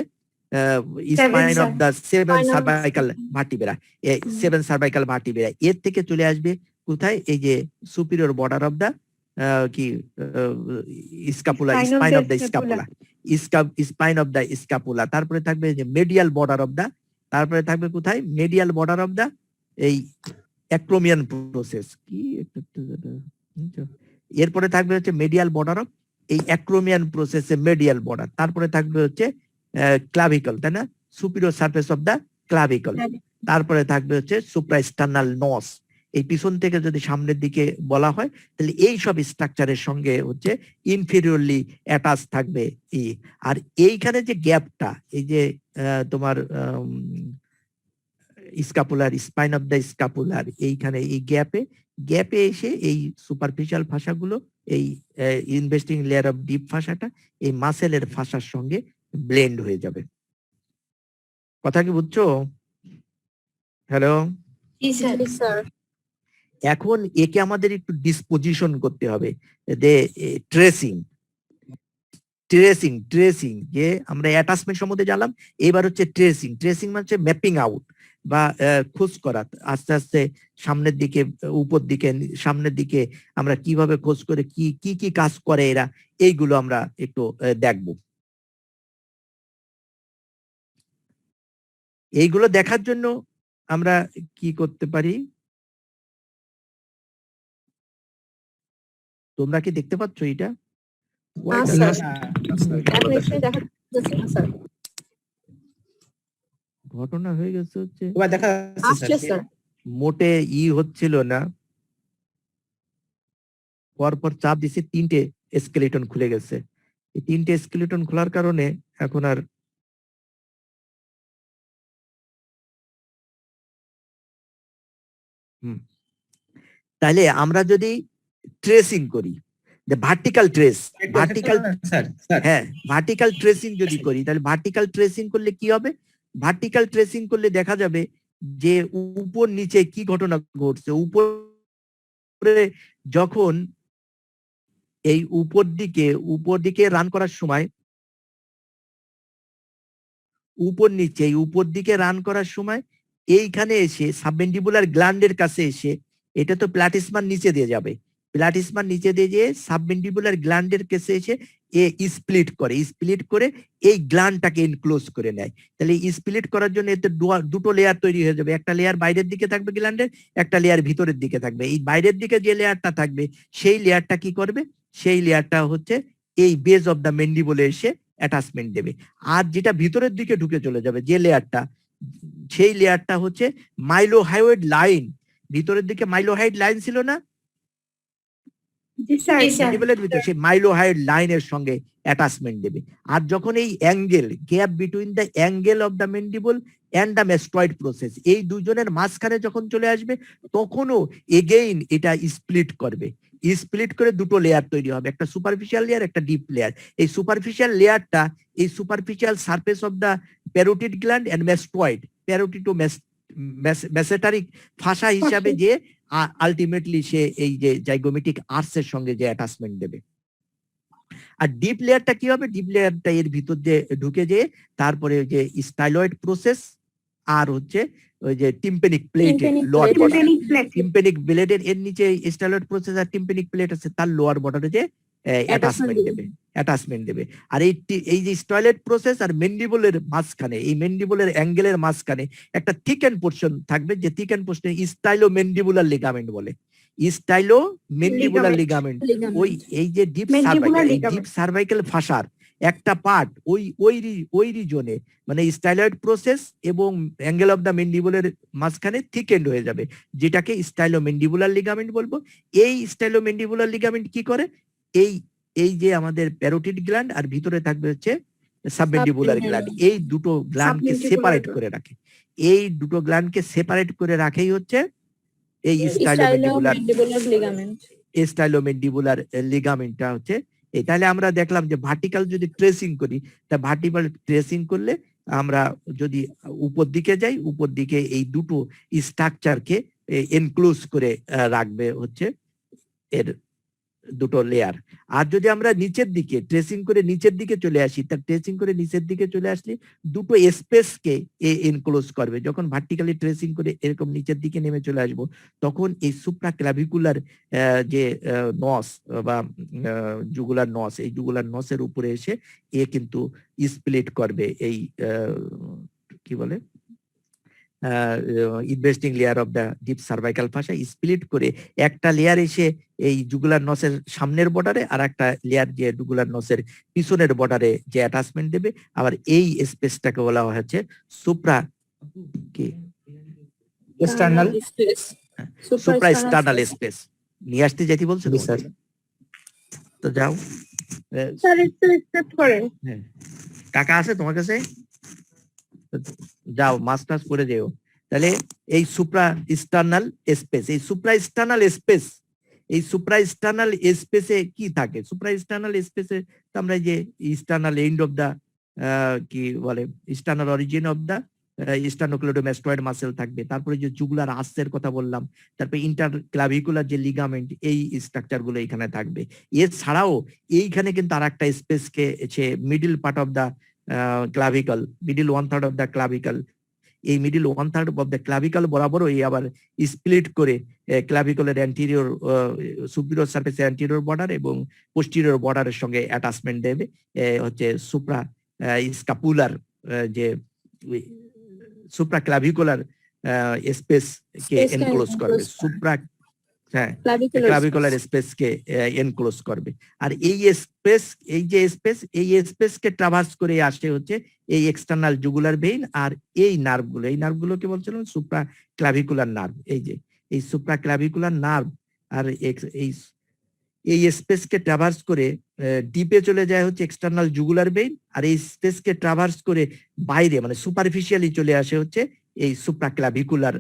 spine of the 7 cervical vertebra, 7 cervical vertebra. এর থেকে চলে আসবে কোথায়? এই যে সুপিরিয়র বর্ডার অফ দা কি scapula, spine of the scapula, spine of the scapula. তারপরে থাকবে যে মেডিয়াল বর্ডার অফ দা, তারপরে থাকবে কোথায়? মেডিয়াল বর্ডার অফ দা এই অ্যাক্রোমিয়ান প্রসেস। কি এরপরে থাকবে হচ্ছে মেডিয়াল বর্ডার অফ এই অ্যাক্রোমিয়ান প্রসেসে মেডিয়াল বর্ডার। তারপরে থাকবে হচ্ছে ক্লাভিকল, তাই না? Superior surface of the clavicle. তারপরে থাকবে হচ্ছে সুপ্রাস্টার্নাল নস। এই পিছন থেকে যদি সামনের দিকে বলা হয় তাহলে এই সব স্ট্রাকচারের সঙ্গে হচ্ছে ইনফেরিয়রলি অ্যাটাচ থাকবে। আর এইখানে যে গ্যাপটা, এই যে তোমার scapular, spine of the scapular, এইখানে এই গ্যাপে এসে এই সুপারফিশিয়াল ভাষাগুলো, এই ইনভেস্টিং লেয়ার অফ ডিপ ভাষাটা এই মাসেলের ভাষার সঙ্গে ব্লেন্ড হয়ে যাবে। কথা কি বুঝছো? হ্যালো, এখন একে আমাদের একটু ডিসপোজিশন করতে হবে। ট্রেসিং যে আমরা অ্যাটাচমেন্ট সম্বন্ধে জানলাম, এবার হচ্ছে ট্রেসিং মানে হচ্ছে ম্যাপিং আউট। বা খোঁজ করা, আস্তে আস্তে সামনের দিকে, উপর দিকে, সামনের দিকে আমরা কিভাবে খোঁজ করে কি কি কি কাজ করে এরা, এইগুলো আমরা একটু দেখব। এইগুলো দেখার জন্য আমরা কি করতে পারি, তোমরা কি দেখতে পাচ্ছ এটা? ঘটনা হয়ে গেছে হচ্ছে এবার দেখা যাচ্ছে স্যার। মোটে হচ্ছিল না, পরপর চাপ দিছে, 3টে স্কেলেটন খুলে গেছে। এই 3টে স্কেলেটন খোলার কারণে এখন আর তাহলে আমরা যদি ট্রেসিং করি, যে ভার্টিক্যাল ট্রেস, ভার্টিক্যাল, স্যার হ্যাঁ ভার্টিক্যাল ট্রেসিং যদি করি, তাহলে ভার্টিক্যাল ট্রেসিং করলে কি হবে? ভার্টিক্যাল ট্রেসিং করলে দেখা যাবে যে উপর নিচে কি ঘটনা ঘটছে। উপরে যখন এই উপর দিকে রান করার সময়, উপর দিকে রান করার সময় এইখানে এসে সাবমেন্ডিবুলার গ্ল্যান্ডের কাছে এসে, এটা তো প্ল্যাটিসমার নিচে দিয়ে যাবে, প্ল্যাটিসমার নিচে দিয়ে যেয়ে সাবমেন্ডিবুলার গ্ল্যান্ডের কাছে এসে স্প্লিট করে এই গ্ল্যান্ডটাকে এনক্লোজ করে নেয়। তাহলে স্প্লিট করার জন্য এতে দুটো লেয়ার তৈরি হয়ে যাবে, একটা লেয়ার বাইরের দিকে থাকবে গ্ল্যান্ডের, একটা লেয়ার ভিতরের দিকে থাকবে। এই বাইরের দিকে যে লেয়ারটা থাকবে সেই লেয়ারটা কি করবে? সেই লেয়ারটা হচ্ছে এই বেজ অফ দ্য মেন্ডিবলে এসে অ্যাটাচমেন্ট দেবে। আর যেটা ভিতরের দিকে ঢুকে চলে যাবে যে লেয়ারটা, সেই লেয়ারটা হচ্ছে মাইলোহাইড লাইন। ভিতরের দিকে মাইলোহাইড লাইন ছিল না মেন্ডিবলের ভিতরে, সেই মাইলোহাইড লাইনের সঙ্গে অ্যাটাচমেন্ট দেবে। আর যখন এই angle, gap between the angle of the mandible and the mastoid process, এই দুজনের মাঝখানে যখন চলে আসবে তখনও এগেইন এটা স্প্লিট করবে। স্প্লিট করে দুটো লেয়ার তৈরি হবে, একটা সুপারফিশিয়াল লেয়ার, একটা ডিপ লেয়ার। এই সুপারফিশিয়াল লেয়ারটা এই superficial surface of the parotid gland and mastoid, parotid ও মেসেটারিক ফাসা হিসাবে যে আলটিমেটলি সে এই যে জাইগোমেটিক আর্সের সঙ্গে যে অ্যাটাচমেন্ট দেবে। আর ডিপ লেয়ারটা কি হবে? ডিপ লেয়ারটা এর ভিতর দিয়ে ঢুকে যেয়ে তারপরে ওই যে স্টাইলয়েড প্রসেস আর হচ্ছে ওই যে tympanic plate, lower border, tympanic ব্লেডের এর নিচে স্টাইলয়েড প্রসেস আর টিম্পেনিক প্লেট আছে, তার লোয়ার বর্ডারে যে অ্যাটাচমেন্ট দেবে। আর এই যে স্টাইলয়েড প্রসেস আর মেন্ডিবলের মাঝখানে, এই মেন্ডিবলের অ্যাঙ্গেলের মাঝখানে একটা থিকেন পোর্শন থাকবে, যে thicken portion Stylo mandibular ligament বলে। স্টাইলো মেন্ডিবুলার লিগামেন্ট, ওই এই যে ডিপ সার্ভাইকাল ফাসার একটা পার্ট ওই রিজনে, মানে স্টাইলয়েড প্রসেস এবং অ্যাঙ্গেল অফ দ্য মেন্ডিবুলের মাঝখানে থিকেন্ড হয়ে যাবে, যেটাকে স্টাইলো মেন্ডিবুলার লিগামেন্ট বলবো। এই স্টাইলো মেন্ডিবুলার লিগামেন্ট কি করে? এই যে আমাদের প্যারোটিড গ্ল্যান্ড আর ভিতরে থাকবে হচ্ছে সাবমেন্ডিবুলার গ্ল্যান্ড, এই দুটো গ্ল্যান্ডকে সেপারেট করে রাখে। এই দুটো গ্ল্যান্ডকে সেপারেট করে রাখেই হচ্ছে এই স্টাইলোমেন্ডিবুলার লিগামেন্টটা হচ্ছে এই। তাহলে আমরা দেখলাম যে ভার্টিক্যাল যদি ট্রেসিং করি, তা ভার্টিক্যাল ট্রেসিং করলে আমরা যদি উপর দিকে যাই, উপর দিকে এই দুটো স্ট্রাকচারকে এনক্লোজ করে রাখবে হচ্ছে এর দুটো লেয়ার। আর যদি আমরা নিচের দিকে ট্রেসিং করে নিচের দিকে চলে আসি, তা ট্রেসিং করে নিচের দিকে চলে আসলে দুটো স্পেসকে এনক্লোজ করবে। যখন ভার্টিক্যালি ট্রেসিং করে এরকম নিচের দিকে নেমে চলে আসবো, তখন এই সুপ্রা ক্লাভিকুলার যে নস বা জুগুলার নস, এই জুগুলার নসের উপরে এসে কিন্তু স্প্লিট করবে এই কি বলে investing layer of the deep cervical ফাসা, split করে একটা লেয়ার এসে এই জুগুলার নসের সামনের বর্ডারে, আর একটা লেয়ার যে জুগুলার নসের পিছনের বর্ডারে যে অ্যাটাচমেন্ট দেবে। আবার এই স্পেসটাকে বলা হচ্ছে সুপ্রা কি এক্সটার্নাল সুপ্রাস্টার্নাল স্পেস। নিয়ে আসতে যেতে বলছো তো যাও, টাকা আছে তোমার কাছে, যাও মাস্টার্স করে যেও। তাহলে এই সুপ্রাস্টার্নাল স্পেস, এই সুপ্রাস্টার্নাল স্পেস, এই সুপ্রাস্টার্নাল স্পেসে কি থাকে? সুপ্রাস্টার্নাল স্পেসে আমরা যে ইস্টার্নাল এন্ড অফ দা কি বলে ইস্টার্নাল অরিজিন অফ দা স্টার্নোক্লেডোমাস্টয়েড মাসেল থাকবে, তারপরে যে জুগুলার আর্সের কথা বললাম, তারপরে ইন্টারক্লাভিকুলার যে লিগামেন্ট, এই স্ট্রাকচার গুলো এখানে থাকবে। এছাড়াও এইখানে কিন্তু আর একটা স্পেসকে middle part of the clavicle, middle 1/3 of the clavicle, এই মিডিল 1/3 অফ দ্য ক্লাভিকল বরাবর এই আবার স্প্লিট করে ক্লাভিকলের anterior superior surface anterior border এবং পোস্টিরিয়র বর্ডারের সঙ্গে অ্যাটাচমেন্ট দেবে হচ্ছে সুপ্রা স্কাপুলার যে সুপ্রা ক্লাভিকুলার স্পেস কে এনক্লোজ করবে, সুপ্রা ক্লাভিকুলার স্পেস কে এনক্লোজ করবে। আর এই স্পেস কে ট্রাভার্স করে আসে হচ্ছে এই এক্সটার্নাল জুগুলার ভেইন আর এই নার্ভগুলোকে বলছিলাম সুপ্রা ক্লাভিকুলার নার্ভ। এই সুপ্রা ক্লাভিকুলার নার্ভ আর এই স্পেস কে ট্রাভার্স করে ডিপে চলে যায় হচ্ছে এক্সটার্নাল জুগুলার ভেইন, আর এই স্পেস কে ট্রাভার্স করে বাইরে মানে সুপারফিশিয়ালি চলে আসে হচ্ছে এই সুপ্রা ক্লাভিকুলার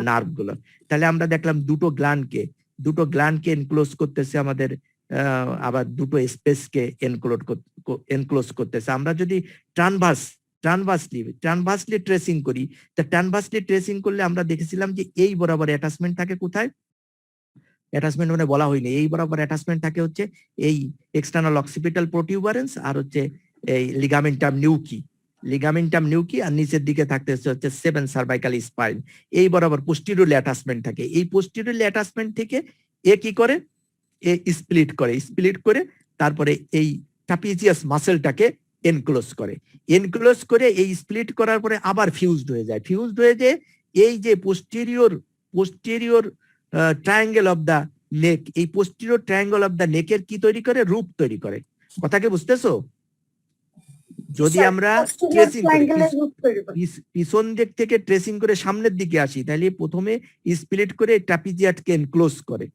নার্ভ গুলো। তাহলে আমরা দেখলাম দুটো গ্ল্যান্ডকে এনক্লোজ করতেছে আমাদের, আবার দুটো স্পেসকে এনক্লোজ করতেছে। আমরা যদি ট্রানভার্সলি ট্রেসিং করি, তা ট্রানভার্সলি ট্রেসিং করলে আমরা দেখেছিলাম যে এই বরাবর অ্যাটাচমেন্ট থাকে কোথায়, অ্যাটাচমেন্ট মানে বলা হয়নি, এই বরাবর অ্যাটাচমেন্ট থাকে হচ্ছে এই এক্সটার্নাল অক্সিপিটাল প্রোটিউবারেন্স আর হচ্ছে এই লিগামেন্টাম নিউকি আর নিচের দিকে থাকতেছে হচ্ছে 7 সার্ভাইকাল স্পাইন। এই বরাবর পোস্টিরিয়রলি অ্যাটাচমেন্ট থাকে। এই পোস্টিরিয়রলি অ্যাটাচমেন্ট থেকে কি করে, স্প্লিট করে তারপরে এই ট্রাপিজিয়াস মাসেলটাকে এনক্লোজ করে এই স্প্লিট করার পরে আবার ফিউজড হয়ে যায় এই যে posterior triangle of the neck, এই পোস্টেরিয়র ট্রায়াঙ্গেল অফ দা নেকের কি তৈরি করে, রূপ তৈরি করে। কথাকে বুঝতেছো? যদি আমরা ট্রেসিং পিছন দিক থেকে ট্রেসিং করে সামনের দিকে আসি, তাহলে প্রথমে স্প্লিট করে ট্রাপিজিয়াটকে এনক্লোজ করে,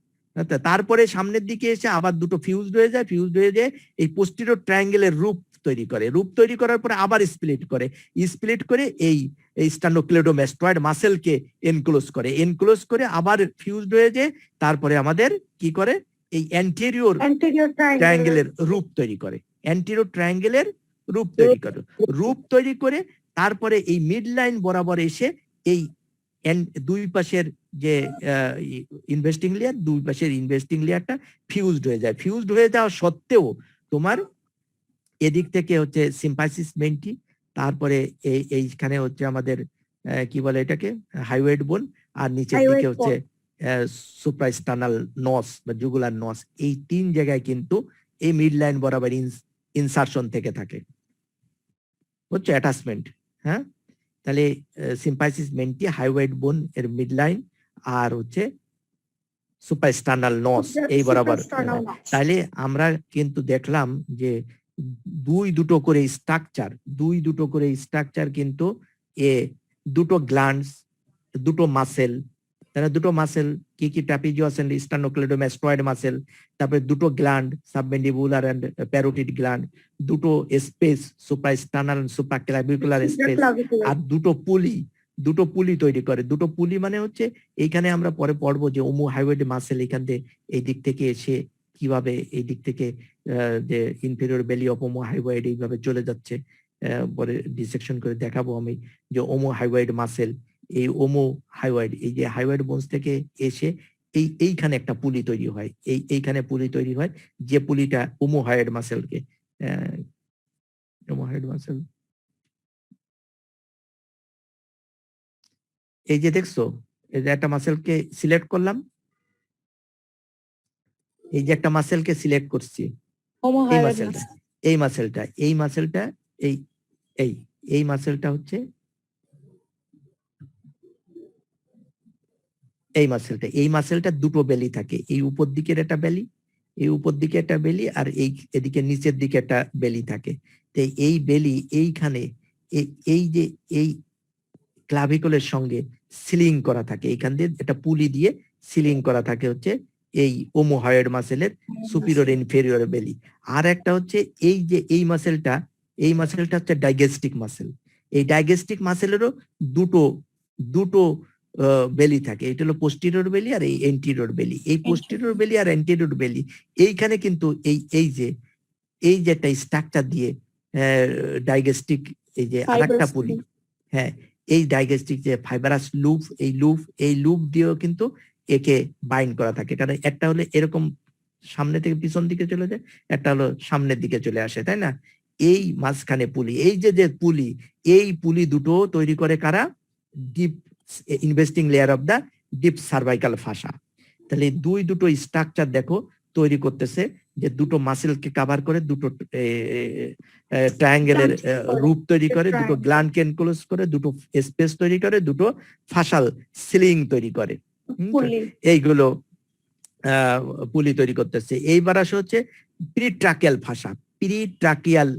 তারপরে সামনের দিকে এসে আবার দুটো ফিউজড হয়ে যায় এই পোস্টেরিয়র ট্রায়াঙ্গেলের রূপ তৈরি করার পরে আবার স্প্লিট করে এই স্টার্নোক্লেডোমাস্টয়েড মাসেলকে এনক্লোজ করে আবার ফিউজড হয়ে যায়, তারপরে আমাদের কি করে, এই অ্যান্টেরিয়র ট্রায়াঙ্গেলের রূপ তৈরি করে তারপরে এই মিড লাইন বরাবর এসে এই দুই পাশের যে ইনভেস্টিং লেয়ারটা ফিউজড হয়ে যাওয়া সত্ত্বেও তোমার এদিক থেকে হচ্ছে সিম্পাইসিস মেন্টি, তারপরে এইখানে হচ্ছে আমাদের কি বলে এটাকে হাইওয়েড বোন, আর নিচের দিকে হচ্ছে সুপ্রাস্টার্নাল নস বা জুগুলার নস। এই 3 জায়গায় কিন্তু এই মিড লাইন বরাবর ইনসারশন থেকে থাকে হচ্ছে অ্যাটাচমেন্ট। হ্যাঁ, তাহলে সিম্পাইসিস মেন্টি, হাইওয়েড বোন এর মিড লাইন আর হচ্ছে সুপ্রাস্টার্নাল নস এই বরাবর। তাহলে আমরা কিন্তু দেখলাম যে দুটো করে স্ট্রাকচার কিন্তু দুটো গ্ল্যান্ডস, দুটো মাসেল, দুটো মাসেল কি ট্রাপিজিয়াস এন্ড স্টার্নোক্লেডোমাস্টয়েড মাসেল, তারপরে দুটো gland submandibular and parotid gland, দুটো space suprasternal and supraclavicular space, আর দুটো পুলি তৈরি করে। দুটো পুলি মানে হচ্ছে এইখানে আমরা পরে পড়বো যে ওমোহাইওয়েড মাসেল এখান থেকে এই দিক থেকে এসে কিভাবে এই দিক থেকে যে ইনফেরিয়র বেলি অফ ওমোহাইওয়েড এইভাবে চলে যাচ্ছে, পরে ডিসেকশন করে দেখাবো আমি যে ওমোহাইওয়েড মাসেল, এই ওমোহাইওয়েড এই যে হাইওয়েড বোনস থেকে এসে এইখানে একটা পুলি তৈরি হয়, এইখানে পুলি তৈরি হয় যে পুলিটা ওমোহাইওয়েড মাসেলকে এই যে দেখছো, এই যে একটা মাসেলকে সিলেক্ট করলাম, এই যে একটা মাসেলকে সিলেক্ট করছি, এই মাসেলটা হচ্ছে এই মাসেলটা দুটো বেলি থাকে, এই উপর দিকের একটা বেলি আর এদিকে নিচের দিকে একটা বেলি থাকে। তো এই বেলি এইখানে এই যে এই ক্লাভিকলের সঙ্গে সিলিং করা থাকে, এইখান দিয়ে একটা পুলি দিয়ে সিলিং করা থাকে হচ্ছে এই ওমোহাইওয়েড মাসেলের সুপিরিয়র ইনফেরিয়র বেলি। আর একটা হচ্ছে এই যে এই মাসেলটা হচ্ছে ডাইগেস্টিক মাসেল। এই ডাইগেস্টিক মাসেলেরও দুটো বেলি থাকে, এটা হলো পোস্টেরিয়র বেলি আর এই এন্টেরিয়র বেলি। এই পোস্টেরিয়র বেলি আর এন্টেরিয়র বেলি এইখানে কিন্তু এই যে একটা স্ট্রাকচার দিয়ে ডাইগেস্টিক এই যে আরেকটা পুলি, হ্যাঁ, এই ডাইগেস্টিক যে ফাইবারাস লুপ, এই লুপ দিয়েও কিন্তু একে বাইন্ড করা থাকে। কারণ একটা হলে এরকম সামনে থেকে পিছন দিকে চলে যায়, একটা হলো সামনের দিকে চলে আসে, তাই না? এই মাঝখানে পুলি, এই যে পুলি, এই পুলি দুটো তৈরি করে কারা? Deep investing layer of the deep cervical ফাসা। তাহলে দুটো স্ট্রাকচার দেখো তৈরি করতেছে, যে দুটো মাসেলকে কভার করে, দুটো ট্রায়াঙ্গেলের রূপ তৈরি করে, দুটো গ্ল্যান্ডকে এনক্লোজ করে, দুটো স্পেস তৈরি করে, দুটো ফাসাল সিলিং তৈরি করে। এইগুলো পুলি তৈরি করতেছে। এইবার আসে হচ্ছে প্রিট্রাকিয়াল ফাসা। প্রিট্রাকিয়াল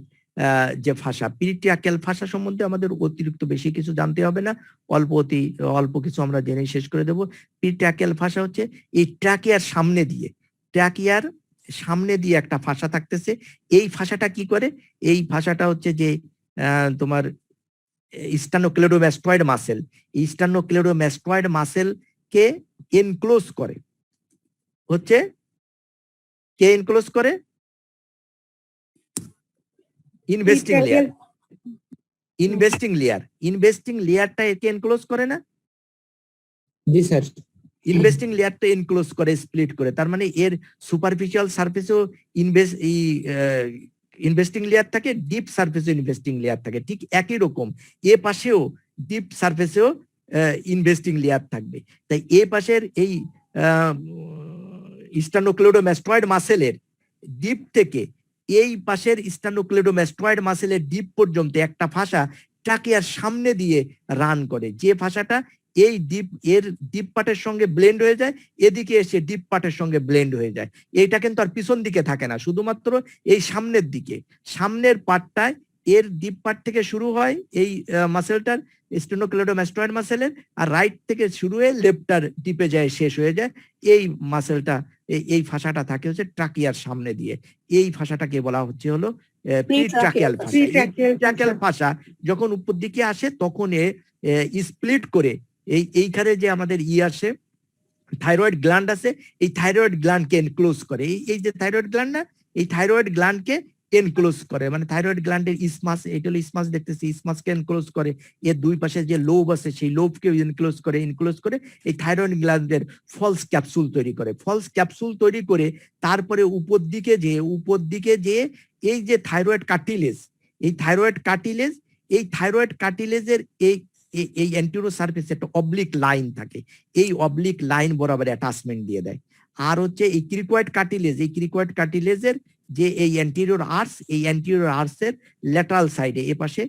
যে ফাসা, প্রিট্রাকিয়াল ফাসা সম্বন্ধে আমাদের অতিরিক্ত বেশি কিছু জানতে হবে না, অল্প কিছু আমরা জেনে শেষ করে দেব। প্রিট্রাকিয়াল ফাসা হচ্ছে এই ট্রাকিয়ার সামনে দিয়ে একটা ফাসা থাকতেছে। এই ফাসাটা কি করে? এই ফাসাটা হচ্ছে যে তোমার স্টার্নোক্লেডোম্যাস্টয়েড মাসেল, এই স্টার্নোক্লেডোম্যাস্টয়েড মাসেল কে এনক্লোজ করে, হচ্ছে কে এনক্লোজ করে? ইনভেস্টিং লেয়ারটা একে এনক্লোজ করে না? জি স্যার। ইনভেস্টিং লেয়ারটা এনক্লোজ করে, স্প্লিট করে। তার মানে এর সুপারফিশিয়াল সারফেসেও ইনভেস্টিং লেয়ার থাকে, ডিপ সারফেসেও ইনভেস্টিং লেয়ার থাকে। ঠিক একই রকম এ পাশেও ডিপ সারফেসেও ইনভেস্টিং লেয়ার থাকবে। তাই এ পাশের এই স্টার্নোক্লেডোম্যাস্টয়েড মাসেলের ডিপ থেকে এই পাশের স্টার্নোক্লেডোম্যাস্টয়েড মাসেলের ডিপ পর্যন্ত একটা ফাসা ট্রাকিয়ার সামনে দিয়ে রান করে, যে ফাসাটা এই ডিপ পার্টের সঙ্গে ব্লেন্ড হয়ে যায়, এদিকে এসে ডিপ পার্টের সঙ্গে ব্লেন্ড হয়ে যায়। এইটা কিন্তু আর পিছন দিকে থাকে না, শুধুমাত্র এই সামনের দিকে, সামনের পার্টটায় এর ডিপ পার্ট থেকে শুরু হয় এই মাসেলটার, স্টেনোক্লেডোম্যাস্টয়েড মাসেলের, আর রাইট থেকে শুরু হয়ে লেফটার ডিপে যায়, শেষ হয়ে যায়। এই মাসেলটা, এই ফাসাটা থাকে হচ্ছে ট্রাকিয়ার সামনে দিয়ে। এই ফাসাটাকে বলা হচ্ছে হলো প্রিট্রাকিয়াল ফাসা। প্রিট্রাকিয়াল ফাসা যখন উপর দিকে আসে তখন স্প্লিট করে এইখানে যে আমাদের আসে, থাইরয়েড গ্ল্যান্ড আছে, এই থাইরয়েড গ্ল্যান্ডকে এনক্লোজ করে। এই যে থাইরয়েড গ্ল্যান্ড না, এই থাইরয়েড গ্ল্যান্ডকে এনক্লোজ করে, মানে থাইরয়েড গ্ল্যান্ডের ইসমাস, এটা হলো ইসমাস দেখতেছি, ইসমাসকে এনক্লোজ করে। এর দুই পাশে যে লোব আছে সেই লোবকে এনক্লোজ করে এই থাইরয়েড গ্ল্যান্ডের ফলস ক্যাপসুল তৈরি করে। তারপরে উপর দিকে যে এই যে থাইরয়েড কার্টিলেজের এই অ্যান্টেরো সারফেসে একটা অবলিক লাইন থাকে, এই অবলিক লাইন বরাবর অ্যাটাচমেন্ট দিয়ে দেয়। আর হচ্ছে এই ক্রিকয়েড কার্টিলেজের যে এই অ্যান্টেরিয়র আর্স এর ল্যাটারাল সাইডে এ পাশে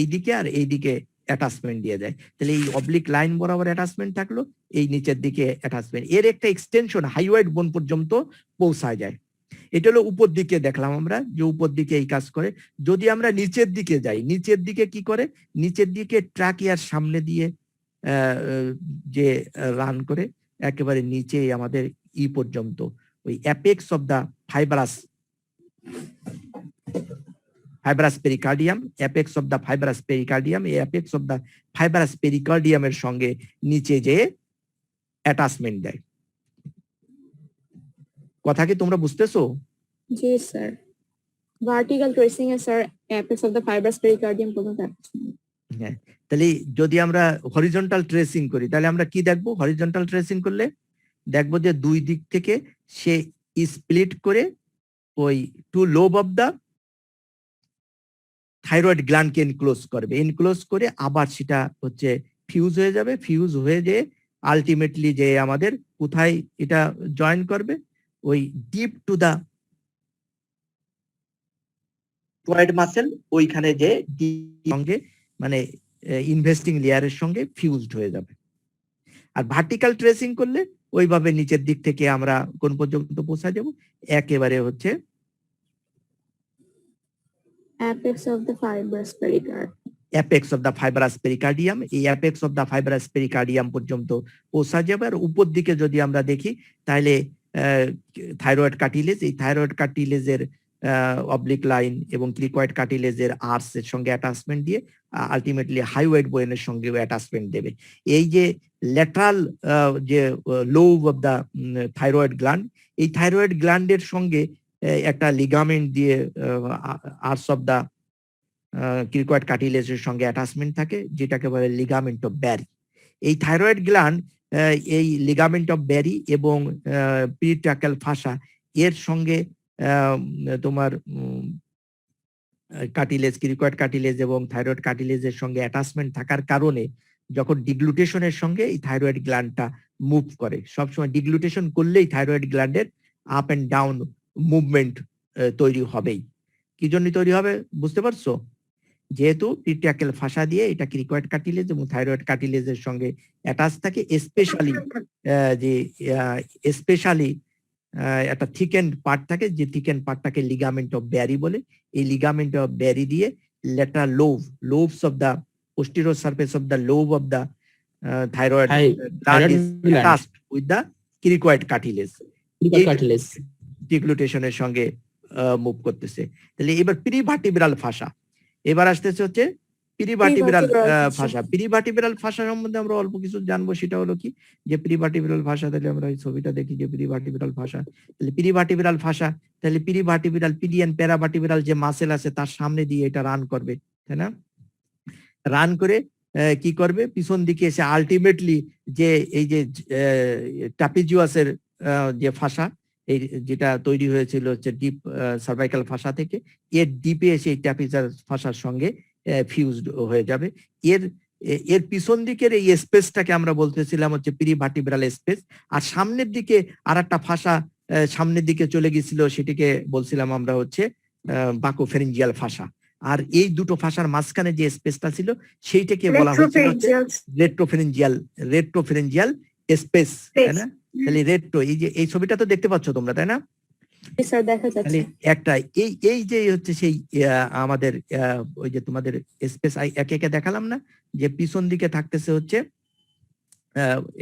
এই দিকে আর এই দিকে অ্যাটাচমেন্ট দিয়ে দেয়। তাহলে এই অবলিক লাইন বরাবর অ্যাটাচমেন্ট থাকলো, এই নিচের দিকে অ্যাটাচমেন্ট, এর একটা এক্সটেনশন হাইওয়েড বোন পর্যন্ত পৌঁছায় যায়। এটা হলো উপর দিকে দেখলাম আমরা যে উপর দিকে এই কাজ করে। যদি আমরা নিচের দিকে যাই, নিচের দিকে কি করে? নিচের দিকে ট্রাকিয়ার সামনে দিয়ে যে রান করে একেবারে নিচে আমাদের পর্যন্ত, ওই apex of the fibrous pericardium, apex of the fibrous pericardium, এই অ্যাপেক্স অফ দা ফাইব্রাস পেরিকার্ডিয়ামের সঙ্গে নিচে যে অ্যাটাচমেন্ট দেয়। কথা কি তোমরা বুঝতেছো? জি স্যার। ভার্টিক্যাল ট্রেসিং এ sir apex of the fibrous pericardium পর্যন্ত অ্যাটাচমেন্ট। হ্যাঁ, তাহলে যদি আমরা হরিজন্টাল ট্রেসিং করি তাহলে আমরা কি দেখবো? হরিজন্টাল ট্রেসিং করলে দেখবো যে দুই দিক থেকে সে স্প্লিট করে ওই two lobe of the thyroid গ্ল্যান্ডকে এনক্লোজ করে আবার সেটা হচ্ছে ফিউজ হয়ে যাবে। ফিউজ হয়ে যে আলটিমেটলি যে আমাদের কোথায় এটা জয়েন করবে? ওই ডিপ টু দা ট্রয়েড মাসেল, ওইখানে যে সঙ্গে মানে ইনভেস্টিং লেয়ারের সঙ্গে ফিউজড হয়ে যাবে। আর ভার্টিক্যাল ট্রেসিং করলে ওইভাবে নিচের দিক থেকে আমরা কোন পর্যন্ত পৌঁছা যাব? একেবারে হচ্ছে apex of the fibrous pericardium. Apex of the fibrous pericardium, এই apex of the fibrous pericardium পর্যন্ত পৌঁছা যাবে। আর উপর দিকে যদি আমরা দেখি তাহলে থাইরয়েড কার্টিলেজ, এই থাইরয়েড কার্টিলেজের অবলিক লাইন এবং ক্রিকয়েড কার্টিলেজের আর্স এর সঙ্গে অ্যাটাচমেন্ট দিয়ে আলটিমেটলি হাইওয়েড বোনের সঙ্গে অ্যাটাচমেন্ট দেবে। এই যে ল্যাটারাল যে lobe of the thyroid gland, এই থাইরয়েড গ্ল্যান্ডের সঙ্গে একটা লিগামেন্ট দিয়ে আর্স অফ দা ক্রিকয়েড কার্টিলেজের সঙ্গে অ্যাটাচমেন্ট থাকে, যেটাকে বলে লিগামেন্ট অফ ব্যারি। এই থাইরয়েড গ্ল্যান্ড এই লিগামেন্ট অফ ব্যারি এবং প্রিট্রাকিয়াল ফাসা এর সঙ্গে তোমার কার্টিলেজ, ক্রিকয়েড কার্টিলেজ এবং থাইরয়েড কার্টিলেজের সঙ্গে অ্যাটাচমেন্ট থাকার কারণে যখন ডিগ্লুটেশনের সঙ্গে এই থাইরয়েড গ্ল্যান্ডটা মুভ করে, সবসময় ডিগ্লুটেশন করলেই থাইরয়েড গ্ল্যান্ডের আপ এন্ড ডাউন মুভমেন্ট তৈরি হবেই। কি জন্য তৈরি হবে বুঝতে পারছো? যেহেতু পিটিয়াকেল ফাসা দিয়ে এটা ক্রিকয়েড কার্টিলেজ এবং থাইরয়েড কার্টিলেজের সঙ্গে অ্যাটাচ থাকে, স্পেশালি একটা থিকেন্ড পার্ট থাকে, যে থিকেন্ড পার্টটাকে লিগামেন্ট অফ ব্যারি বলে। এই লিগামেন্ট অফ ব্যারি দিয়ে letter loaves of the posterior surface of the lobe of the thyroid gland is attached with the cricoid cartilage. ডিগ্লুটেশনের সঙ্গে move করতেছে। তাহলে এবার প্রিভার্টিব্রাল ফাসা, এবার আসতেছে হচ্ছে প্রিভার্টিব্রাল ফাসা। প্রিভার্টিব্রাল ফাসা সম্বন্ধে আমরা অল্প কিছু জানবো, সেটা হলো কি যে প্রিভার্টিব্রাল ফাসা, তাহলে আমরা এই ছবিটা দেখি যে প্রিভার্টিব্রাল ফাসা, তাহলে প্রিভার্টিব্রাল ফাসা, তাহলে প্রিভার্টিব্রাল পিডি এন্ড প্যারাভার্টিব্রাল যে মাসেল আছে তার সামনে দিয়ে এটা রান করবে, তাই না? রান করে কি করবে, পিছন দিকে এসে আলটিমেটলি যে এই যে ট্রাপিজিয়াসের যে ফাসা, এই যেটা তৈরি হয়েছিল হচ্ছে ডিপ সার্ভাইকাল ফাসা থেকে, এর ডিপে এসে এই ট্রাপিজিয়াস ফাসার সঙ্গে ফিউজড হয়ে যাবে। এর পিছন দিকের এই স্পেসটাকে আমরা বলতেছিলাম হচ্ছে প্রিভার্টিব্রাল স্পেস, আর সামনের দিকে আর একটা ফাসা সামনের দিকে চলে গেছিল, সেটিকে বলছিলাম আমরা হচ্ছে বাকোফেরিঞ্জিয়াল ফাসা। আর এই দুটো ফাসার মাঝখানে যে স্পেসটা ছিল সেইটাকে বলা হচ্ছিল রেট্রোফেরেঞ্জিয়াল স্পেস, তাই না? তাহলে রেট্রো, এই যে এই ছবিটা তো দেখতে পাচ্ছ তোমরা, তাই না? তাহলে একটা এই যে হচ্ছে সেই আমাদের ওই যে তোমাদের স্পেস একে একে দেখালাম না, যে পিছন দিকে থাকতেছে হচ্ছে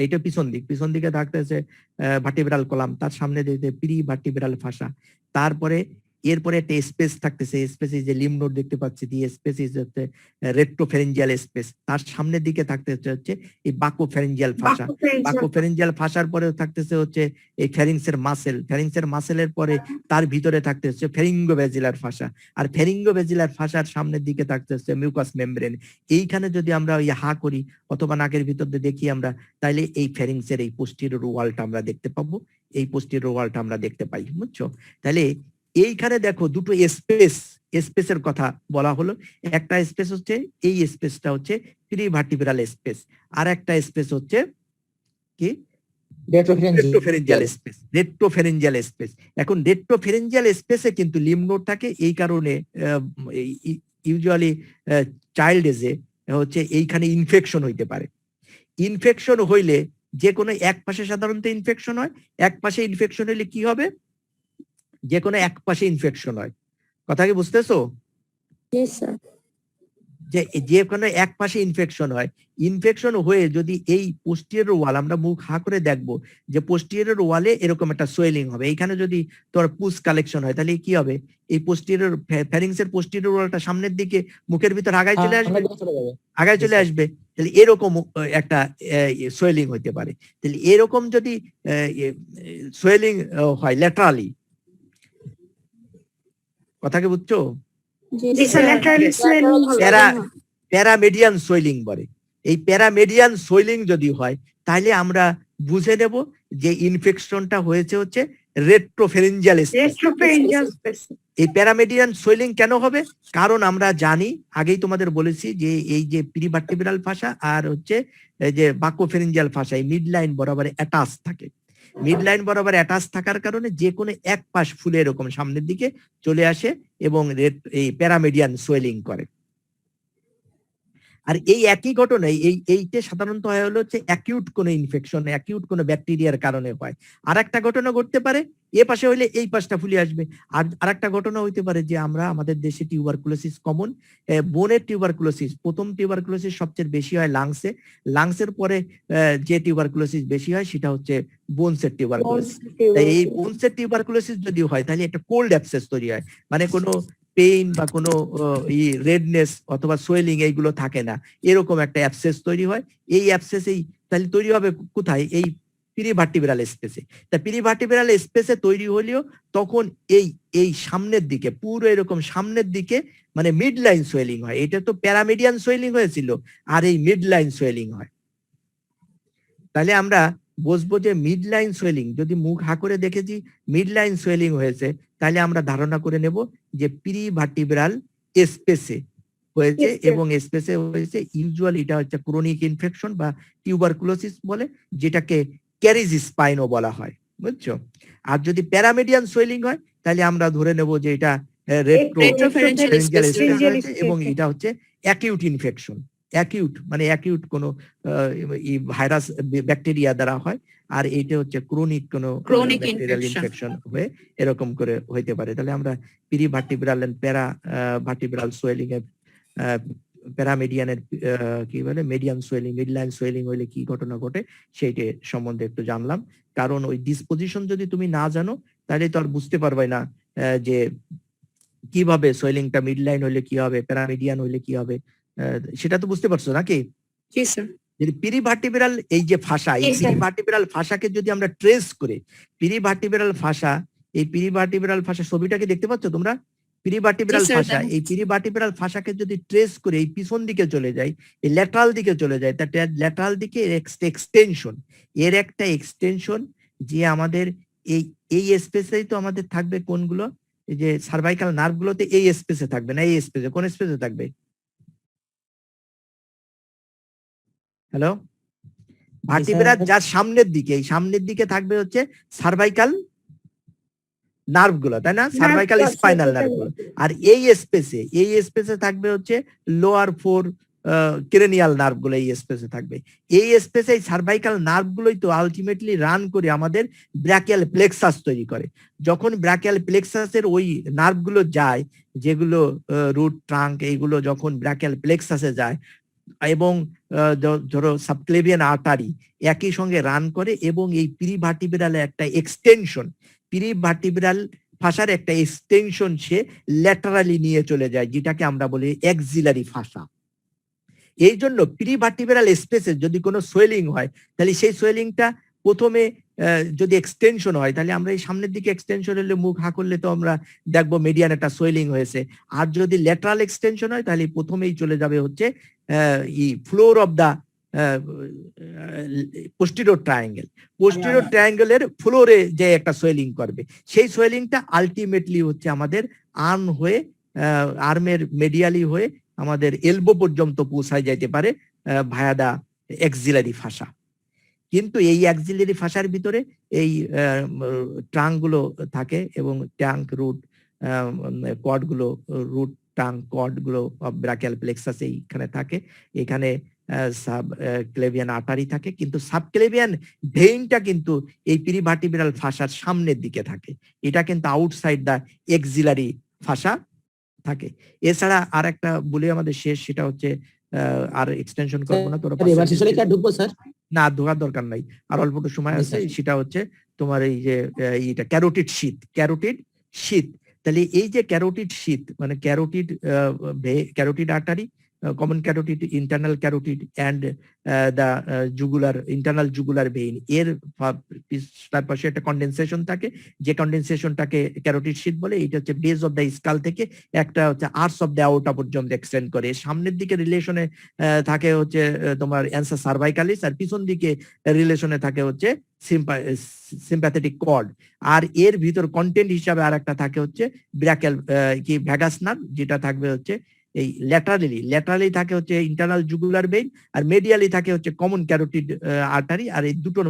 এইটা পিছন দিকে থাকতেছে ভার্টিব্রাল কলাম, তার সামনে দিতে প্রিভার্টিব্রাল ফাসা, তারপরে এরপরে একটা স্পেস থাকতেছে, স্পেস যে লিম্ফ নোড দেখতে পাচ্ছি, দি স্পেস ইজ হচ্ছে রেট্রোফেরেঞ্জিয়াল স্পেস, তার সামনের দিকে থাকতেছে হচ্ছে এই বাকোফেরেঞ্জিয়াল ফাসা। বাকোফেরেঞ্জিয়াল ফাসার পরে থাকতেছে হচ্ছে এই ফ্যারিংসের মাসেলের পরে তার ভিতরে থাকতে হচ্ছে ফেরিঙ্গোভ্যাজিলার ফাসা, আর ফেরিঙ্গোভ্যাজিলার ফাসার সামনের দিকে থাকতে হচ্ছে মিউকাস মেমব্রেন। এইখানে যদি আমরা ওই হা করি অথবা নাকের ভিতর দিয়ে দেখি আমরা, তাইলে এই ফ্যারিংসের এই পোস্টেরিয়র ওয়ালটা আমরা দেখতে পাবো, এই পোস্টেরিয়র ওয়ালটা আমরা দেখতে পাই, বুঝছো? তাহলে এইখানে দেখো দুটো স্পেসের কথা বলা হলো। একটা স্পেস হচ্ছে এই স্পেসটা হচ্ছে প্রিভার্টিব্রাল স্পেস, আর একটা স্পেস হচ্ছে কি রেট্রোফেরেঞ্জিয়াল স্পেস। এখন রেট্রোফেরেঞ্জিয়াল স্পেসে কিন্তু লিম্ফ নোড থাকে, এই কারণে ইউজুয়ালি চাইল্ড এজে হচ্ছে এইখানে ইনফেকশন হইতে পারে। ইনফেকশন হইলে যে কোনো এক পাশে সাধারণত ইনফেকশন হয়, এক পাশে ইনফেকশন হইলে কি হবে, যে কোনো এক পাশে ইনফেকশন হয়। কথা কি বুঝতেছো? যে কোনো এক পাশে ইনফেকশন হয়, ইনফেকশন হয়ে যদি এই পোস্টেরিয়র ওয়াল, আমরা মুখ হা করে দেখবো যে পোস্টেরিয়র ওয়ালে এরকম একটা সোয়েলিং হবে, এইখানে যদি তোর পুস কালেকশন হয় তাহলে কি হবে, এই পোস্টেরিয়র ফ্যারিংসের পোস্টেরিয়র ওয়ালটা সামনের দিকে মুখের ভিতর আগায় চলে আসবে, তাহলে এরকম একটা সোয়েলিং হইতে পারে। তাহলে এরকম যদি সোয়েলিং হয় ল্যাটারালি, কথা কি বুঝছো? প্যারামেডিয়ান সোয়েলিং বলে। এই প্যারামেডিয়ান সোয়েলিং যদি হয় তাহলে আমরা বুঝে নেব যে ইনফেকশনটা হয়েছে হচ্ছে রেট্রোফেরেঞ্জিয়াল স্পেস। এই প্যারামেডিয়ান সোয়েলিং কেন হবে? কারণ আমরা জানি, আগেই তোমাদের বলেছি যে এই যে প্রিভার্টিব্রাল ফাসা আর হচ্ছে এই যে বাকোফেরেঞ্জিয়াল ফাসা এই মিড লাইন বরাবর অ্যাটাচ থাকে। মিড লাইন বরাবর অ্যাটাচ থাকার কারণে যে কোনো এক পাশ ফুলে এরকম সামনের দিকে চলে আসে এবং এই প্যারামেডিয়ান সোয়েলিং করে। আর এই একই ঘটনায় এইটা সাধারণত হয় হলো হচ্ছে অ্যাকিউট কোনো ইনফেকশন, অ্যাকিউট কোনো ব্যাকটেরিয়ার কারণে হয়। আর একটা ঘটনা ঘটতে পারে এ পাশে হইলে এই পাশটা ফুলে আসবে। আর একটা ঘটনা হইতে পারে যে আমরা আমাদের দেশে টিউবারকুলোসিস কমন, বোনের টিউবারকুলোসিস, প্রথম টিউবারকুলোসিস সবচেয়ে বেশি হয় লাংসের পরে যে টিউবারকুলোসিস বেশি হয় সেটা হচ্ছে বোনসের টিউবারকুলোসিস। তাই এই বোনসের টিউবারকুলোসিস যদি হয় তাহলে একটা কোল্ড অ্যাবসেস তৈরি হয়, মানে কোনো পেইন বা কোনো রেডনেস অথবা সোয়েলিং এইগুলো থাকে না, এরকম একটা অ্যাবসেস তৈরি হয়। এই অ্যাবসেসেই তাহলে তৈরি হবে কোথায়, এই প্রিভার্টিব্রাল স্পেসে। তা প্রিভার্টিব্রাল স্পেসে তৈরি হলেও তখন এই সামনের দিকে, পুরো এরকম সামনের দিকে মানে মিড লাইন সোয়েলিং হয়। এটা তো প্যারামেডিয়ান সোয়েলিং হয়েছিল, আর এই মিড লাইন সোয়েলিং হয়। তাহলে আমরা বুঝবো যে মিড লাইন সোয়েলিং, যদি মুখ হা করে দেখেছি মিড লাইন সোয়েলিং হয়েছে, তাহলে আমরা ধারণা করে নেব যে প্রিভার্টিব্রাল স্পেসে হয়েছে Yes, sir. এবং স্পেসে হয়েছে ইউজুয়ালি এটা হচ্ছে ক্রনিক ইনফেকশন বা টিউবারকুলোসিস বলে, যেটাকে ক্যারিজ স্পাইনও বলা হয়, বুঝছো? আর যদি প্যারামেডিয়ান সোয়েলিং হয় তাহলে আমরা ধরে নেব যে এটা Retropharyngeal রেট্রোফ্যারেঞ্জিয়াল space, স্পেস pharyngeal হয়েছে space, এবং okay. এটা হচ্ছে অ্যাকিউট ইনফেকশন। অ্যাকিউট মানে অ্যাকিউট কোনো ভাইরাস ব্যাকটেরিয়া দ্বারা হয়, আর এইটা হচ্ছে ক্রনিক কোনো Chronic ব্যাকটেরিয়াল infection. ইনফেকশন হয়ে এরকম করে হইতে পারে। তাহলে আমরা প্রি ভার্টিব্রাল এন্ড প্যারা ভার্টিব্রাল সোয়েলিং এর প্যারামেডিয়ানের কি বলে মেডিয়ান সোয়েলিং, মিডলাইন সোয়েলিং হইলে কি ঘটনা ঘটে সেইটা সম্বন্ধে একটু জানলাম। কারণ ওই ডিসপোজিশন যদি তুমি না জানো তাহলে তো আর বুঝতে পারবে না যে কিভাবে সোয়েলিংটা মিডলাইন হইলে কি হবে, প্যারামিডিয়ান হইলে কি হবে, সেটা তো বুঝতে পারছো নাকি? Yes, sir. যদি পিরিভার্টিব্রাল এই যে ফাসা, এই Yes, sir. পিরিভার্টিব্রাল ফাসাকে যদি আমরা ট্রেস করে পিরিভার্টিব্রাল ফাসা, এই পিরিভার্টিব্রাল ফাসা ছবিটাকে দেখতে পাচ্ছ তোমরা? পিরিভার্টিব্রাল Yes, sir, ফাসা, then- এই পিরিভার্টিব্রাল ফাসাকে যদি ট্রেস করে এই পিছন দিকে চলে যায়, এই ল্যাটারাল দিকে চলে যায়, তার ল্যাটারাল দিকে এক্সটেনশন, এর একটা এক্সটেনশন যে আমাদের এই স্পেসেই তো আমাদের থাকবে কোনগুলো, এই যে সার্ভাইকাল নার্ভ গুলোতে এই স্পেসে থাকবে না, এই স্পেসে কোন স্পেসে থাকবে? হ্যালো, ভার্টিব্রা যার সামনের দিকে, এই সামনের দিকে থাকবে হচ্ছে সার্ভাইকাল নার্ভ গুলো, তাই না? সার্ভাইকাল স্পাইনাল নার্ভ গুলো। আর এই স্পেসে থাকবে হচ্ছে লোয়ার ফোর ক্রেনিয়াল নার্ভ গুলো, এই স্পেসে থাকবে। এই স্পেসে সার্ভাইকাল নার্ভ গুলোই তো আলটিমেটলি রান করে আমাদের ব্র্যাকিয়াল প্লেক্সাস তৈরি করে। যখন ব্র্যাকিয়াল প্লেক্সাসের ওই নার্ভ গুলো যায়, যেগুলো রুট ট্রাঙ্ক, এইগুলো যখন ব্র্যাকিয়াল প্লেক্সাসে যায় এবং ধরো সাবক্লেভিয়ান আর্টারি একই সঙ্গে রান করে এবং এই প্রিভার্টিব্রাল একটা এক্সটেনশন, প্রিভার্টিব্রাল ফাসার একটা এক্সটেনশন সে ল্যাটারালি নিয়ে চলে যায়, যেটাকে আমরা বলি এক্সিলারি ফাসা। এই জন্য প্রিভার্টিব্রাল স্পেসে যদি কোনো সোয়েলিং হয় তাহলে সেই সোয়েলিংটা প্রথমে যদি এক্সটেনশন হয় তাহলে আমরা এই সামনের দিকে এক্সটেনশন হলে মুখ হা করলে তো আমরা দেখবো মিডিয়ান একটা সোয়েলিং হয়েছে। আর যদি ল্যাটারাল এক্সটেনশন হয় তাহলে প্রথমেই চলে যাবে হচ্ছে floor of the posterior triangle, posterior ট্রায়াঙ্গেলের ফ্লোরে যে একটা সোয়েলিং করবে, সেই সোয়েলিংটা আলটিমেটলি হচ্ছে আমাদের আর্ম হয়ে আর্মের মেডিয়ালি হয়ে আমাদের এলবো পর্যন্ত পৌঁছায় যাইতে পারে ভায়া দা এক্সিলারি ফাসা। কিন্তু এই এক্সিলারি ফাসার ভিতরে এই ট্রাঙ্ক গুলো থাকে এবং ট্যাঙ্ক রুট কর্ড গুলো, রুট টাং কর্ড গুলো ব্রাকিয়াল প্লেক্সাস এইখানে থাকে। এখানে সাব ক্লেভিয়ান আর্টারি থাকে, কিন্তু সাবক্লেভিয়ান ভেইনটা কিন্তু এই প্রিভার্টিব্রাল ফাসার সামনের দিকে থাকে, এটা কিন্তু আউটসাইড দা এক্সিলারি ফাসা থাকে। এছাড়া আর একটা বলে আমাদের শেষ, সেটা হচ্ছে আর এক্সটেনশন করবো না, তোরা এবার শেষে কি আর ঢুকবো স্যার? না ঢোকার দরকার নাই, আর অল্প একটু সময় আছে। সেটা হচ্ছে তোমার এই যে এইটা ক্যারোটিড শীত, ক্যারোটিড শীত। তাহলে এই যে ক্যারোটিড শীত মানে carotid artery, common carotid, internal carotid and the jugular, internal jugular vein, এর তার পাশে একটা কন্ডেনসেশন থাকে, যে কন্ডেনসেশনটাকে ক্যারোটিড শীত বলে। এটা হচ্ছে বেস অফ দ্য স্কাল থেকে একটা হচ্ছে আর্স অফ দ্য আওটা পর্যন্ত এক্সটেন্ড করে। সামনের দিকে রিলেশনে থাকে হচ্ছে তোমার অ্যান্সার সার্ভাইকালিস, আর পিছন দিকে রিলেশনে থাকে হচ্ছে সিম্প্যাথেটিক কর্ড। আর এর ভিতর কন্টেন্ট হিসাবে আর একটা থাকে হচ্ছে ব্র্যাকিয়াল কি ভ্যাগাস নার্ভ, যেটা থাকবে হচ্ছে এই ল্যাটারালি থাকে হচ্ছে ইন্টারনাল জুগুলার ভেইন, আর মেডিয়ালি থাকে হচ্ছে কমন ক্যারোটিড আর্টারি। আর এই দুটো